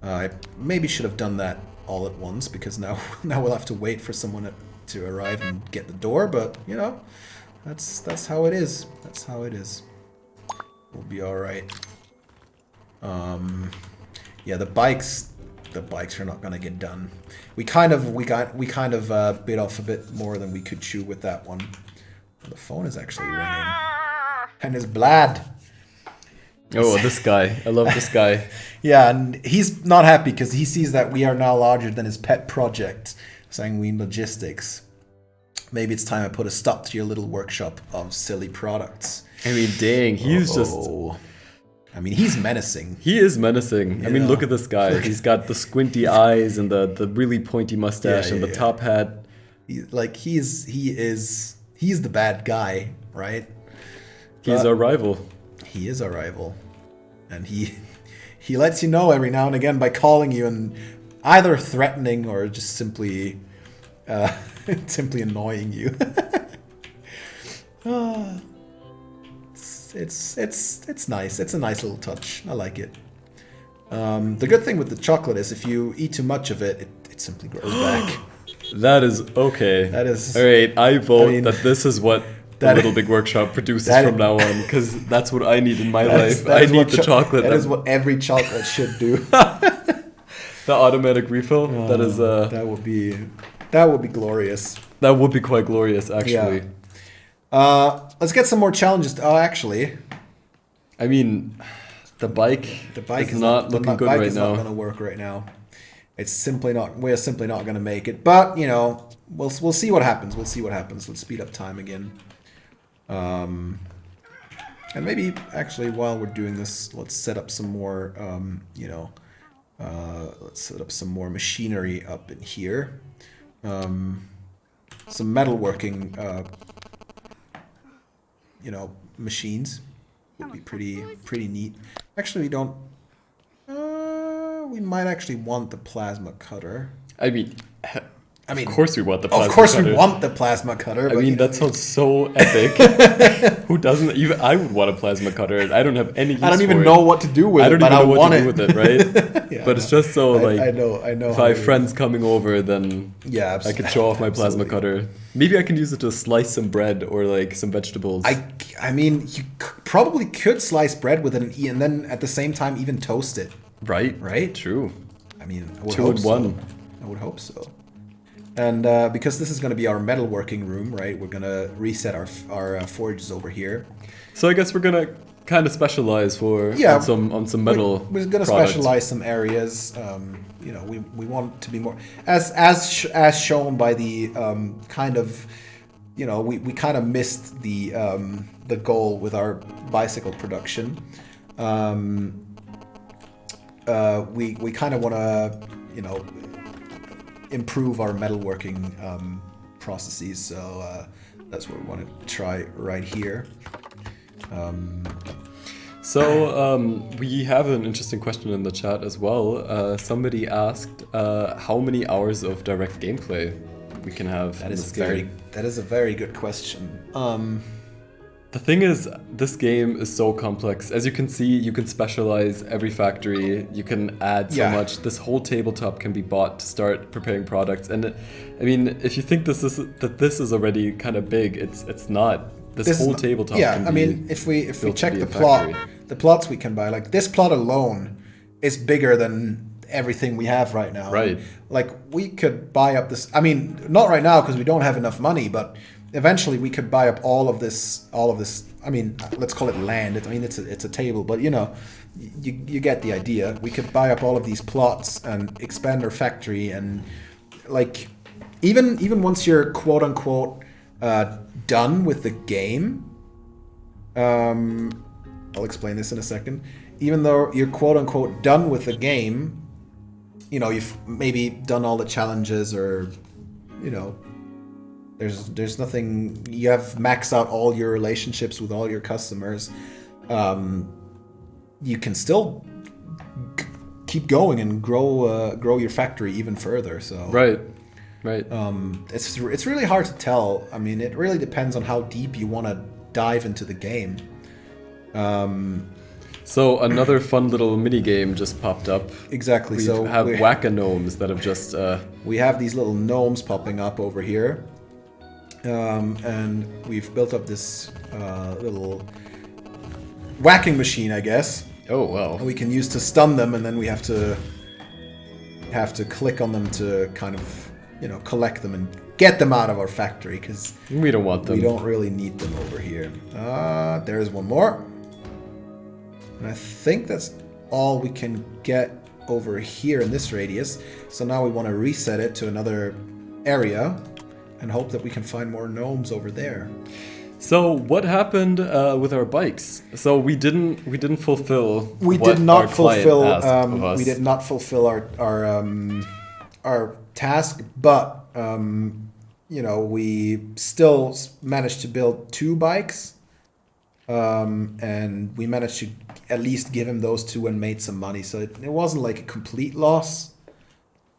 I maybe should have done that all at once because now we'll have to wait for someone to arrive and get the door. But that's how it is. That's how it is. We'll be all right. Yeah, the bikes are not gonna get done. We kind of bit off a bit more than we could chew with that one. The phone is actually ringing, and it's Vlad. Oh, this guy! I love this guy. Yeah, and he's not happy because he sees that we are now larger than his pet project, Sanguine Logistics. Maybe it's time I put a stop to your little workshop of silly products. I mean, dang, he's he's menacing. He is menacing. I mean, look at this guy. He's got the squinty eyes and the really pointy mustache and the top hat. He's the bad guy, right? He's our rival. He is our rival, and he lets you know every now and again by calling you and either threatening or just simply annoying you. It's nice. It's a nice little touch. I like it. The good thing with the chocolate is if you eat too much of it, it simply grows back. That is okay. That is all right. I vote that this is what the Little Big Workshop produces from now on, because that's what I need in my life. I need the chocolate. That is what every chocolate should do. The automatic refill. That is. That would be glorious. That would be quite glorious, actually. Yeah. Let's get some more challenges. Actually, I mean, the bike is not looking good right now. It's not going to work right now. It's simply not. We're simply not going to make it. But we'll see what happens. We'll see what happens. Let's speed up time again. And maybe actually while we're doing this, let's set up some more. Let's set up some more machinery up in here. Some metalworking. Machines would be pretty neat. Actually, we don't. We might actually want the plasma cutter. I mean, of course we want the plasma cutter. Of course we want the plasma cutter. I mean, that sounds so epic. Who doesn't? Even I would want a plasma cutter. I don't have any use for it. I don't even know what to do with it. I don't even know what to do with it, right? Yeah, but it's just so like. I know. If I have friends coming over, then I could show off my plasma cutter. Maybe I can use it to slice some bread or like some vegetables. I mean, you probably could slice bread with it and then at the same time even toast it. Right. Right? True. I mean, I would 2 hope in so. 1. I would hope so. And because this is going to be our metalworking room, right? We're going to reset our forges over here. So I guess we're gonna kind of specialize on some metal. We're going to products. specialize some areas. You know, we want to be more as shown by the kind of, you know, we kind of missed the goal with our bicycle production. We kind of want to, you know, improve our metalworking processes. So that's what we want to try right here. We have an interesting question in the chat as well. Somebody asked how many hours of direct gameplay we can have. That is a very good question. The thing is, this game is so complex. As you can see, you can specialize every factory. You can add so much. This whole tabletop can be bought to start preparing products. And I mean, if you think this is already kind of big, it's not. This whole tabletop. Yeah, can I be mean, if we check the factory. the plots we can buy, like this plot alone is bigger than everything we have right now. Right. Like we could buy up this. I mean, not right now because we don't have enough money, but eventually we could buy up all of this. I mean, let's call it land. It's a table, but you know, you get the idea. We could buy up all of these plots and expand our factory, and like even once you're quote unquote done with the game. I'll explain this in a second. Even though you're quote unquote done with the game, you know, you've maybe done all the challenges, or you know, there's nothing, you have maxed out all your relationships with all your customers, you can still keep going and grow your factory even further. So right. It's really hard to tell. I mean, it really depends on how deep you want to dive into the game. So another fun little mini game just popped up. Exactly. We So have whack-a-gnomes that have just. We have these little gnomes popping up over here, and we've built up this little whacking machine, I guess. Oh wow! And we can use to stun them, and then we have to click on them to kind of, you know, collect them and get them out of our factory, because we don't want them. We don't really need them over here. There's one more. And I think that's all we can get over here in this radius. So now we want to reset it to another area and hope that we can find more gnomes over there. So what happened with our bikes? So we didn't fulfill. We did not fulfill our task, but you know, we still managed to build 2 bikes, and we managed to at least give him those 2 and made some money. So it wasn't like a complete loss,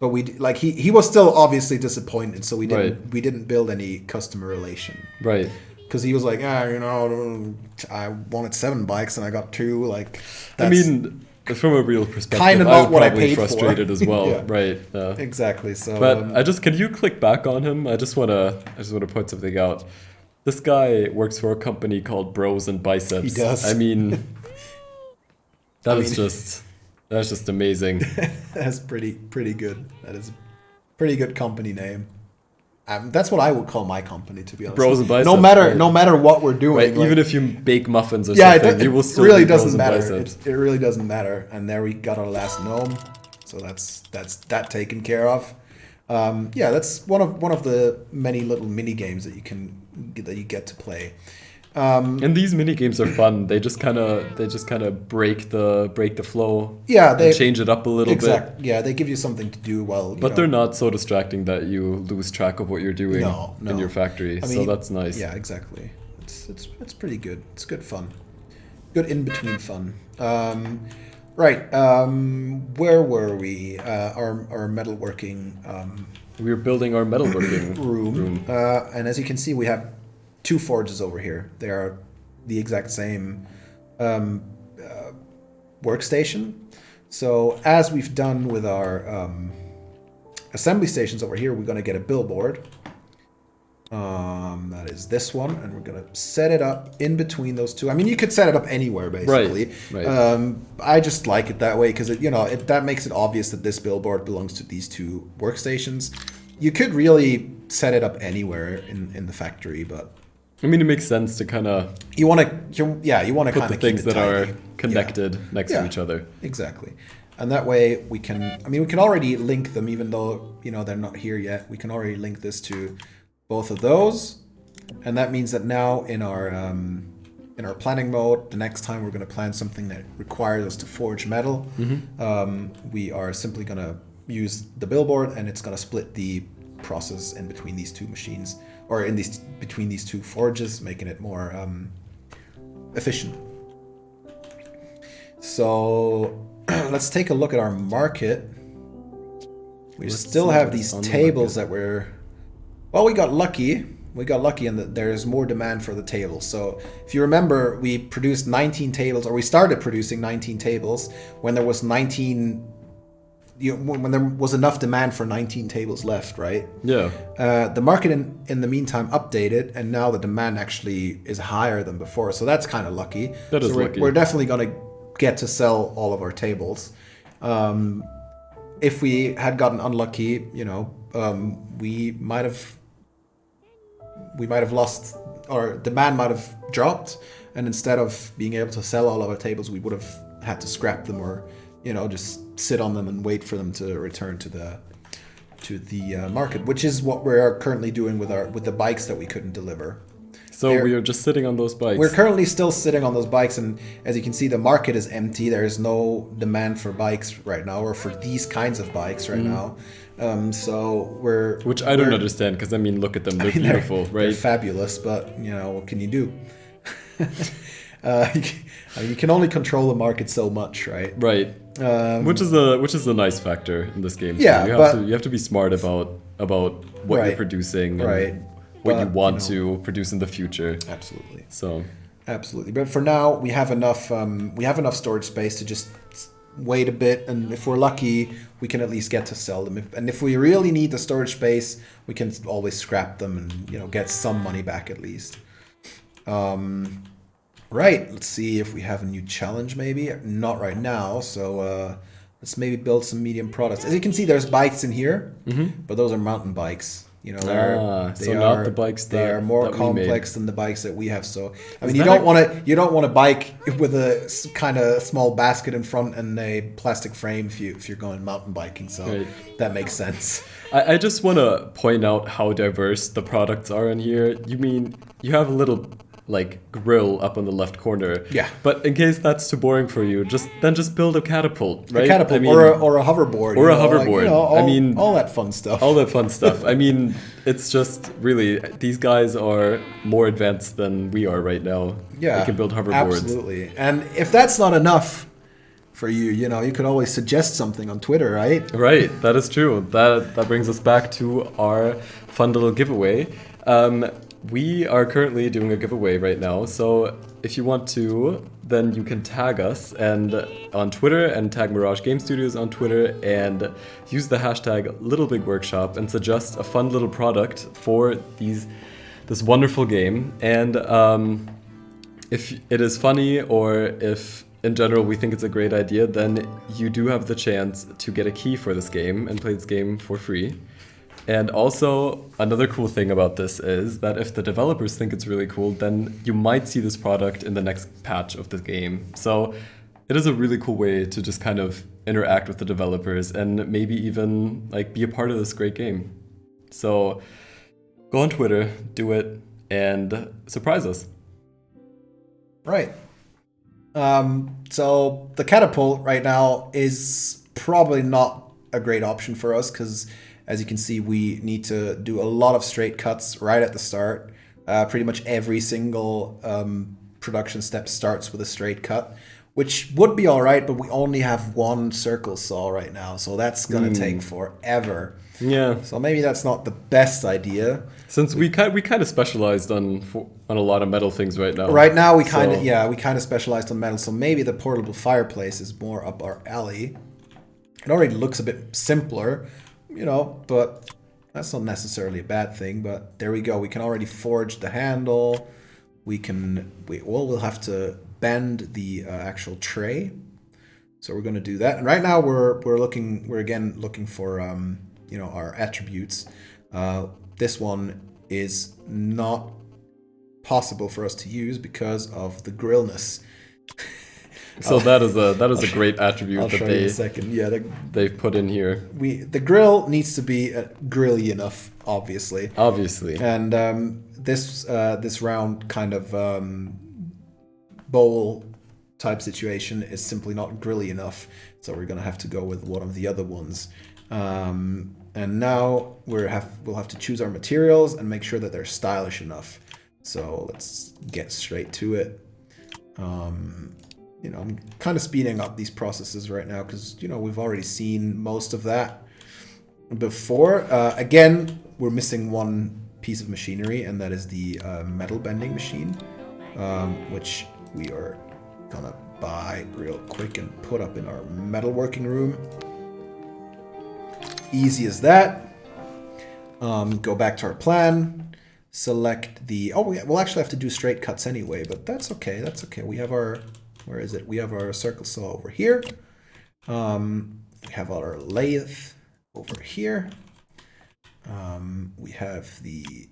but he was still obviously disappointed. So we didn't build any customer relation. Right. Because he was like, you know, I wanted 7 bikes and I got 2. Like, I mean, from a real perspective, kind of I not would what I probably paid frustrated for. as well. Yeah. Right. Exactly. So, but can you click back on him? I just wanna point something out. This guy works for a company called Bros and Biceps. He does. I mean, that's just amazing. That's pretty good. That is a pretty good company name. That's what I would call my company, to be honest. Bros and Biceps. No matter what we're doing. Right, like, even if you bake muffins or something, you will still really be Bros doesn't and matter. Biceps. It really doesn't matter. And there we got our last gnome, so that's that taken care of. That's one of the many little mini games that you get to play. And these mini games are fun. They just kind of break the flow. Yeah, they change it up a little bit. Yeah, they give you something to do while. But they're not so distracting that you lose track of what you're doing in your factory. So that's nice. Yeah, exactly. It's pretty good. It's good fun. Good in between fun. Right. Where were we? Our metalworking. We were building our metalworking room. And as you can see, we have 2 forges over here. They are the exact same workstation. So as we've done with our assembly stations over here, we're going to get a billboard. That is this one, and we're gonna set it up in between those two. I mean, you could set it up anywhere basically. Right. I just like it that way because that makes it obvious that this billboard belongs to these two workstations. You could really set it up anywhere in the factory, but I mean, it makes sense to kind of you want to put the things that are connected next to each other. Exactly. And that way we can already link them, even though they're not here yet. We can already link this to both of those, and that means that now in our planning mode, the next time we're going to plan something that requires us to forge metal, we are simply going to use the billboard, and it's going to split the process in between these two machines, or between these two forges, making it more efficient. So let's take a look at our market. We still have these tables that we got lucky. We got lucky in that there's more demand for the tables. So if you remember, we produced 19 tables, or we started producing 19 tables when there was when there was enough demand for 19 tables left, right? Yeah. The market in the meantime updated, and now the demand actually is higher than before. So that's kind of lucky. That is lucky. We're definitely going to get to sell all of our tables. If we had gotten unlucky, we might have lost, or demand might have dropped, and instead of being able to sell all of our tables, we would have had to scrap them, or just sit on them and wait for them to return to the market, which is what we're currently doing with the bikes that we couldn't deliver. So we are just sitting on those bikes. We're currently still sitting on those bikes, and as you can see, the market is empty. There is no demand for bikes right now, or for these kinds of bikes right now. Which I don't understand, because look at them, they're beautiful, right? They're fabulous, but what can you do? You can only control the market so much, right? Right. Which is a nice factor in this game. Yeah, you have to be smart about what you're producing, and what you want to produce in the future. Absolutely. So. Absolutely, but for now we have enough storage space to just wait a bit, and if we're lucky, we can at least get to sell them. And if we really need the storage space, we can always scrap them and get some money back at least. Right, let's see if we have a new challenge. Maybe not right now. So let's maybe build some medium products. As you can see, there's bikes in here, but those are mountain bikes. Not the bikes. They are more complex than the bikes that we have. So you don't want a bike with a kind of small basket in front and a plastic frame if you're going mountain biking. So that makes sense. I just want to point out how diverse the products are in here. You have a little grill up on the left corner. Yeah. But in case that's too boring for you, just build a catapult, right? A catapult, or a hoverboard. Or a hoverboard. All that fun stuff. All that fun stuff. It's just really, these guys are more advanced than we are right now. Yeah. They can build hoverboards. Absolutely. And if that's not enough for you, you could always suggest something on Twitter, right? Right. That is true. That brings us back to our fun little giveaway. We are currently doing a giveaway right now, so if you want to, then you can tag us on Twitter, and tag Mirage Game Studios on Twitter, and use the hashtag LittleBigWorkshop and suggest a fun little product for this wonderful game. And if it is funny, or if in general we think it's a great idea, then you do have the chance to get a key for this game and play this game for free. And also, another cool thing about this is that if the developers think it's really cool, then you might see this product in the next patch of the game. So it is a really cool way to just kind of interact with the developers and maybe even be a part of this great game. So go on Twitter, do it, and surprise us. Right. So the catapult right now is probably not a great option for us, because as you can see, we need to do a lot of straight cuts right at the start. Pretty much every single production step starts with a straight cut, which would be all right, but we only have one circle saw right now, so that's going to take forever. Yeah. So maybe that's not the best idea. Since we kind of specialized on a lot of metal things right now. Right now, we kind of specialized on metal, so maybe the portable fireplace is more up our alley. It already looks a bit simpler, but That's not necessarily a bad thing, but there we go. We can already forge the handle. We'll have to bend the actual tray. So we're going to do that. And right now we're again looking for our attributes. This one is not possible for us to use because of the grillness. So that is a great attribute they've put in here. The grill needs to be grilly enough, obviously. And this round kind of bowl type situation is simply not grilly enough, so we're gonna have to go with one of the other ones. And now we'll have to choose our materials and make sure that they're stylish enough. So let's get straight to it. I'm kind of speeding up these processes right now because, we've already seen most of that before. Again, we're missing one piece of machinery, and that is the metal bending machine, which we are gonna buy real quick and put up in our metalworking room. Easy as that. Go back to our plan. Select the... we'll actually have to do straight cuts anyway, but that's okay. That's okay. We have our... Where is it? We have our circle saw over here. We have our lathe over here. We have the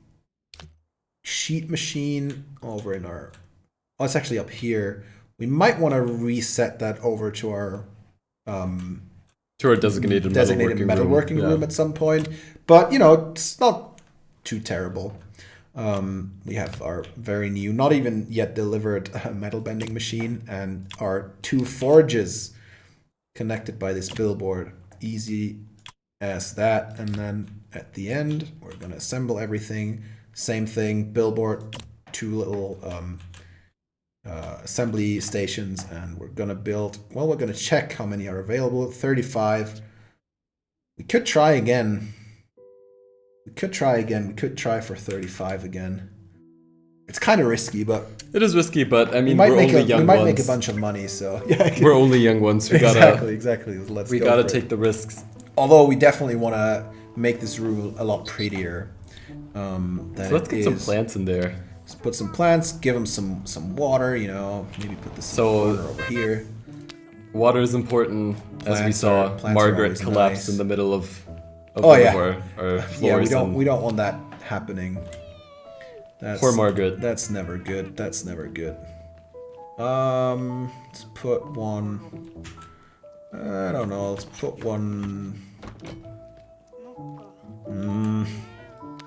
sheet machine over in our... Oh, it's actually up here. We might want to reset that over to our... to our designated metalworking room at some point. But, it's not too terrible. We have our very new, not even yet delivered metal bending machine and our 2 forges connected by this billboard. Easy as that. And then at the end, we're going to assemble everything. Same thing, billboard, 2 little assembly stations, and we're going to build, we're going to check how many are available. 35. We could try again. We could try for 35 again. It's kind of risky, but... It is risky, but I mean, we're only young ones. We might make a bunch of money, so... Yeah, we're only young ones. Exactly. We gotta take the risks. Although we definitely want to make this room a lot prettier. So let's get some plants in there. Let's put some plants, give them some water, maybe put this corner over here. Water is important, as we saw Margaret collapse in the middle of our floors. Yeah, we don't want that happening. Poor Margaret. That's never good. Let's put one. I don't know. Let's put one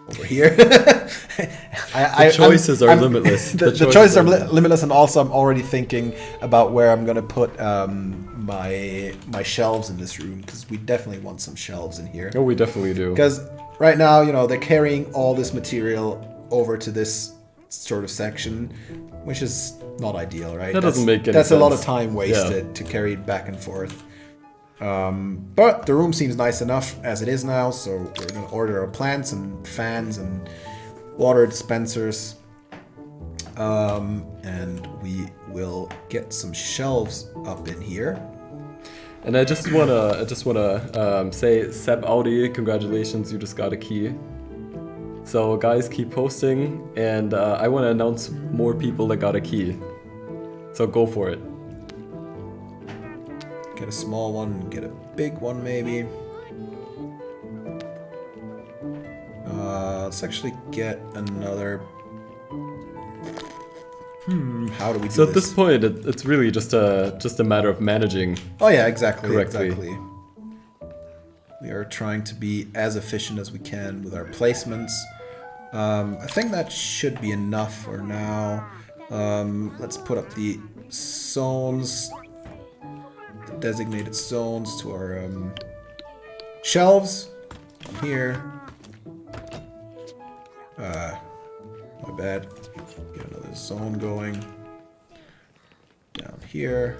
over here. The choices are limitless. The choices are limitless, and also I'm already thinking about where I'm gonna put my shelves in this room, because we definitely want some shelves in here. Oh, we definitely do. Because right now, they're carrying all this material over to this sort of section, which is not ideal, right? That doesn't make any sense. That's a lot of time wasted to carry it back and forth. But the room seems nice enough as it is now, so we're going to order our plants and fans and water dispensers. And we will get some shelves up in here. And I just wanna say, Seb Audi, congratulations, you just got a key. So guys, keep posting, and I want to announce more people that got a key. So go for it. Get a small one, get a big one maybe. Let's actually get another... how do we do this? So at this point, it's really just a matter of managing. Oh yeah, exactly. Correctly. Exactly. We are trying to be as efficient as we can with our placements. I think that should be enough for now. Let's put up the zones, the designated zones to our shelves. Here. My bad. Get another zone going. Down here.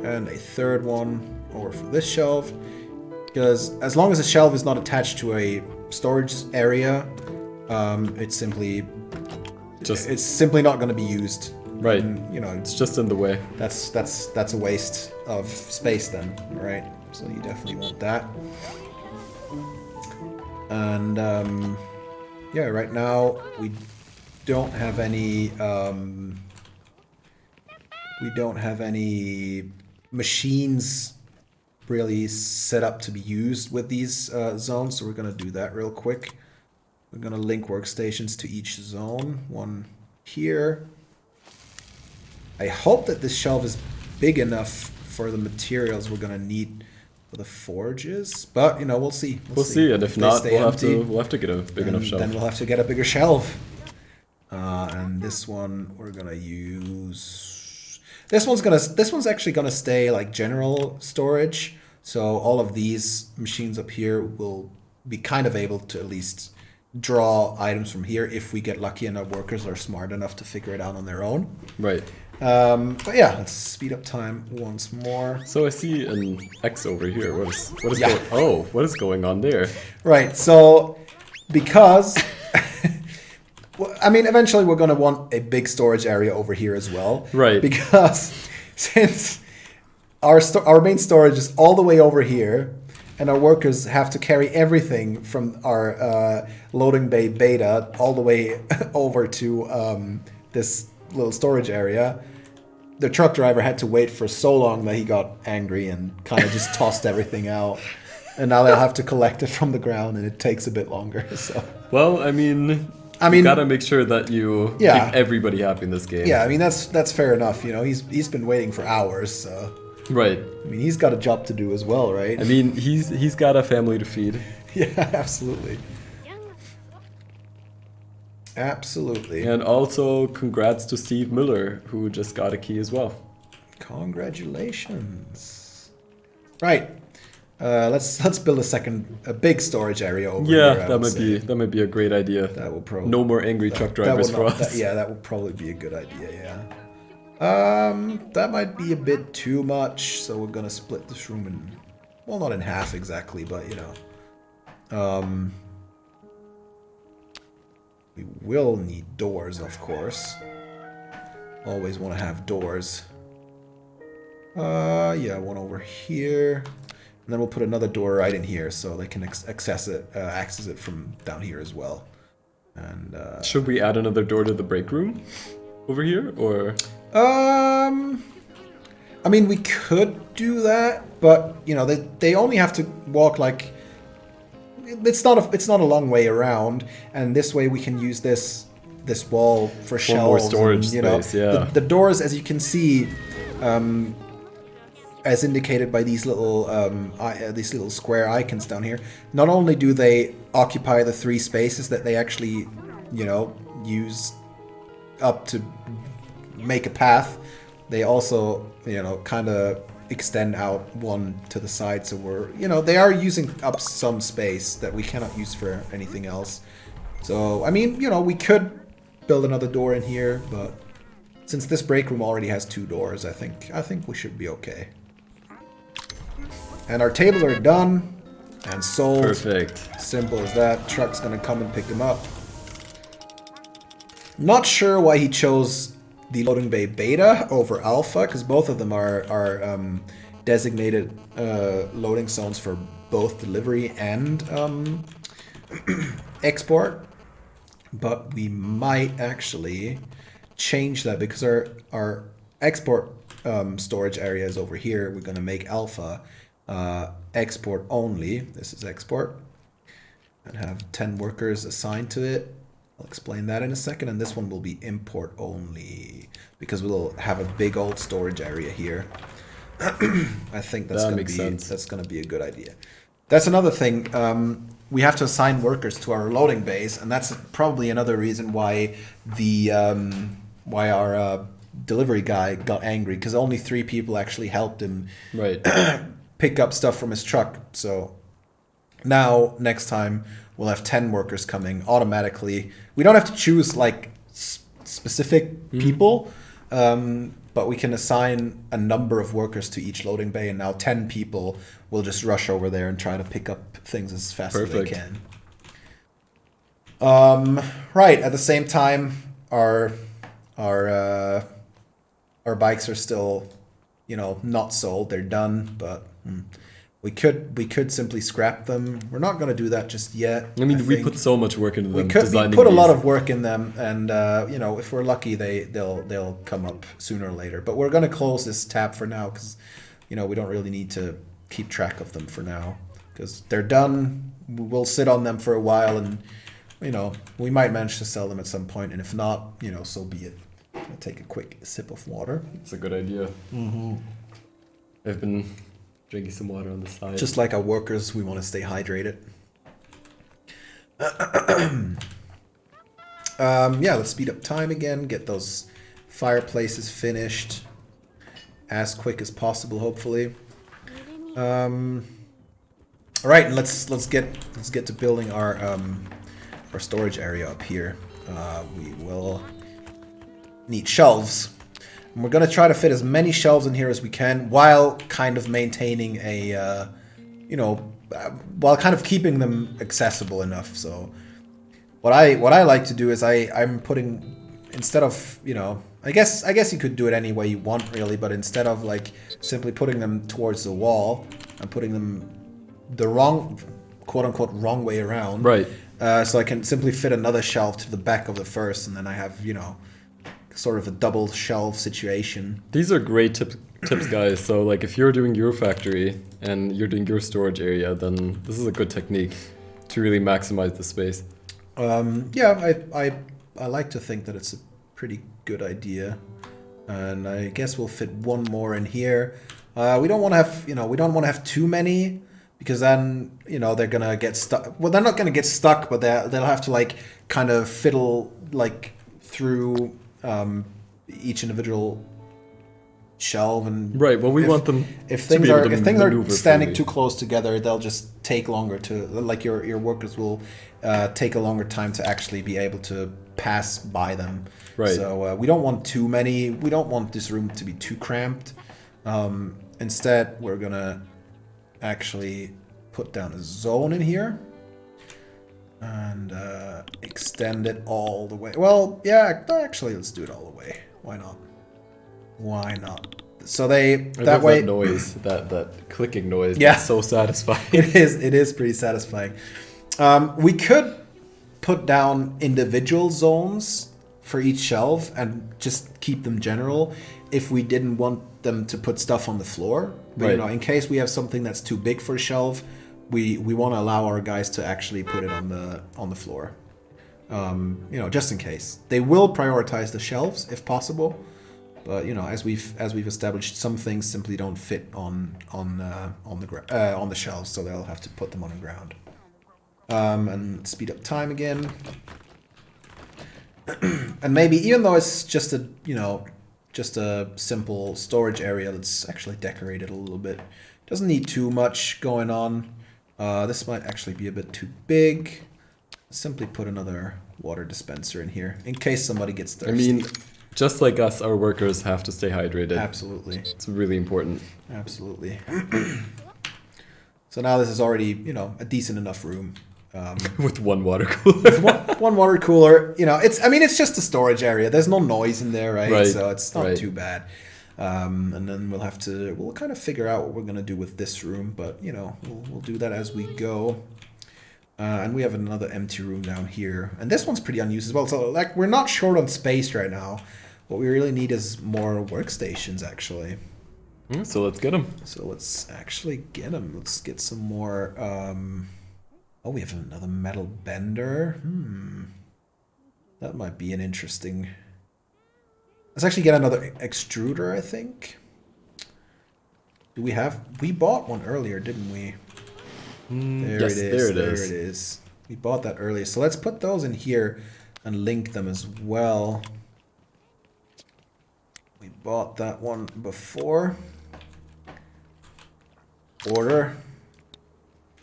And a third one over for this shelf. Because as long as the shelf is not attached to a storage area, it's simply not going to be used. Right. And, it's just in the way. That's a waste of space then, right? So you definitely want that. And yeah, right now we don't have any machines really set up to be used with these zones, so we're gonna do that real quick. We're gonna link workstations to each zone. One here. I hope that this shelf is big enough for the materials we're gonna need for the forges, but you know, we'll see. We'll see, and if they not, stay empty, we'll have to get a big enough shelf. Then we'll have to get a bigger shelf. And this one we're gonna use. This one's actually gonna stay like general storage. So all of these machines up here will be kind of able to at least draw items from here if we get lucky and our workers are smart enough to figure it out on their own. Right. But yeah, let's speed up time once more. So I see an X over here. What is Yeah. what is going on there? Right. So because well, I mean, eventually we're going to want a big storage area over here as well. Right. Because since our main storage is all the way over here, and our workers have to carry everything from our loading bay beta all the way over to this little storage area, the truck driver had to wait for so long that he got angry and kind of just tossed everything out. And now they'll have to collect it from the ground, and it takes a bit longer. So. Well, I mean, you gotta make sure that you keep everybody happy in this game. Yeah, I mean that's fair enough. You know, he's been waiting for hours, so. Right. I mean, he's got a job to do as well, right? I mean, he's got a family to feed. Yeah, absolutely. Absolutely. And also, congrats to Steve Miller, who just got a key as well. Congratulations. Right. Let's build a big storage area over here. Yeah, that might be a great idea. That will probably no more angry truck drivers for us. That would probably be a good idea. Yeah. That might be a bit too much, so we're gonna split this room in, well, not in half exactly, but you know, we will need doors, of course. Always want to have doors. Yeah, one over here, and then we'll put another door right in here so they can access it from down here as well. And should we add another door to the break room over here, or? I mean, we could do that, but you know, they only have to walk like it's not a long way around, and this way we can use this wall for shelves, more storage and, space. Yeah, the doors, as you can see, as indicated by these little square icons down here. Not only do they occupy the 3 spaces that they actually, you know, use up to make a path, they also, you know, kind of extend out one to the side, so we're, you know, they are using up some space that we cannot use for anything else. So I mean, you know, we could build another door in here, but since this break room already has 2 doors, I think we should be okay. And our tables are done and sold. Perfect. Simple as that. Truck's gonna come and pick them up. Not sure why he chose the loading bay beta over alpha, because both of them are designated loading zones for both delivery and export. But we might actually change that, because our export storage area is over here. We're going to make alpha export only. This is export, and have 10 workers assigned to it. I'll explain that in a second. And this one will be import only, because we'll have a big old storage area here. I think that's going to be a good idea. That's another thing. We have to assign workers to our loading bays, and that's probably another reason why our delivery guy got angry, because only 3 people actually helped him pick up stuff from his truck. So now, next time, we'll have 10 workers coming automatically. We don't have to choose like specific people, but we can assign a number of workers to each loading bay, and now 10 people will just rush over there and try to pick up things as fast as they can. Right, at the same time, our bikes are still, you know, not sold. They're done, but We could simply scrap them. We're not going to do that just yet. I mean, we think. put so much work into them. We put a lot of work in them, and you know, if we're lucky, they'll come up sooner or later. But we're going to close this tab for now because, you know, we don't really need to keep track of them for now because they're done. We'll sit on them for a while, and you know, we might manage to sell them at some point. And if not, you know, so be it. I'll take a quick sip of water. It's a good idea. I've been drinking some water on the side. Just like our workers, we want to stay hydrated. Yeah, let's speed up time again. Get those fireplaces finished as quick as possible, hopefully. All right, and let's get to building our storage area up here. We will need shelves. And we're going to try to fit as many shelves in here as we can while kind of maintaining a, you know, while kind of keeping them accessible enough. So what I like to do is I'm putting, instead of, you know, I guess you could do it any way you want really, but instead of like simply putting them towards the wall, I'm putting them the wrong, quote unquote, wrong way around. Right. So I can simply fit another shelf to the back of the first, and then I have, you know, sort of a double shelf situation. These are great tips, guys. So like if you're doing your factory and you're doing your storage area, then this is a good technique to really maximize the space. Yeah, I like to think that it's a pretty good idea, and I guess we'll fit one more in here. We don't want to have, you know, we don't want to have too many because then, you know, they're gonna get stuck. Well, they're not gonna get stuck, but they'll have to like kind of fiddle like through each individual shelf, and right. Well, we want them if things are standing freely. too close together, they'll just take longer to, like, your workers will take a longer time to actually be able to pass by them. Right. So we don't want too many. We don't want this room to be too cramped. Instead, we're gonna actually put down a zone in here and extend it all the way. Well, yeah, actually, let's do it all the way. Why not? Why not? So that way. That noise, that clicking noise. Yeah, that's so satisfying. It is pretty satisfying. We could put down individual zones for each shelf and just keep them general if we didn't want them to put stuff on the floor. But, right. You know, in case we have something that's too big for a shelf, we want to allow our guys to actually put it on the floor. You know, just in case. They will prioritize the shelves if possible, but you know, as we've established, some things simply don't fit on the shelves, so they'll have to put them on the ground. And speed up time again. And maybe, even though it's just a, you know, just a simple storage area, let's actually decorate it a little bit. Doesn't need too much going on. This might actually be a bit too big. Simply put another water dispenser in here in case somebody gets thirsty. I mean, just like us, our workers have to stay hydrated. Absolutely. It's really important. Absolutely. So now this is already, you know, a decent enough room. With one water cooler. one water cooler. You know, it's just a storage area. There's no noise in there, right? So it's not too bad. And then we'll kind of figure out what we're gonna do with this room, but you know, we'll do that as we go. And we have another empty room down here, and this one's pretty unused as well. So like, we're not short on space right now. What we really need is more workstations, actually. So let's get them. So let's actually get them. Let's get some more. Oh, we have another metal bender. That might be an interesting. Let's actually get another extruder, I think. We bought one earlier, didn't we? There it is. We bought that earlier. So let's put those in here and link them as well. We bought that one before. Order.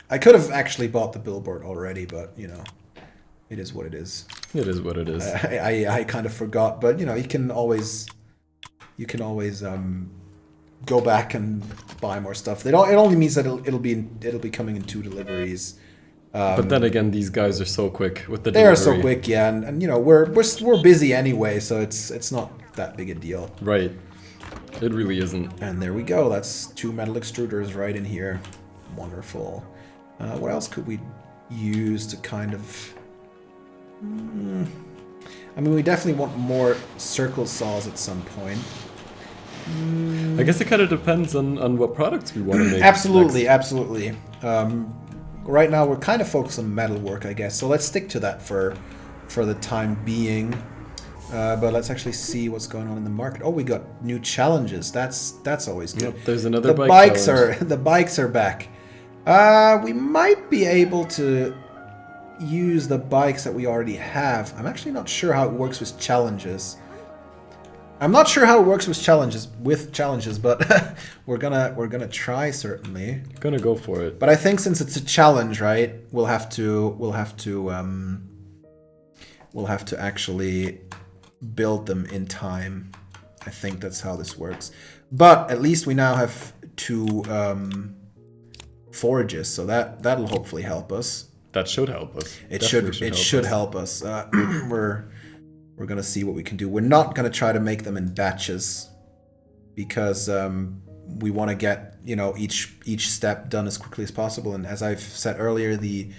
I could have actually bought the billboard already, but you know, it is what it is. It is what it is. I kind of forgot, but you know, you can always go back and buy more stuff. It only means that it'll be coming in 2 deliveries. But then again, these guys are so quick with the They delivery. are so quick, yeah, and you know, we're busy anyway, so it's not that big a deal. Right. It really isn't. And there we go. That's 2 metal extruders right in here. wonderful. What else could we use to kind of... I mean, we definitely want more circle saws at some point. I guess it kind of depends on what products we want to make. Absolutely. Right now, we're kind of focused on metalwork, I guess. So let's stick to that for the time being. But let's actually see what's going on in the market. Oh, we got new challenges. That's always good. Yep, there's another the bike challenge. The bikes are back. We might be able to use the bikes that we already have. I'm actually not sure how it works with challenges. But we're gonna try certainly. Gonna go for it. But I think since it's a challenge, right? We'll have to actually build them in time. I think that's how this works. But at least we now have 2 forages, so that'll hopefully help us. That should help us. It should help us. We're gonna see what we can do. We're not gonna try to make them in batches because we want to get each step done as quickly as possible. And as I've said earlier, the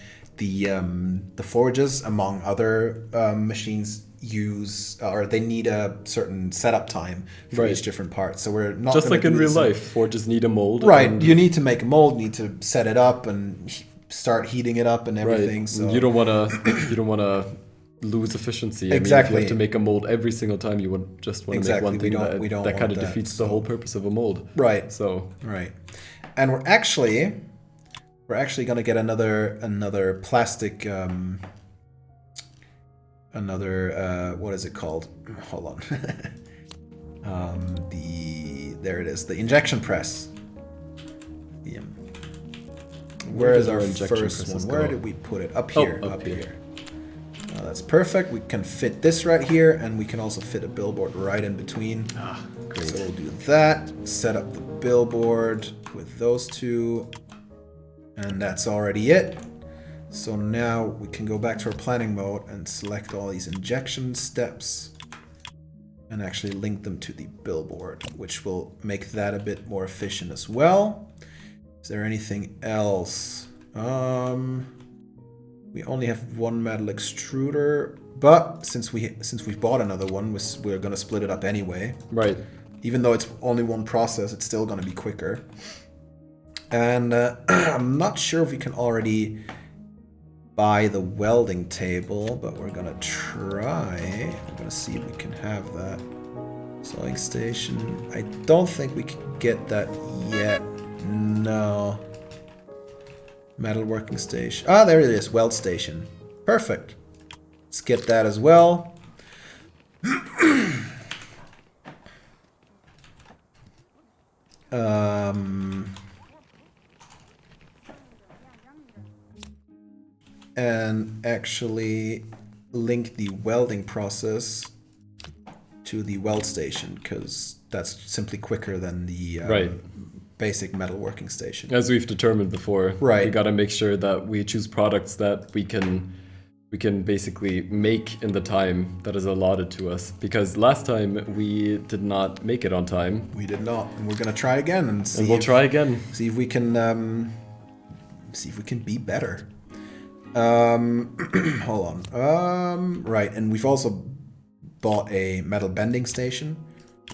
forages, among other machines, they need a certain setup time for each different part. So we're not just like in real life. Forges need a mold. Right. You need to make a mold. You need to set it up and start heating it up and everything. Right. So you don't wanna lose efficiency. Exactly. I mean, if you have to make a mold every single time, you would just want to make one thing. That kind of defeats the whole purpose of a mold. Right. So and we're actually gonna get another plastic what is it called? Hold on. There it is, the injection press. Yeah. Where is our first one? Where did we put it? Up here. Up here. That's perfect. We can fit this right here, and we can also fit a billboard right in between. Great. So we'll do that. Set up the billboard with those 2. And that's already it. So now we can go back to our planning mode and select all these injection steps and actually link them to the billboard, which will make that a bit more efficient as well. Is there anything else? We only have 1 metal extruder, but since we've bought another one, we're gonna split it up anyway. Right. Even though it's only one process, it's still gonna be quicker. And I'm not sure if we can already buy the welding table, but we're gonna try. We're gonna see if we can have that. Sewing station. I don't think we can get that yet. No. Metal working station. Ah, there it is. Weld station. Perfect. Let's get that as well. And actually link the welding process to the weld station, because that's simply quicker than the basic metalworking station. As we've determined before, right. We got to make sure that we choose products that we can basically make in the time that is allotted to us. Because last time we did not make it on time. We did not, and we're gonna try again and see. And we'll try again. See if we can be better. Hold on. Right, and we've also bought a metal bending station,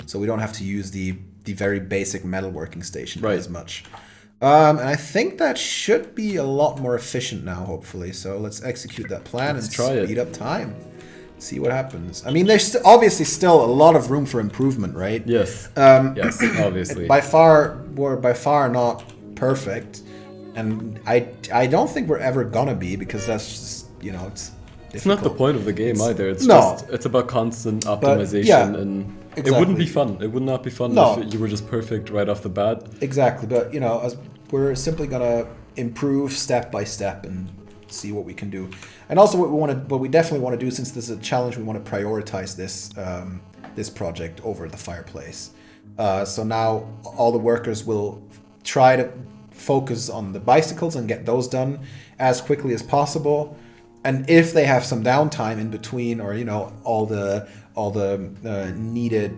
so we don't have to use the very basic metalworking station as much. And I think that should be a lot more efficient now, hopefully. So let's execute that plan and speed up time. See what happens. I mean, there's obviously still a lot of room for improvement, right? Yes. Yes, obviously. We're by far not perfect, and I don't think we're ever gonna be, because that's just, it's difficult. It's not the point of the game either. It's about constant optimization, and exactly. It wouldn't be fun. It would not be fun if you were just perfect right off the bat. Exactly, but as we're simply gonna improve step by step and see what we can do. And also, what we definitely want to do, since this is a challenge, we want to prioritize this project over the fireplace. So now all the workers will try to focus on the bicycles and get those done as quickly as possible. And if they have some downtime in between, or all the needed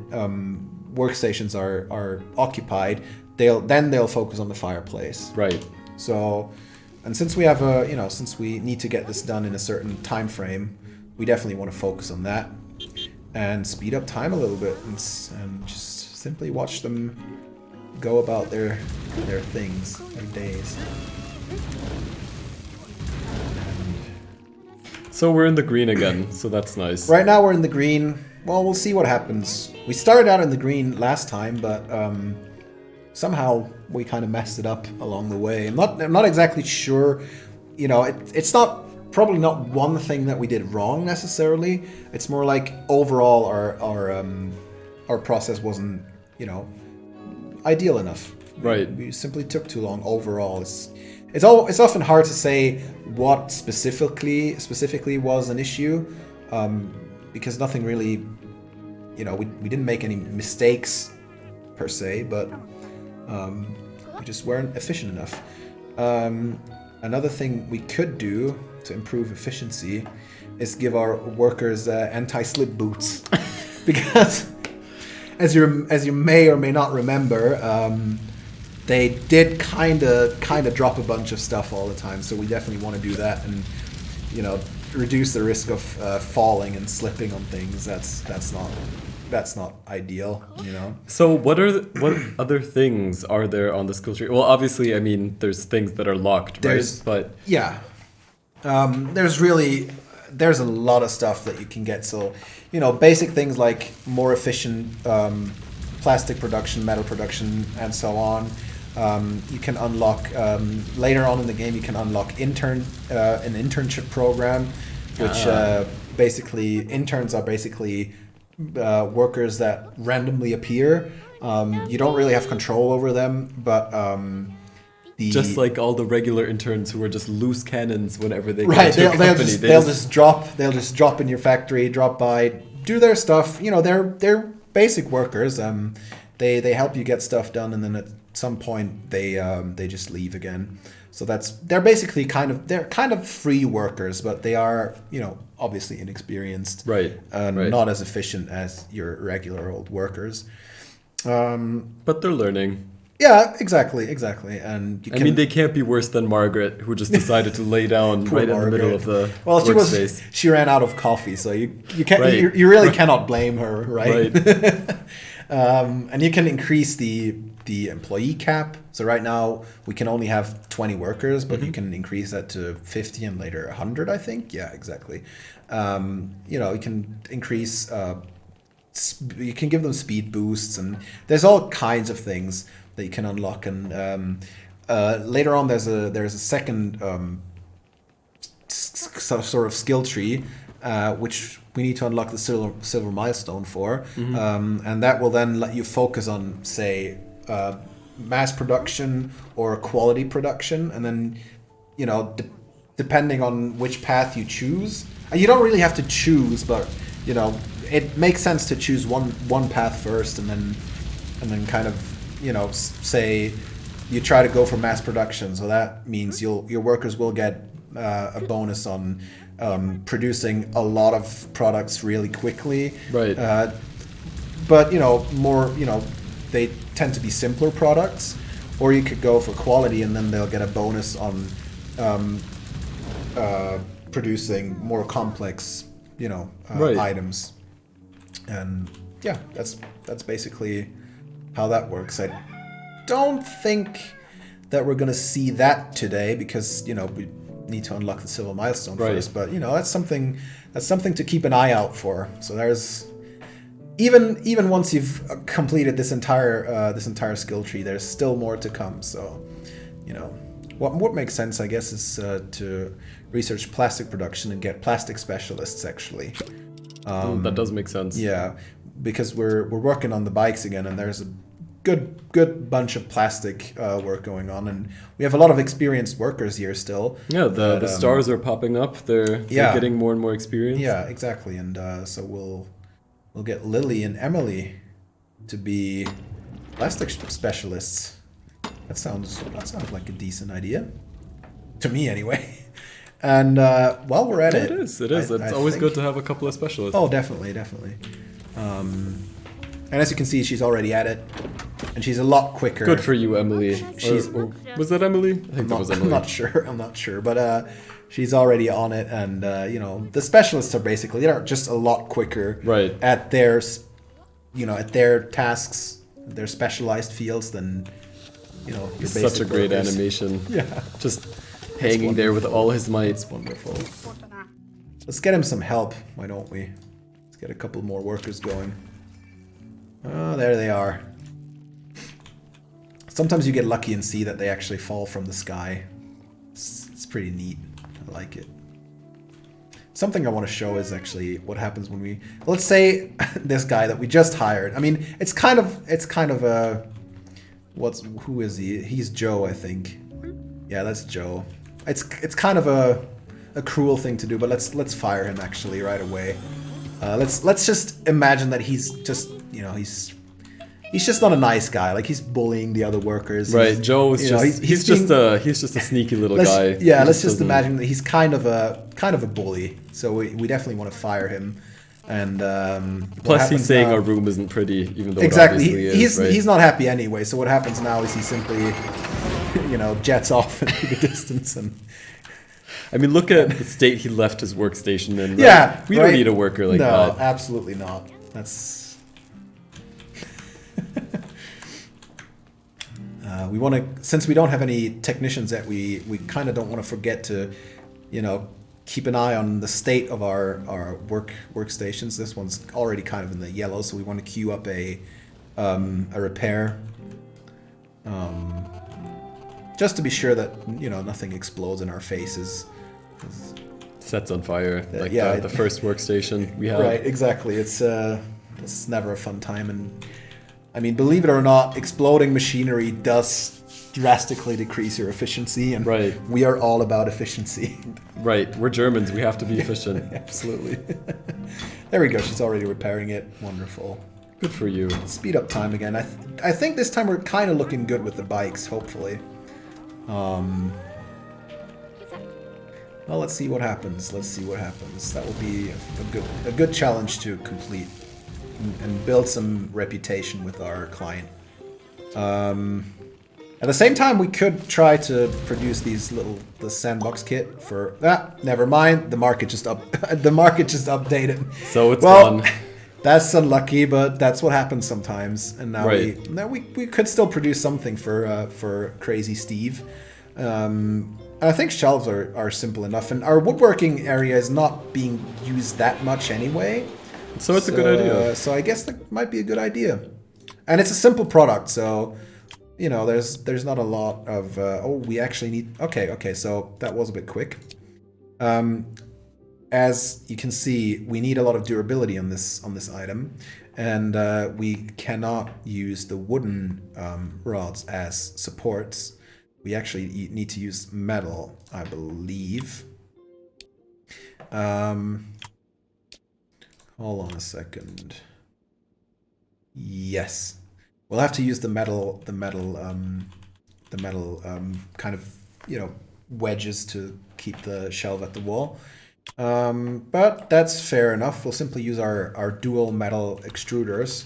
workstations are occupied, they'll focus on the fireplace. Right. So, and since we have a, since we need to get this done in a certain time frame, we definitely want to focus on that and speed up time a little bit and just simply watch them go about their things, their days. So we're in the green again, so that's nice. Right now we're in the green. Well, we'll see what happens. We started out in the green last time, but somehow we kind of messed it up along the way. I'm not exactly sure. It's probably not one thing that we did wrong necessarily. It's more like overall our process wasn't ideal enough. Right. We simply took too long overall. It's often hard to say what specifically was an issue, because nothing really, we didn't make any mistakes per se, but we just weren't efficient enough. Another thing we could do to improve efficiency is give our workers anti-slip boots, because as you may or may not remember, they did kind of drop a bunch of stuff all the time. So we definitely want to do that and reduce the risk of falling and slipping on things. That's not ideal. So what other things are there on the skill tree? Well, obviously, I mean, there's things that are locked, right? But yeah, there's a lot of stuff that you can get. So basic things like more efficient plastic production, metal production, and so on. You can unlock later on in the game. You can unlock an internship program, which basically interns are basically workers that randomly appear. You don't really have control over them, but just like all the regular interns who are just loose cannons whenever they right, get to a company. They'll just drop in your factory, drop by, do their stuff. They're basic workers. They help you get stuff done, and then at some point they just leave again. So they're basically kind of free workers, but they are obviously inexperienced, right? Not as efficient as your regular old workers. But they're learning. Yeah, exactly. And they can't be worse than Margaret, who just decided to lay down right in the middle of the workspace. She ran out of coffee, so you can't you really cannot blame her, right? And you can increase the employee cap. So right now we can only have 20 workers, but you can increase that to 50 and later 100, I think. Yeah, exactly. You can increase. You can give them speed boosts, and there's all kinds of things that you can unlock. And later on, there's a second sort of skill tree, which we need to unlock the silver milestone for, and that will then let you focus on, say, mass production or quality production, and then depending on which path you choose, and you don't really have to choose, but it makes sense to choose one path first, and then kind of say you try to go for mass production. So that means your workers will get a bonus on producing a lot of products really quickly. Right. But more they tend to be simpler products, or you could go for quality, and then they'll get a bonus on producing more complex items. And yeah, that's basically how that works. I don't think that we're gonna see that today, because we need to unlock the silver milestone first. But that's something to keep an eye out for. So there's even once you've completed this entire skill tree, there's still more to come. So what makes sense, I guess, is to research plastic production and get plastic specialists actually. That does make sense. Yeah, because we're working on the bikes again, and there's a good bunch of plastic work going on, and we have a lot of experienced workers here still. Yeah, the stars are popping up. They're getting more and more experience. Yeah, exactly. And so we'll get Lily and Emily to be plastic specialists. That sounds like a decent idea to me, anyway. And while we're at it is. It's always good to have a couple of specialists. Oh, definitely. And as you can see, she's already at it. and she's a lot quicker. Good for you, Emily. She's- Was that Emily? I think that was Emily. I'm not sure, but she's already on it, and the specialists are basically they're just a lot quicker Right. at their at their tasks, their specialized fields than your basic Such a great workers. animation. Yeah, Just hanging there with all his might. it's wonderful. Let's get him some help, why don't we? Let's get a couple more workers going. Oh, there they are. Sometimes you get lucky and see that they actually fall from the sky. It's pretty neat. I like it. Something I want to show is actually what happens when we... Let's say this guy that we just hired. I mean, it's kind of a... Who is he? He's Joe, I think. Yeah, that's Joe. It's kind of a cruel thing to do, but let's fire him actually right away. Let's just imagine that he's just he's just not a nice guy. Like he's bullying the other workers. Right, Joe is he's just a sneaky little guy. Yeah, let's just imagine that he's kind of a bully. So we definitely want to fire him. And plus he's saying our room isn't pretty, even though exactly it obviously is. Right? He's not happy anyway. So what happens now is he simply jets off into the distance and. I mean, look at the state he left his workstation in. Right? Yeah, we don't need a worker like that. No, absolutely not. That's. We want to, since we don't have any technicians yet, we kind of don't want to forget to, keep an eye on the state of our workstations. This one's already kind of in the yellow, so we want to queue up a repair. Just to be sure that nothing explodes in our faces. Sets on fire, like yeah, the first workstation we had. Right, exactly. It's never a fun time, and I mean, believe it or not, exploding machinery does drastically decrease your efficiency, and right. We are all about efficiency. Right, we're Germans. We have to be efficient. Absolutely. There we go. She's already repairing it. Wonderful. Good for you. Speed up time again. I think this time we're kind of looking good with the bikes. Hopefully. Well, let's see what happens. That will be a good challenge to complete and build some reputation with our client. At the same time, we could try to produce the sandbox kit for. Never mind. The market just updated. So it's gone. That's unlucky, but that's what happens sometimes. And now right. we could still produce something for Crazy Steve. I think shelves are simple enough, and our woodworking area is not being used that much anyway. So it's a good idea. So I guess that might be a good idea. And it's a simple product, so there's not a lot of we actually need okay, so that was a bit quick. As you can see, we need a lot of durability on this item, and we cannot use the wooden rods as supports. We actually need to use metal, I believe. Hold on a second. Yes, we'll have to use the metal kind of wedges to keep the shelf at the wall. But that's fair enough. We'll simply use our dual metal extruders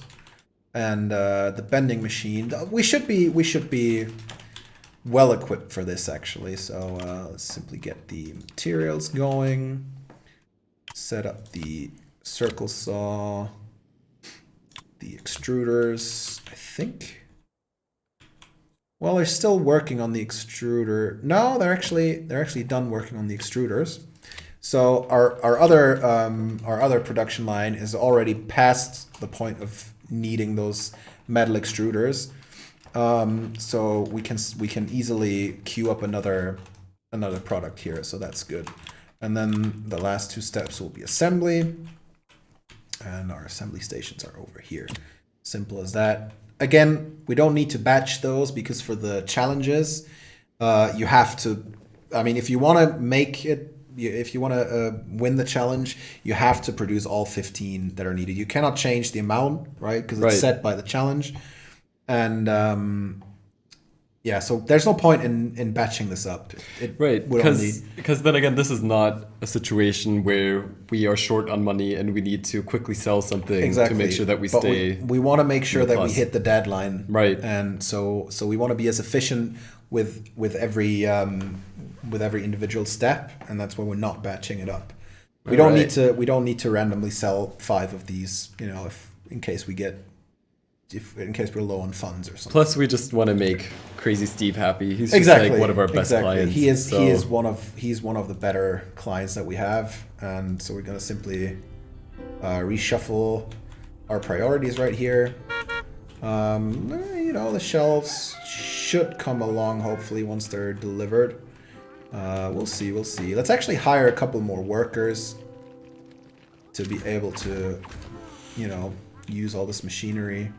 and the bending machine. We should be well equipped for this actually. So let's simply get the materials going. Set up the circle saw, the extruders. I think. Well, they're still working on the extruder. No, they're actually done working on the extruders. So our other production line is already past the point of needing those metal extruders. So we can easily queue up another product here. So that's good. And then the last two steps will be assembly, and our assembly stations are over here. Simple as that. Again, we don't need to batch those because for the challenges, you have to. I mean, if you want to make it. If you want to win the challenge, you have to produce all 15 that are needed. You cannot change the amount, right? Because it's set by the challenge. And Yeah, so there's no point in batching this up. It Right, would only... because then again, this is not a situation where we are short on money and we need to quickly sell something Exactly. to make sure that we But stay. we want to make sure in the that we plus. hit the deadline. Right. And so we want to be as efficient with every individual step, and that's why we're not batching it up. We don't need to randomly sell 5 of these, you know, in case we're low on funds or something. Plus, we just want to make Crazy Steve happy. He's just Exactly. like one of our best clients. He's one of the better clients that we have, and so we're gonna simply reshuffle our priorities right here. You know, the shelves should come along hopefully once they're delivered. We'll see. Let's actually hire a couple more workers to be able to, you know, use all this machinery.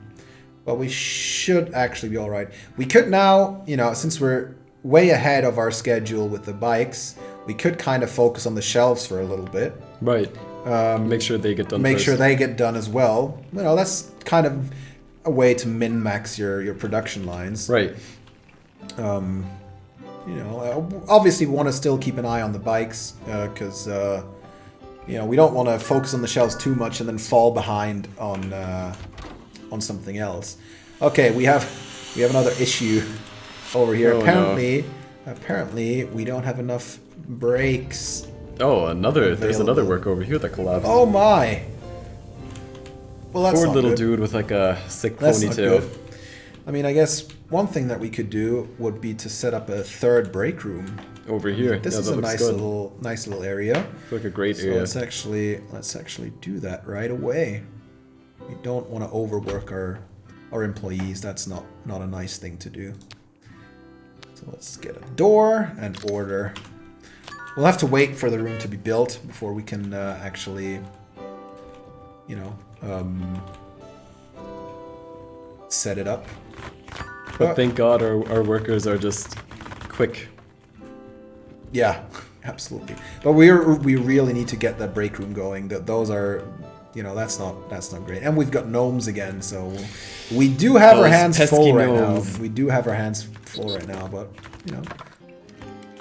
But we should actually be all right. We could now, you know, since we're way ahead of our schedule with the bikes, we could kind of focus on the shelves for a little bit. Right. Make sure they get done Make first. sure they get done as well. You know, that's kind of a way to min-max your production lines. Right. You know, obviously we want to still keep an eye on the bikes because, you know, we don't want to focus on the shelves too much and then fall behind on something else. Okay, we have another issue over here. Oh, Apparently we don't have enough brakes. Oh, there's Available. another work over here that collapsed. Oh my! Well, that's Poor not little good. dude with like a sick That's not ponytail. good. I mean, I guess one thing that we could do would be to set up a third break room Over here. This Yeah, is that a looks nice little area. It's like a great So area. let's actually do that right away. We don't want to overwork our employees. That's not a nice thing to do. So let's get a door and order. We'll have to wait for the room to be built before we can actually, you know, set it up. But thank God our workers are just quick. Yeah, absolutely. But we really need to get that break room going. Those are, you know, that's not great. And we've got gnomes again, so we do have our Those hands pesky full right gnomes. now. We do have our hands full right now, but you know,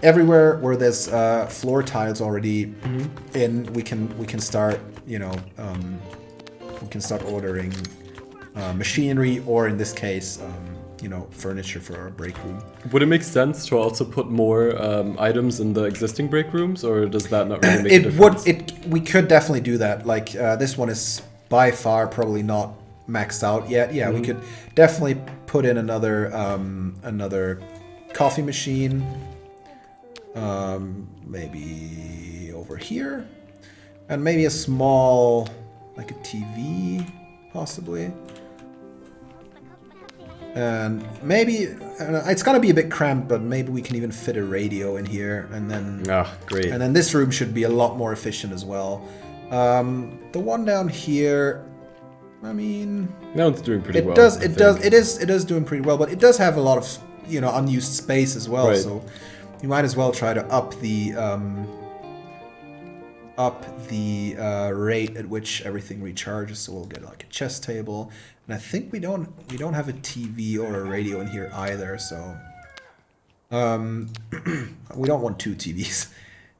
everywhere where there's floor tiles already in, we can start, you know, we can start ordering machinery, or in this case, you know, furniture for our break room. Would it make sense to also put more items in the existing break rooms, or does that not really make a difference? We could definitely do that. Like this one is by far probably not maxed out yet. Yeah, we could definitely put in another coffee machine, maybe over here, and maybe a small, like a TV, possibly. And maybe it's gonna be a bit cramped, but maybe we can even fit a radio in here, and then Great. and then this room should be a lot more efficient as well. The one down here, I mean, Now it's doing pretty well. It is doing pretty well, but it does have a lot of, you know, unused space as well. Right. So you might as well try to up the rate at which everything recharges. So we'll get like a chess table, and I think we don't have a TV or a radio in here either. So we don't want 2 TVs.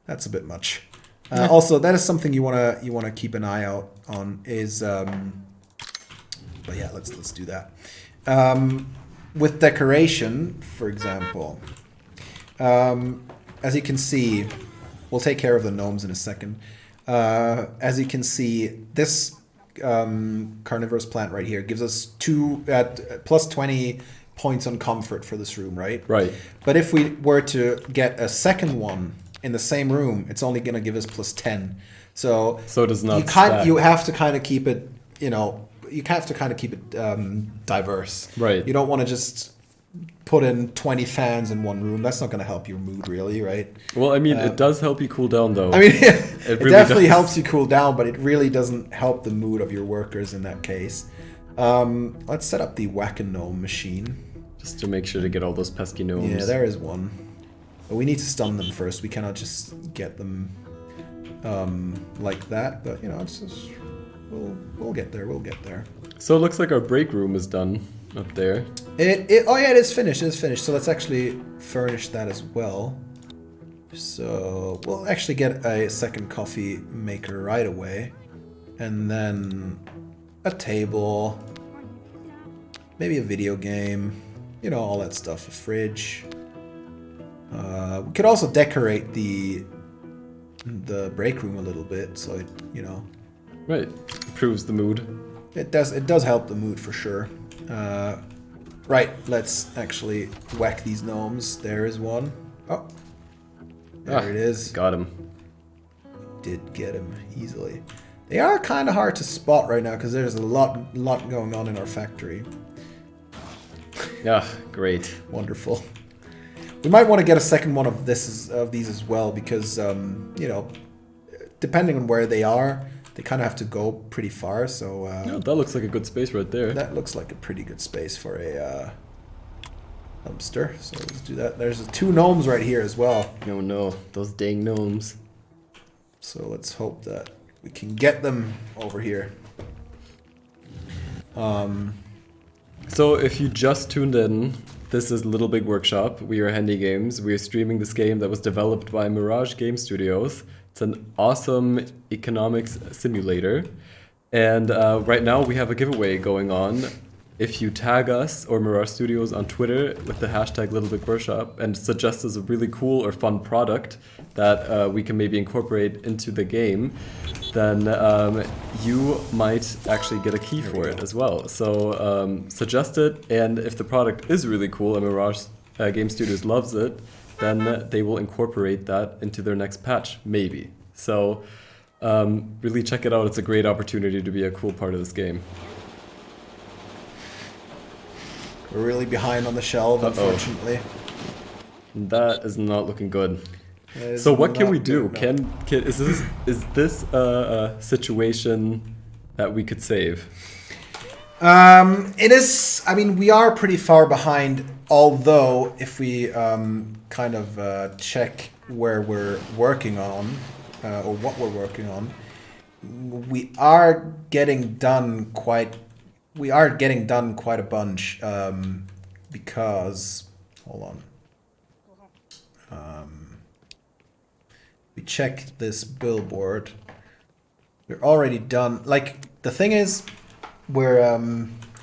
That's a bit much. Also, that is something you wanna keep an eye out on. Is but yeah, let's do that. With decoration, for example, as you can see, we'll take care of the gnomes in a second. As you can see, this carnivorous plant right here gives us plus 20 points on comfort for this room, right? Right. But if we were to get a second one in the same room, it's only going to give us plus 10. So it does not stack. you have to kind of keep it, you know, diverse. Right. You don't want to just put in 20 fans in one room. That's not going to help your mood, really, right? Well, I mean, it does help you cool down, though. I mean, it really definitely does. helps you cool down, but it really doesn't help the mood of your workers in that case. Let's set up the whack-a-gnome machine. Just to make sure to get all those pesky gnomes. Yeah, there is one. But we need to stun them first. We cannot just get them like that. But, you know, it's just, we'll get there. We'll get there. So it looks like our break room is done up there. Oh yeah, it is finished. It is finished. So let's actually furnish that as well. So we'll actually get a second coffee maker right away, and then a table, maybe a video game, you know, all that stuff. A fridge. We could also decorate the break room a little bit, so it, you know. Right, improves the mood. It does help the mood for sure. Right, let's actually whack these gnomes. There is one. Oh, there it is. Got him. Did get him easily. They are kind of hard to spot right now because there's a lot going on in our factory. Yeah, great. Wonderful. We might want to get a second one of these as well because you know, depending on where they are, they kind of have to go pretty far. So Yeah, that looks like a good space right there. that looks like a pretty good space for a dumpster. So let's do that. There's 2 gnomes right here as well. Oh no, those dang gnomes. So let's hope that we can get them over here. So if you just tuned in, this is Little Big Workshop. We are HandyGames. We are streaming this game that was developed by Mirage Game Studios. It's an awesome economics simulator. And right now we have a giveaway going on. If you tag us or Mirage Studios on Twitter with the hashtag Little Big Workshop and suggest us a really cool or fun product that we can maybe incorporate into the game, then you might actually get a key for it as well. So suggest it, and if the product is really cool and Mirage Game Studios loves it, then they will incorporate that into their next patch, maybe. So really check it out. It's a great opportunity to be a cool part of this game. We're really behind on the shelf, unfortunately. That is not looking good. That So is what can not we do? good, no. Is this a situation that we could save? It is. I mean, we are pretty far behind. Although, if we kind of check where we're working on or what we're working on, we are getting done quite. We are getting done quite a bunch because. Hold on. We check this billboard. We're already done. Like, the thing is, we're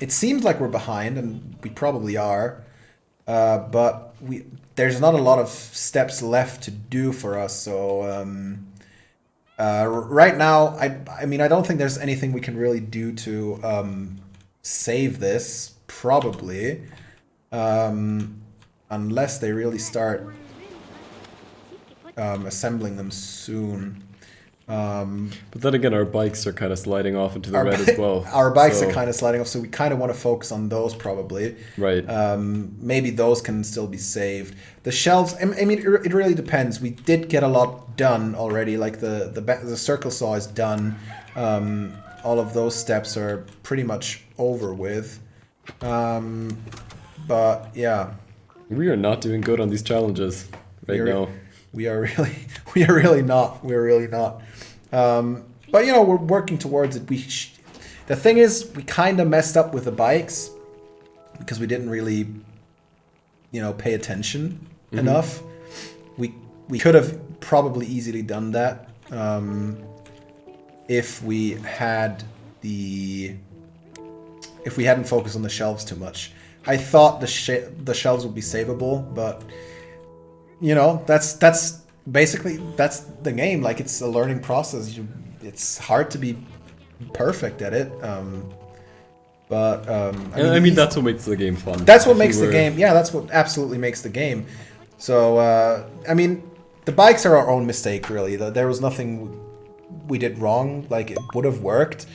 it seems like we're behind, and we probably are. But there's not a lot of steps left to do for us. So right now, I mean, I don't think there's anything we can really do to save this. Probably, unless they really start assembling them soon. But then again, our bikes are kind of sliding off into the red as well. Our bikes So- are kind of sliding off, so we kind of want to focus on those probably. Right. Maybe those can still be saved. The shelves, I mean, it really depends. We did get a lot done already. Like the circle saw is done. All of those steps are pretty much over with. But yeah, We are not doing good on these challenges right now. we are really not. We're really not. But you know, we're working towards it. The thing is, we kind of messed up with the bikes because we didn't really, you know, pay attention enough. We could have probably easily done that if we hadn't focused on the shelves too much. I thought the shelves would be savable, but you know, that's basically the game. Like, it's a learning process. It's hard to be perfect at it. But I mean, that's what makes the game fun. that's what If makes you the were- game. Yeah, that's what absolutely makes the game. So I mean, the bikes are our own mistake, really. There was nothing we did wrong. Like, it would have worked.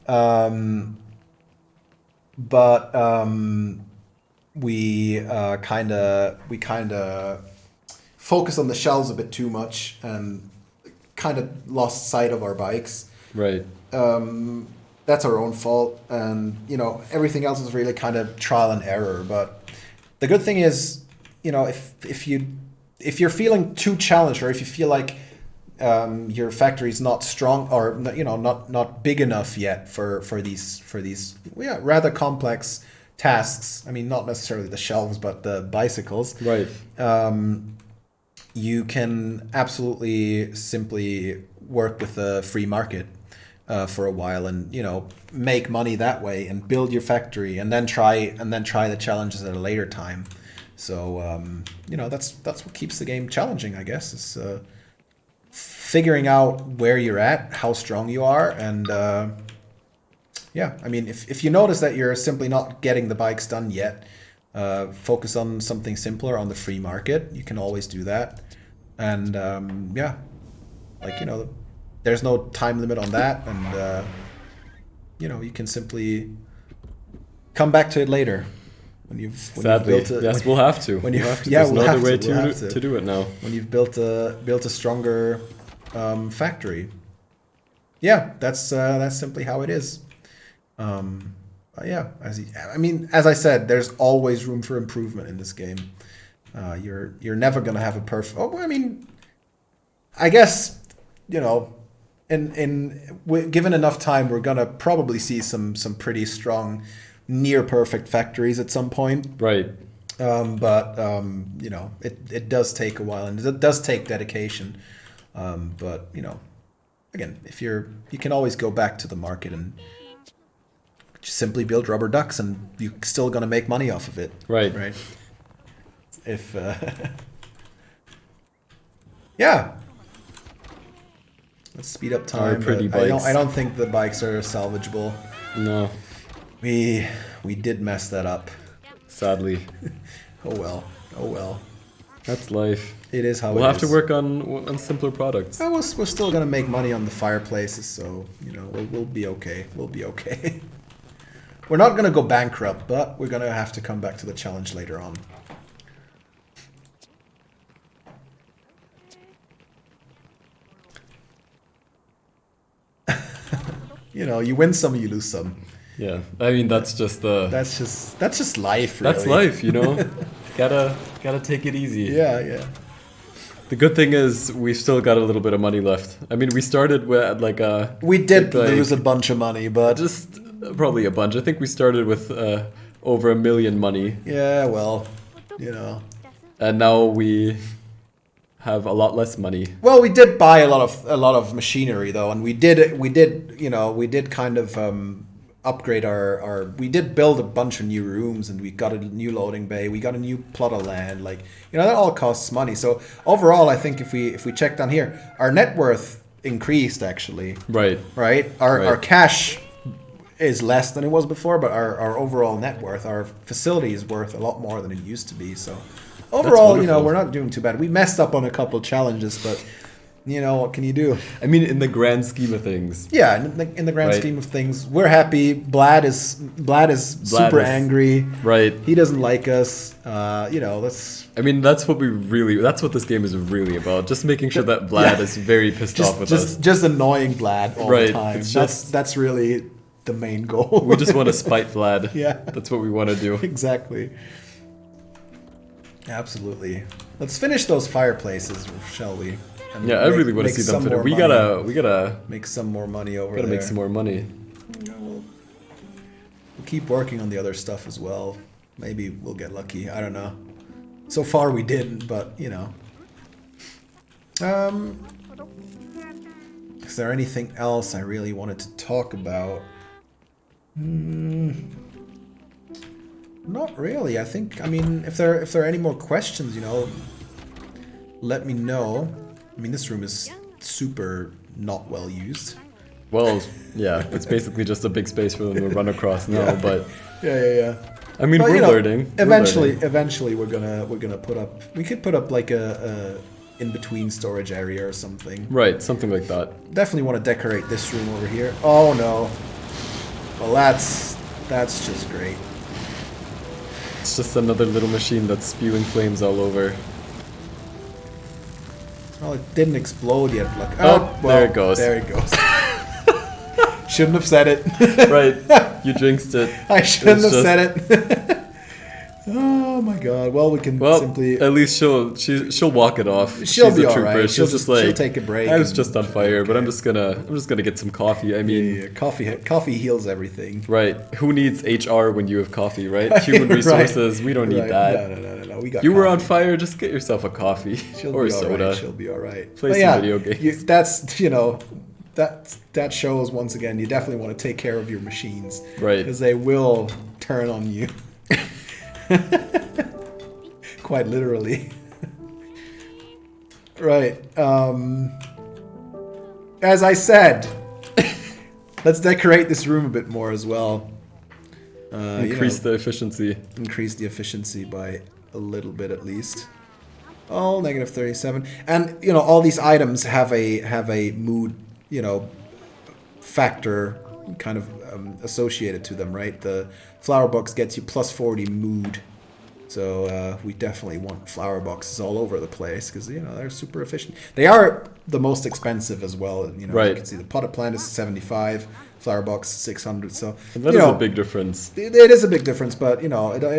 But we kind of focused on the shelves a bit too much and kind of lost sight of our bikes. Right. That's our own fault, and you know, everything else is really kind of trial and error. But the good thing is, you know, if you're feeling too challenged, or if you feel like your factory is not strong, or not big enough yet for these rather complex tasks. I mean, not necessarily the shelves, but the bicycles. Right. You can absolutely simply work with the free market for a while, and make money that way, and build your factory, and then try the challenges at a later time. So that's what keeps the game challenging, I guess. Is figuring out where you're at, how strong you are, and I mean, if you notice that you're simply not getting the bikes done yet, focus on something simpler on the free market. You can always do that, and there's no time limit on that, and you can simply come back to it later when you've Sadly, built it. yes, we'll have to. When you we'll have to. yeah, There's we'll no have other way to. We'll have to. to do it now. When you've built a stronger factory. Yeah, that's simply how it is. As I said, there's always room for improvement in this game. You're never gonna have a perfect. I guess given enough time, we're gonna probably see some pretty strong, near perfect factories at some point. Right. It does take a while, and it does take dedication. Again, you can always go back to the market and just simply build rubber ducks, and you're still gonna make money off of it. Right. Right. If yeah. Let's speed up time. Our pretty but bikes. I don't think the bikes are salvageable. No. We did mess that up. Sadly. Oh well. That's life. It is how We'll it have is. to work on simpler products. We're still gonna make money on the fireplaces, so we'll be okay. We'll be okay. We're not gonna go bankrupt, but we're gonna have to come back to the challenge later on. You win some, you lose some. Yeah, I mean that's just That's just life, really. that's life, Gotta take it easy. Yeah. The good thing is we've still got a little bit of money left. I mean, we started with We did lose a bunch of money, but just probably a bunch. I think we started with over $1 million money, yeah, well, and now we have a lot less money. Well, we did buy a lot of machinery though, and we did kind of upgrade we did build a bunch of new rooms, and we got a new loading bay, we got a new plot of land, that all costs money. So overall, I think if we check down here, our net worth increased actually. Right. Our cash is less than it was before, but our overall net worth, our facility is worth a lot more than it used to be. So overall, we're not doing too bad. We messed up on a couple of challenges, but what can you do? I mean, in the grand scheme of things. Yeah, in the grand scheme of things, we're happy. Vlad is super angry. Right. He doesn't like us. That's. I mean, that's what this game is really about. Just making sure that Vlad is very pissed off with us. Just annoying Vlad all the time. It's that's really the main goal. We just want to spite Vlad. Yeah. That's what we want to do. Exactly. Absolutely. Let's finish those fireplaces, shall we? And I really want to see them finish. We gotta make some more money over there. Gotta make some more money. We'll keep working on the other stuff as well. Maybe we'll get lucky. I don't know. So far we didn't, but is there anything else I really wanted to talk about? Not really. I think, if there are any more questions, let me know. This room is super not well used. Well, yeah, it's basically just a big space for them to run across now, but yeah. I mean, we're learning. Eventually, we're gonna put up. We could put up like a in between storage area or something. Right, something like that. Definitely want to decorate this room over here. Oh no. Well, that's just great. It's just another little machine that's spewing flames all over. Well, it didn't explode yet. There it goes. There it goes. Shouldn't have said it. Right, you jinxed it. I shouldn't have said it. Oh my god. Well, we can Well, simply. at least she'll walk it off. She'll She's be a all trooper. right. She'll just like she'll take a break. I was and- just on fire, but I'm just gonna get some coffee. I mean, Yeah, coffee heals everything. right? Who needs HR when you have coffee, right? Human resources. We don't need Right. that. No. We got. You were on coffee. fire. Just get yourself a coffee She'll or a be all soda. right. She'll be all right. Play But some video games. That's that shows once again. You definitely want to take care of your machines, Right. Because they will turn on you. Quite literally. Right. As I said, let's decorate this room a bit more as well. Increase the efficiency. Increase the efficiency by a little bit at least. Oh, negative 37. And all these items have a mood, factor kind of associated to them, right? The flower box gets you plus 40 mood. So we definitely want flower boxes all over the place because they're super efficient. They are the most expensive as well. Right. You can see the potted plant is 75, flower box 600. So And that is a big difference. It is a big difference, but it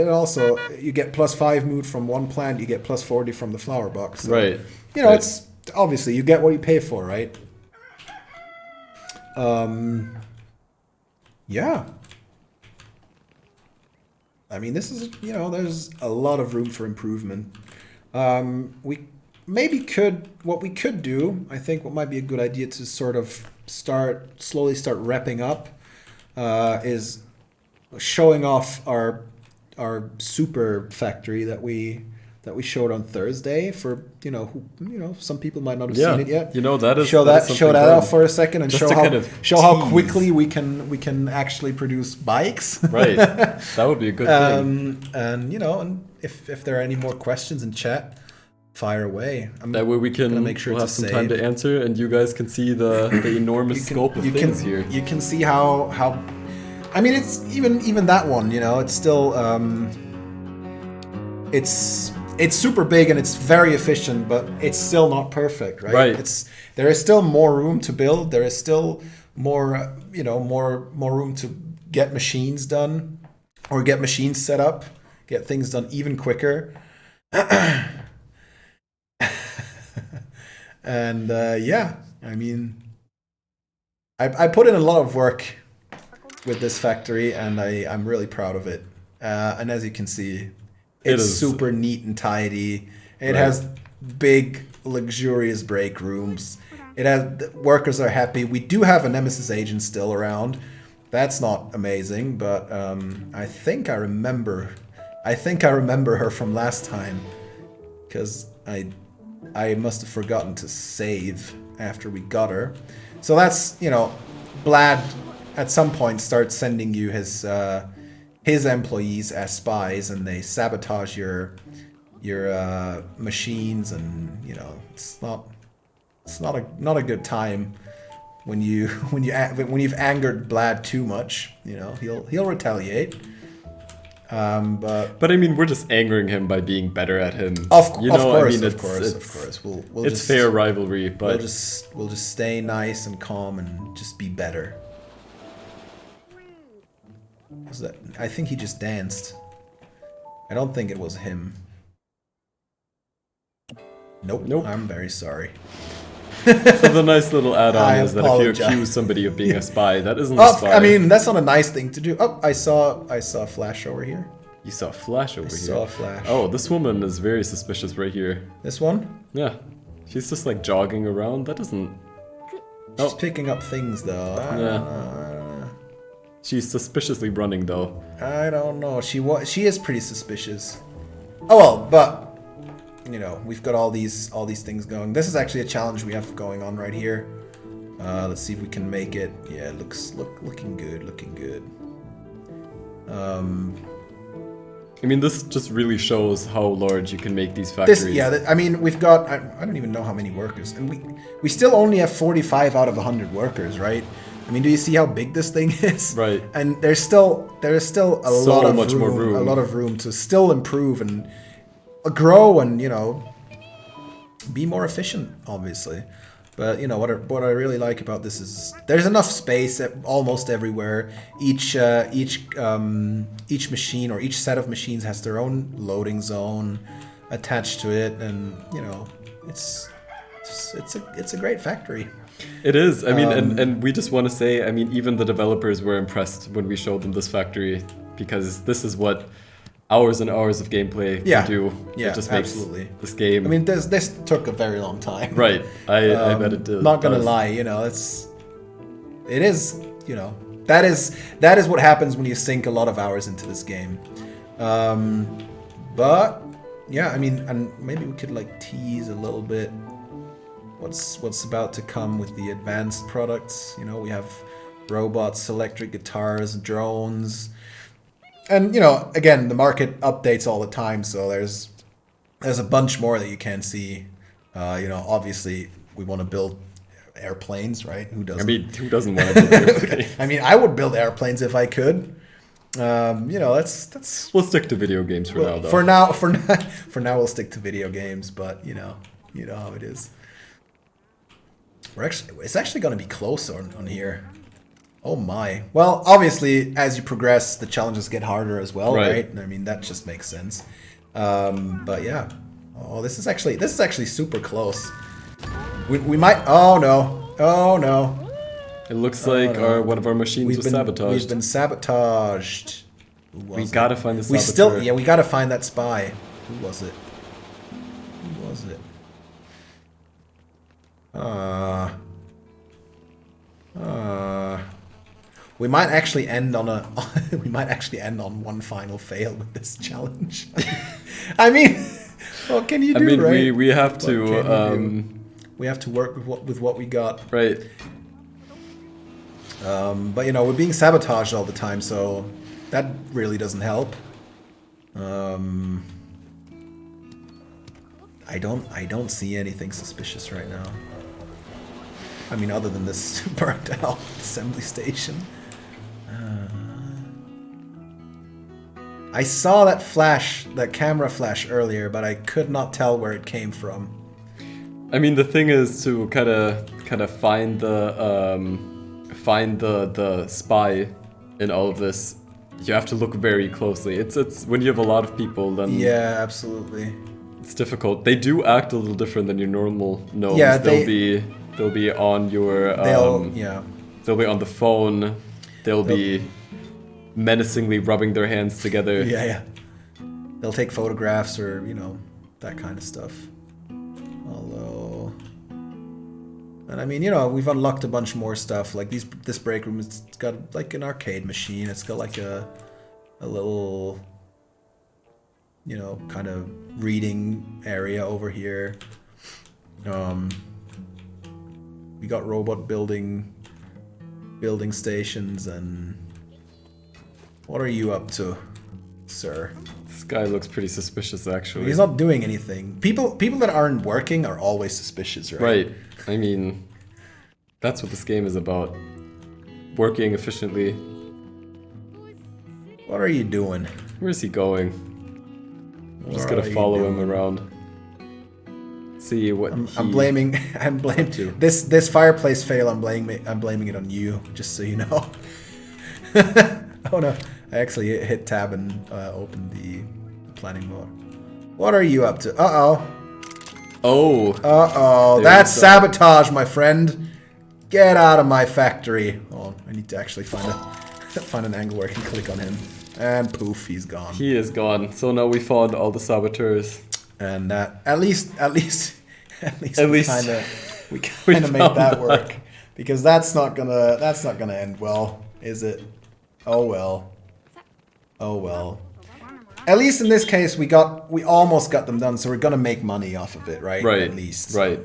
also you get plus 5 mood from one plant, you get plus 40 from the flower box. So, Right. Right. It's obviously you get what you pay for, right? Yeah. I mean, this is, there's a lot of room for improvement. We what we could do, I think what might be a good idea to sort of slowly start wrapping up, is showing off our super factory that we showed on Thursday for, some people might not have seen it yet. That is show that that is off for a second and Just show to how kind of how tease. quickly we can actually produce bikes. Right. That would be a good thing. And and if there are any more questions in chat, fire away. That way we can make sure we'll to have some time save. to answer, and you guys can see the enormous scope of things here. You can see how I mean, it's even that one, it's still it's super big and it's very efficient, but it's still not perfect, right? Right. There is still more room to build. There is still more more room to get machines done or get machines set up, get things done even quicker. And I mean, I put in a lot of work with this factory, and I'm really proud of it. And as you can see, it's super neat and tidy. It has big, luxurious break rooms. The workers are happy. We do have a Nemesis agent still around. That's not amazing, but I think I remember her from last time, because I must have forgotten to save after we got her. So that's, Blad at some point starts sending you his employees as spies, and they sabotage your machines, and it's not a good time when you've angered Blad too much. He'll retaliate. But I mean, we're just angering him by being better at him. Of course. It's fair rivalry, but we'll just stay nice and calm and just be better. Was that? I think he just danced. I don't think it was him. Nope. I'm very sorry. So the nice little add-on is that if you apologize. accuse somebody of being a spy, that isn't a spy. I mean, that's not a nice thing to do. Oh, I saw a flash over here. You saw a flash over here. Saw a flash. Oh, this woman is very suspicious right here. This one? Yeah. She's just like jogging around. That doesn't... She's picking up things though. I don't know. She's suspiciously running though. I don't know. She is pretty suspicious. Oh well, but we've got all these things going. This is actually a challenge we have going on right here. Let's see if we can make it. Yeah, it looking good. I mean, this just really shows how large you can make these factories. I mean, we've got I don't even know how many workers, and we still only have 45 out of 100 workers, right? I mean, do you see how big this thing is? Right. And there is still a lot of much more room. a lot of room to still improve and grow and be more efficient, obviously. But you know what I really like about this is there's enough space almost everywhere. Each machine or each set of machines has their own loading zone attached to it, and you know it's a great factory. It is. I mean, and we just want to say, I mean, even the developers were impressed when we showed them this factory, because this is what hours and hours of gameplay can do. Yeah, it just makes absolutely. This game. I mean, this took a very long time. Right. I bet it did. Not gonna lie, you know, it is, you know, that is what happens when you sink a lot of hours into this game. But yeah, I mean, and maybe we could like tease a little bit what's about to come with the advanced products. You know, we have robots, electric guitars, drones. And, you know, again, the market updates all the time, so there's a bunch more that you can see. You know, obviously, we want to build airplanes, right? Who doesn't? I mean, who doesn't want to build airplanes? I mean, I would build airplanes if I could. You know, that's. We'll stick to video games for now, though. For now, we'll stick to video games. But you know how it is. It's actually going to be close on here. Oh my. Well, obviously, as you progress, the challenges get harder as well, right? I mean, that just makes sense. But yeah. Oh, this is actually super close. We might. Oh no. Oh no. It looks like one of our machines was sabotaged. We've been sabotaged. We gotta find the saboteur. We gotta find that spy. Who was it? Who was it? We might actually end on one final fail with this challenge. I mean, what can you do? I mean, right? we have to we have to work with what we got. Right. But you know, we're being sabotaged all the time, so that really doesn't help. I don't see anything suspicious right now. I mean, other than this burnt out assembly station. I saw that camera flash earlier, but I could not tell where it came from. I mean, the thing is to kind of find the spy in all of this. You have to look very closely. It's when you have a lot of people, then yeah, absolutely. It's difficult. They do act a little different than your normal gnomes. Yeah, they'll be on your they'll be on the phone. They'll be menacingly rubbing their hands together. Yeah. They'll take photographs or, you know, that kind of stuff. Although, and I mean, you know, we've unlocked a bunch more stuff. Like this break room, it's got like an arcade machine. It's got like a little, you know, kind of reading area over here. We got robot building stations. And what are you up to, sir? This guy looks pretty suspicious, actually. He's not doing anything. People that aren't working are always suspicious, right? Right. I mean, that's what this game is about. Working efficiently. What are you doing? Where's he going? I'm just gonna follow him around. See what I'm blaming this fireplace fail. I'm blaming it on you, just so you know. Oh no! I actually hit tab and opened the planning mode. What are you up to? Uh-oh. That's sabotage, my friend. Get out of my factory. Oh, I need to actually find an angle where I can click on him. And poof, he's gone. He is gone. So now we found all the saboteurs. And at least we kind of made that work. Because that's not gonna end well, is it? Oh well. At least in this case, we almost got them done, so we're gonna make money off of it, right? Right. At least. Right.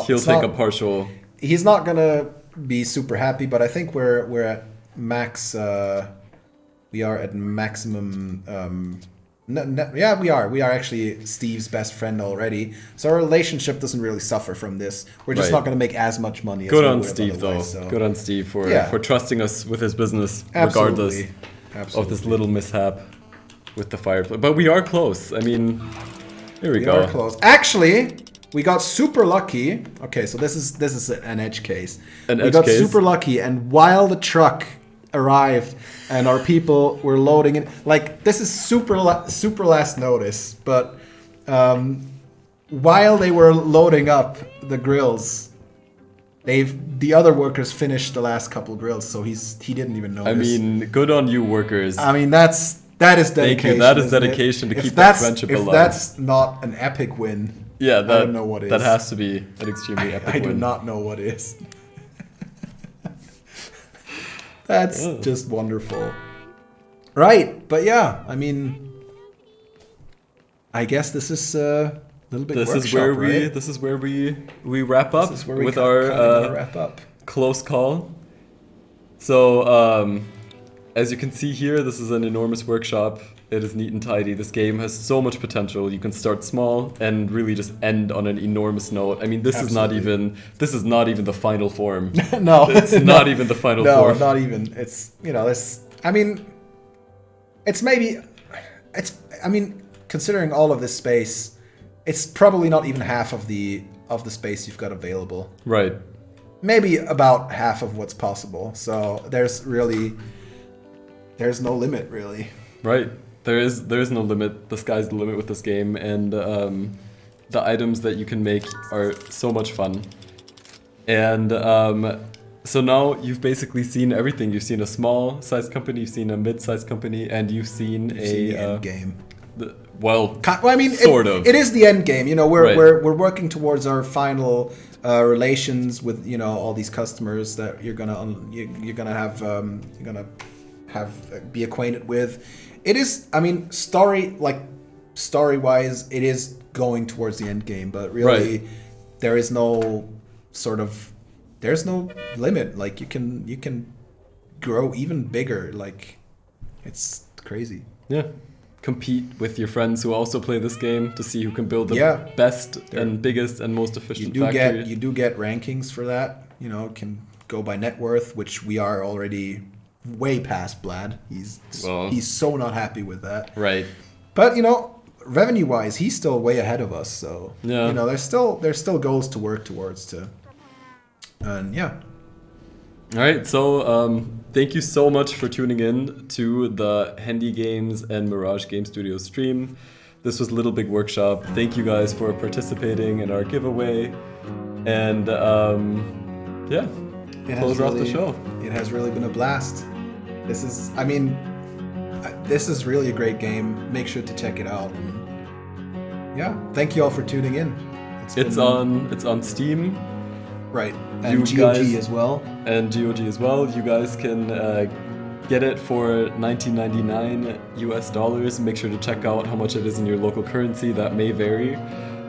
He'll take a partial. He's not gonna be super happy, but I think we're at max. We are at maximum. Yeah, we are. We are actually Steve's best friend already, so our relationship doesn't really suffer from this. We're just not going to make as much money. Good on Steve, though. So. Good on Steve for trusting us with his business, regardless of this little mishap with the fireplace. But we are close. I mean, here we go. We are close. Actually, we got super lucky. Okay, so this is an edge case. We got super lucky, and while the truck arrived and our people were loading in, like this is super last notice, but while they were loading up the grills, the other workers finished the last couple grills, so he didn't even notice. I mean, good on you, workers. I mean, that is dedication. Thank you. That is dedication to keep that friendship alive. If that's not an epic win, yeah, I don't know what is. That has to be an extremely epic win. I do not know what is. That's just wonderful. Right, but yeah, I mean, I guess this is a little bit. This is where we wrap up with our wrap up. Close call. So as you can see here, this is an enormous workshop. It is neat and tidy. This game has so much potential. You can start small and really just end on an enormous note. I mean, this is not even the final form. No, it's not even the final form. No, not even. It's this. I mean, considering all of this space, it's probably not even half of the space you've got available. Right. Maybe about half of what's possible. So there's no limit, really. Right. There is no limit. The sky's the limit with this game, and the items that you can make are so much fun. And so now you've basically seen everything. You've seen a small-sized company, you've seen a mid-sized company, and you've seen the end game. I mean, sort of. It is the end game. We're working towards our final relations with all these customers that you're gonna be acquainted with. It is, I mean, story-wise, it is going towards the end game, but really, there is no there's no limit. Like you can grow even bigger. Like it's crazy. Yeah. Compete with your friends who also play this game to see who can build the best and biggest and most efficient factory. You do get rankings for that. Can go by net worth, which we are already way past Blad. He's so not happy with that. Right. But revenue wise, he's still way ahead of us. So there's still goals to work towards and yeah. All right. So thank you so much for tuning in to the HandyGames and Mirage Game Studio stream. This was Little Big Workshop. Thank you guys for participating in our giveaway. And close off the show. It has really been a blast. This is really a great game. Make sure to check it out. And thank you all for tuning in. It's on Steam. Right. And GOG as well. And GOG as well. You guys can get it for $19.99 US. Make sure to check out how much it is in your local currency. That may vary.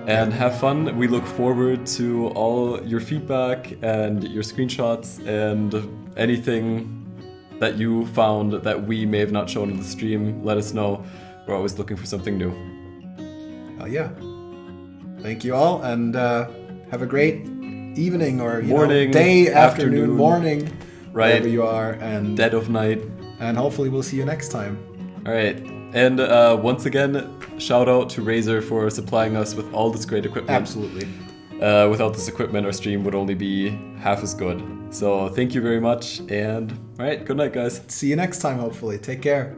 And have fun. We look forward to all your feedback and your screenshots and anything that you found that we may have not shown in the stream. Let us know. We're always looking for something new. Yeah. Thank you all, and have a great evening or morning, day, afternoon, morning, right, wherever you are, and dead of night. And hopefully we'll see you next time. All right. And once again, shout out to Razer for supplying us with all this great equipment. Absolutely. Without this equipment, our stream would only be half as good. So thank you very much, and all right, good night, guys. See you next time, hopefully. Take care.